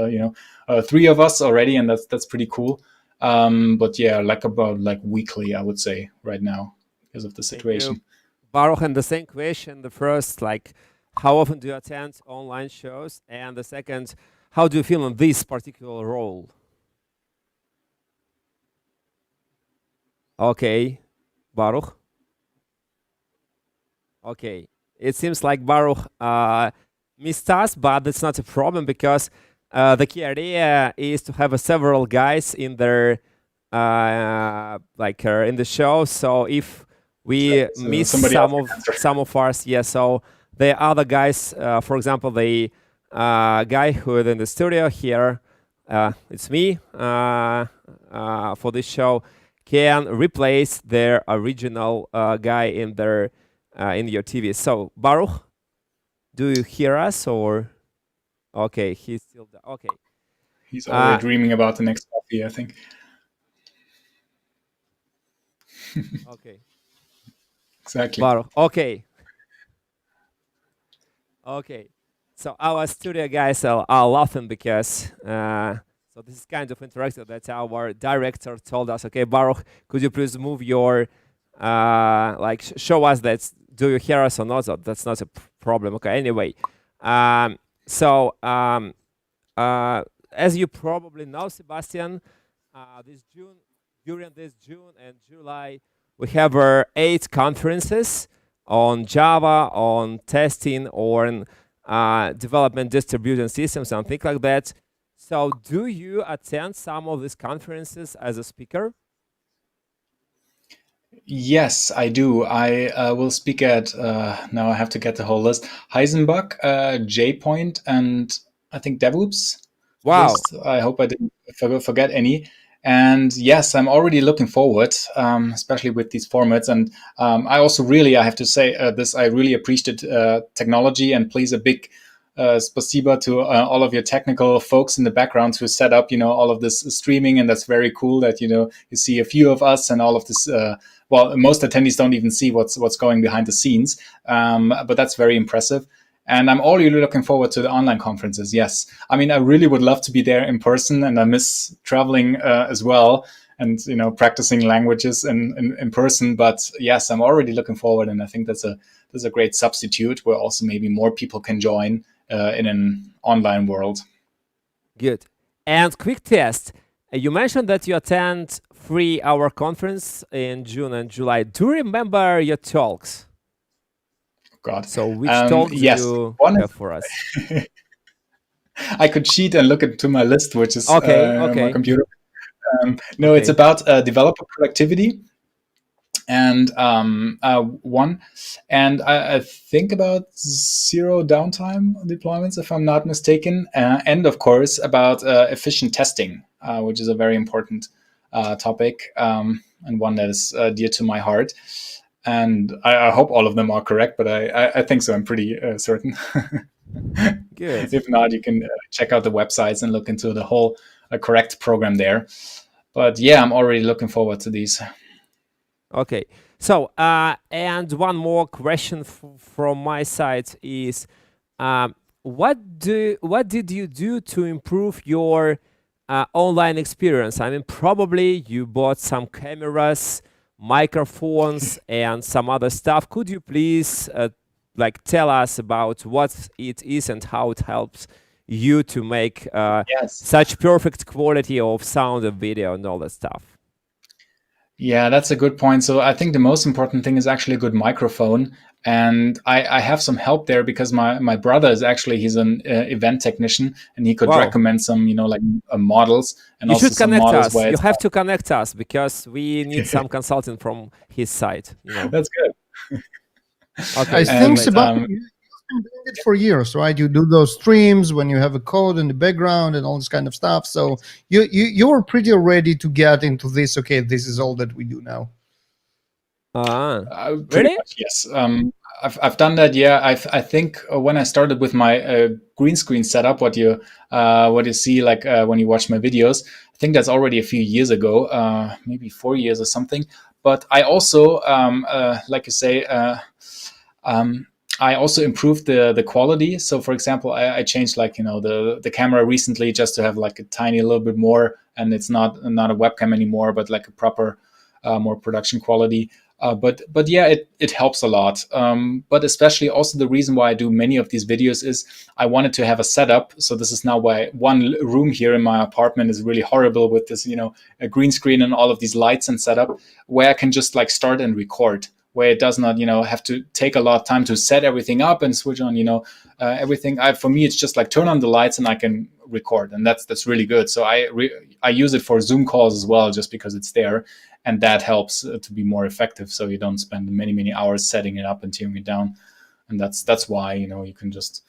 3 of us already. And that's pretty cool. But yeah, about weekly, I would say right now. because of the situation. Baruch, and the same question. The first, like, how often do you attend online shows? And the second, how do you feel in this particular role? Okay, Baruch. Okay, it seems like Baruch missed us, but that's not a problem because the key idea is to have several guys in their in the show. So if we miss some of us, so the other guys, for example, the guy who is in the studio here, it's me for this show, can replace their original guy in their in your TV. So Baruch, do you hear us or? Okay, he's still there. Okay. He's already dreaming about the next coffee, I think. Okay. Exactly. Baruch. Okay. Okay. So our studio guys are laughing because so this is kind of interactive. That our director told us, okay, Baruch, could you please move your show us that do you hear us or not? So that's not a problem. Okay. Anyway, so as you probably know, Sebastian, during this June and July, we have 8 conferences on Java, on testing, or on development distribution systems and things like that. So do you attend some of these conferences as a speaker? Yes, I do. I will speak at, now I have to get the whole list, Heisenbach, JPoint, and I think DevOps. Wow. I hope I didn't forget any. And yes, I'm already looking forward, especially with these formats. And I also really, I have to say this, I really appreciate technology, and please a big spasiba to all of your technical folks in the background who set up, all of this streaming. And that's very cool that, you see a few of us and all of this. Well, most attendees don't even see what's going behind the scenes, but that's very impressive. And I'm already looking forward to the online conferences. Yes, I mean, I really would love to be there in person, and I miss traveling as well, and practicing languages in person. But yes, I'm already looking forward, and I think that's a great substitute where also maybe more people can join in an online world. Good. And quick test. You mentioned that you attend 3-hour conference in June and July. Do you remember your talks? God. So which talk do you have for us? I could cheat and look into my list, which is on my computer. No, Okay. it's about developer productivity, and one, and I think about zero downtime deployments, if I'm not mistaken, and of course about efficient testing, which is a very important topic, and one that is dear to my heart. And I hope all of them are correct, but I think so. I'm pretty certain. Good. If not, you can check out the websites and look into the whole correct program there. But yeah, I'm already looking forward to these. Okay. So, and one more question from my side is, what did you do to improve your online experience? I mean, probably you bought some cameras, microphones, and some other stuff. Could you please tell us about what it is and how it helps you to make such perfect quality of sound and video and all that stuff? Yeah, that's a good point. So I think the most important thing is actually a good microphone. And I have some help there because my brother is he's an event technician, and he could recommend some, models. And you also should connect some us. models. You have to connect us because we need some consulting from his side. That's good. Okay. I think Sebastian, you've been doing it for years, right? You do those streams when you have a code in the background and all this kind of stuff. So you were pretty ready to get into this. Okay, this is all that we do now. Really? Much, yes. I've done that. Yeah, I think when I started with my green screen setup, what you see when you watch my videos, I think that's already a few years ago, maybe 4 years or something. But I also, like you say, I also improved the quality. So, for example, I changed the camera recently just to have a little bit more, and it's not a webcam anymore, but like a proper more production quality. But yeah, it helps a lot. But especially also the reason why I do many of these videos is I wanted to have a setup. So this is now why one room here in my apartment is really horrible with this, a green screen and all of these lights and setup, where I can just like start and record, where it does not, have to take a lot of time to set everything up and switch on, everything. For me, it's just like turn on the lights and I can record, and that's really good. So I use it for Zoom calls as well, just because it's there. And that helps to be more effective, so you don't spend many hours setting it up and tearing it down. And that's why you can just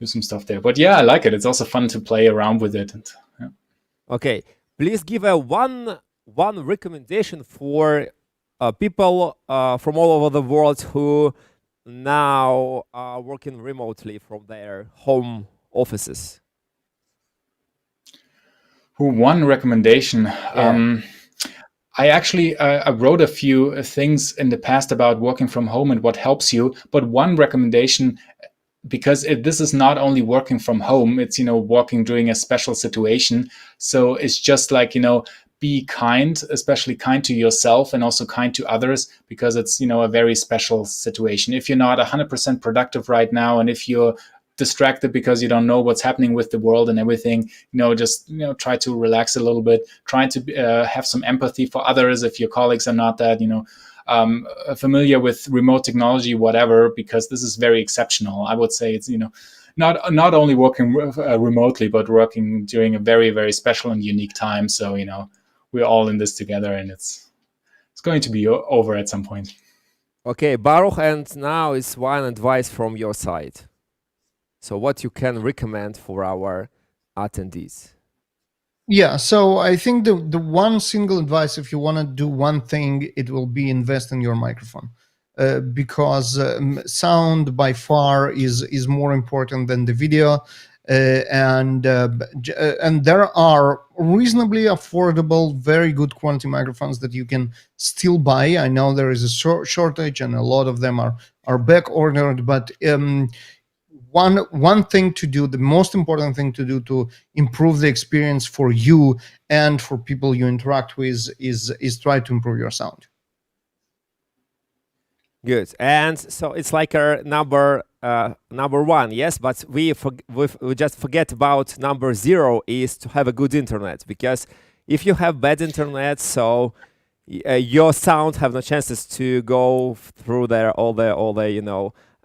do some stuff there. But yeah, I like it. It's also fun to play around with it. And, yeah. Okay, please give a one recommendation for people from all over the world who now are working remotely from their home offices. One recommendation. Yeah. I actually I wrote a few things in the past about working from home and what helps you. But one recommendation, because this is not only working from home, it's, working during a special situation. So it's just like, be kind, especially kind to yourself and also kind to others, because it's, a very special situation. If you're not 100% productive right now, and if you're distracted because you don't know what's happening with the world and everything, just try to relax a little bit, try to have some empathy for others if your colleagues are not that familiar with remote technology, whatever, because this is very exceptional. I would say it's not only working remotely, but working during a very, very special and unique time. So we're all in this together, and it's going to be over at some point. Okay, Baruch, and now is one advice from your side. So what you can recommend for our attendees? Yeah, so I think the one single advice, if you want to do one thing, it will be invest in your microphone, because sound by far is more important than the video, and there are reasonably affordable, very good quality microphones that you can still buy. I know there is a shortage, and a lot of them are back ordered, but one thing to do, the most important thing to do to improve the experience for you and for people you interact with is try to improve your sound. Good. And so it's like our number one, yes, but we just forget about number 0 is to have a good internet, because if you have bad internet, so your sound have no chances to go through there all the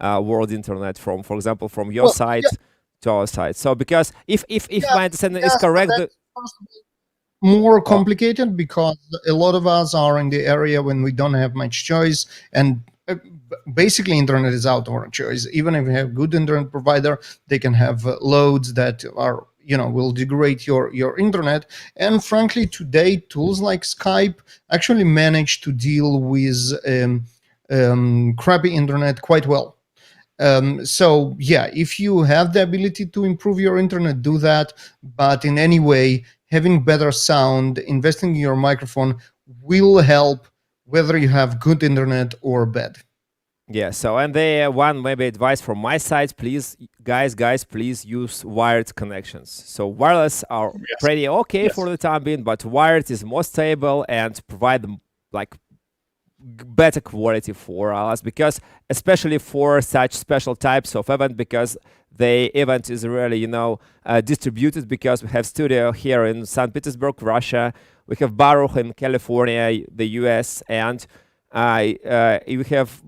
world internet from, for example, from your side to our side. So because if my understanding is correct, more complicated, because a lot of us are in the area when we don't have much choice, and basically internet is out of our choice. Even if you have good internet provider, they can have loads that are will degrade your internet. And frankly, today tools like Skype actually manage to deal with crappy internet quite well. So yeah, if you have the ability to improve your internet, do that. But in any way, having better sound, investing in your microphone will help, whether you have good internet or bad. Yeah. So, and the one maybe advice from my side, please, guys, please use wired connections. So wireless are pretty okay for the time being, but wired is more stable and provide them like better quality for us, because especially for such special types of event, because the event is really distributed, because we have studio here in St. Petersburg, Russia, we have Baruch in California, the US, and we have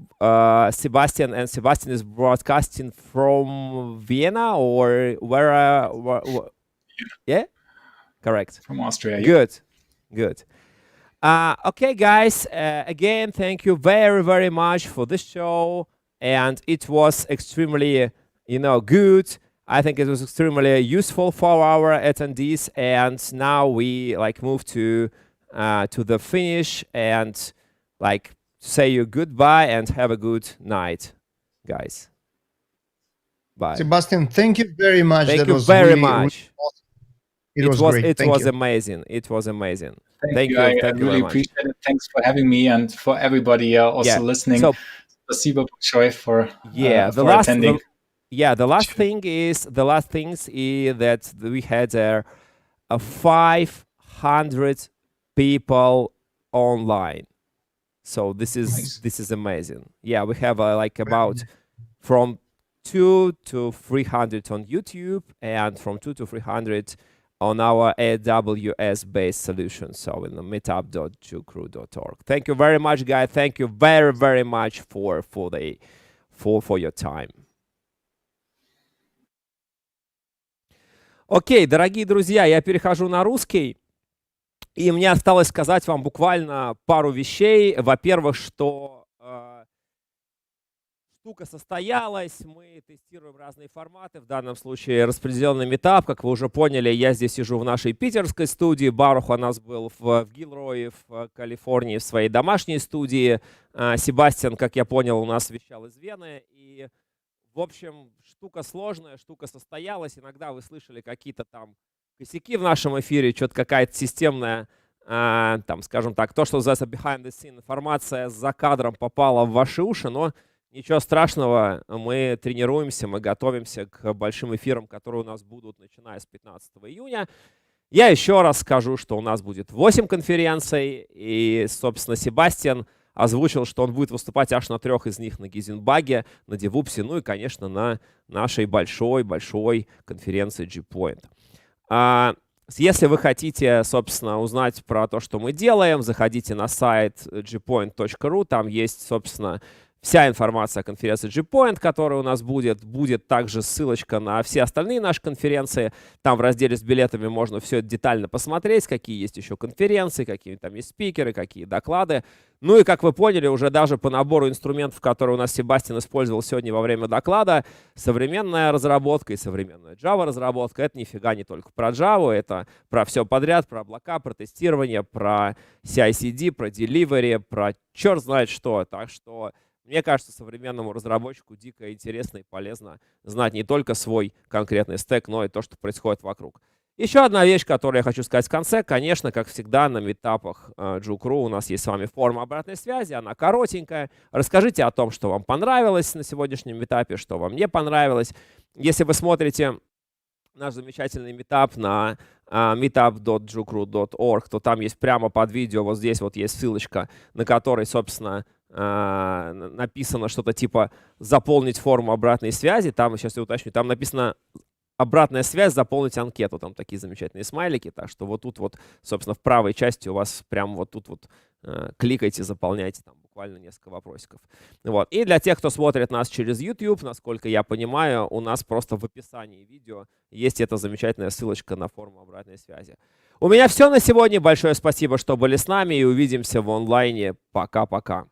Sebastian, and Sebastian is broadcasting from Vienna, or where yeah, correct, from Austria. Good. Okay, guys, again, thank you very, very much for this show. And it was extremely, good. I think it was extremely useful for our attendees. And now we move to the finish and say you goodbye and have a good night, guys. Bye. Sebastian, thank you very much. Thank you very much. It was great. It was amazing. It was amazing. Thank you. I really appreciate it. Thanks for having me, and for everybody also listening. So, Spasibo большое for attending. The last thing is that we had 500 people online. So this is amazing. Yeah, we have like about from 2 to 300 on YouTube and from 2 to 300 on our AWS-based solution. So in the meetup.jcrew.org. Thank you very much, guys. Thank you very, very much for your time. Окей, дорогие друзья, я перехожу на русский. И мне осталось сказать вам буквально пару вещей. Во-первых, что штука состоялась, мы тестируем разные форматы, в данном случае распределенный митап. Как вы уже поняли, я здесь сижу в нашей питерской студии, Барух у нас был в Гилрое, в Калифорнии, в своей домашней студии. Себастиан, как я понял, у нас вещал из Вены. И, в общем, штука сложная, штука состоялась. Иногда вы слышали какие-то там косяки в нашем эфире, что-то какая-то системная, там, скажем так, то, что называется behind the scene, информация за кадром попала в ваши уши, но ничего страшного, мы тренируемся, мы готовимся к большим эфирам, которые у нас будут, начиная с 15 июня. Я еще раз скажу, что у нас будет 8 конференций, и, собственно, Себастиан озвучил, что он будет выступать аж на 3 из них: на Гизенбаге, на Девупсе, ну и, конечно, на нашей большой конференции JPoint. Если вы хотите, собственно, узнать про то, что мы делаем, заходите на сайт jpoint.ru, там есть, собственно, вся информация о конференции JPoint, которая у нас будет. Будет также ссылочка на все остальные наши конференции. Там в разделе с билетами можно все это детально посмотреть, какие есть еще конференции, какие там есть спикеры, какие доклады. Ну и, как вы поняли, уже даже по набору инструментов, которые у нас Себастиан использовал сегодня во время доклада, современная разработка и современная Java-разработка — это нифига не только про Java, это про все подряд, про облака, про тестирование, про CI/CD, про delivery, про черт знает что. Так что мне кажется, современному разработчику дико интересно и полезно знать не только свой конкретный стэк, но и то, что происходит вокруг. Еще одна вещь, которую я хочу сказать в конце. Конечно, как всегда, на митапах JCrew у нас есть с вами форма обратной связи. Она коротенькая. Расскажите о том, что вам понравилось на сегодняшнем митапе, что вам не понравилось. Если вы смотрите наш замечательный митап на meetup.jcrew.org, то там есть прямо под видео, вот здесь вот есть ссылочка, на которой, собственно, написано что-то типа «заполнить форму обратной связи». Там, сейчас я уточню, там написано «обратная связь, заполнить анкету». Там такие замечательные смайлики. Так что вот тут вот, собственно, в правой части у вас прямо вот тут вот кликайте, заполняйте там буквально несколько вопросиков. Вот. И для тех, кто смотрит нас через YouTube, насколько я понимаю, у нас просто в описании видео есть эта замечательная ссылочка на форму обратной связи. У меня все на сегодня. Большое спасибо, что были с нами, и увидимся в онлайне. Пока-пока.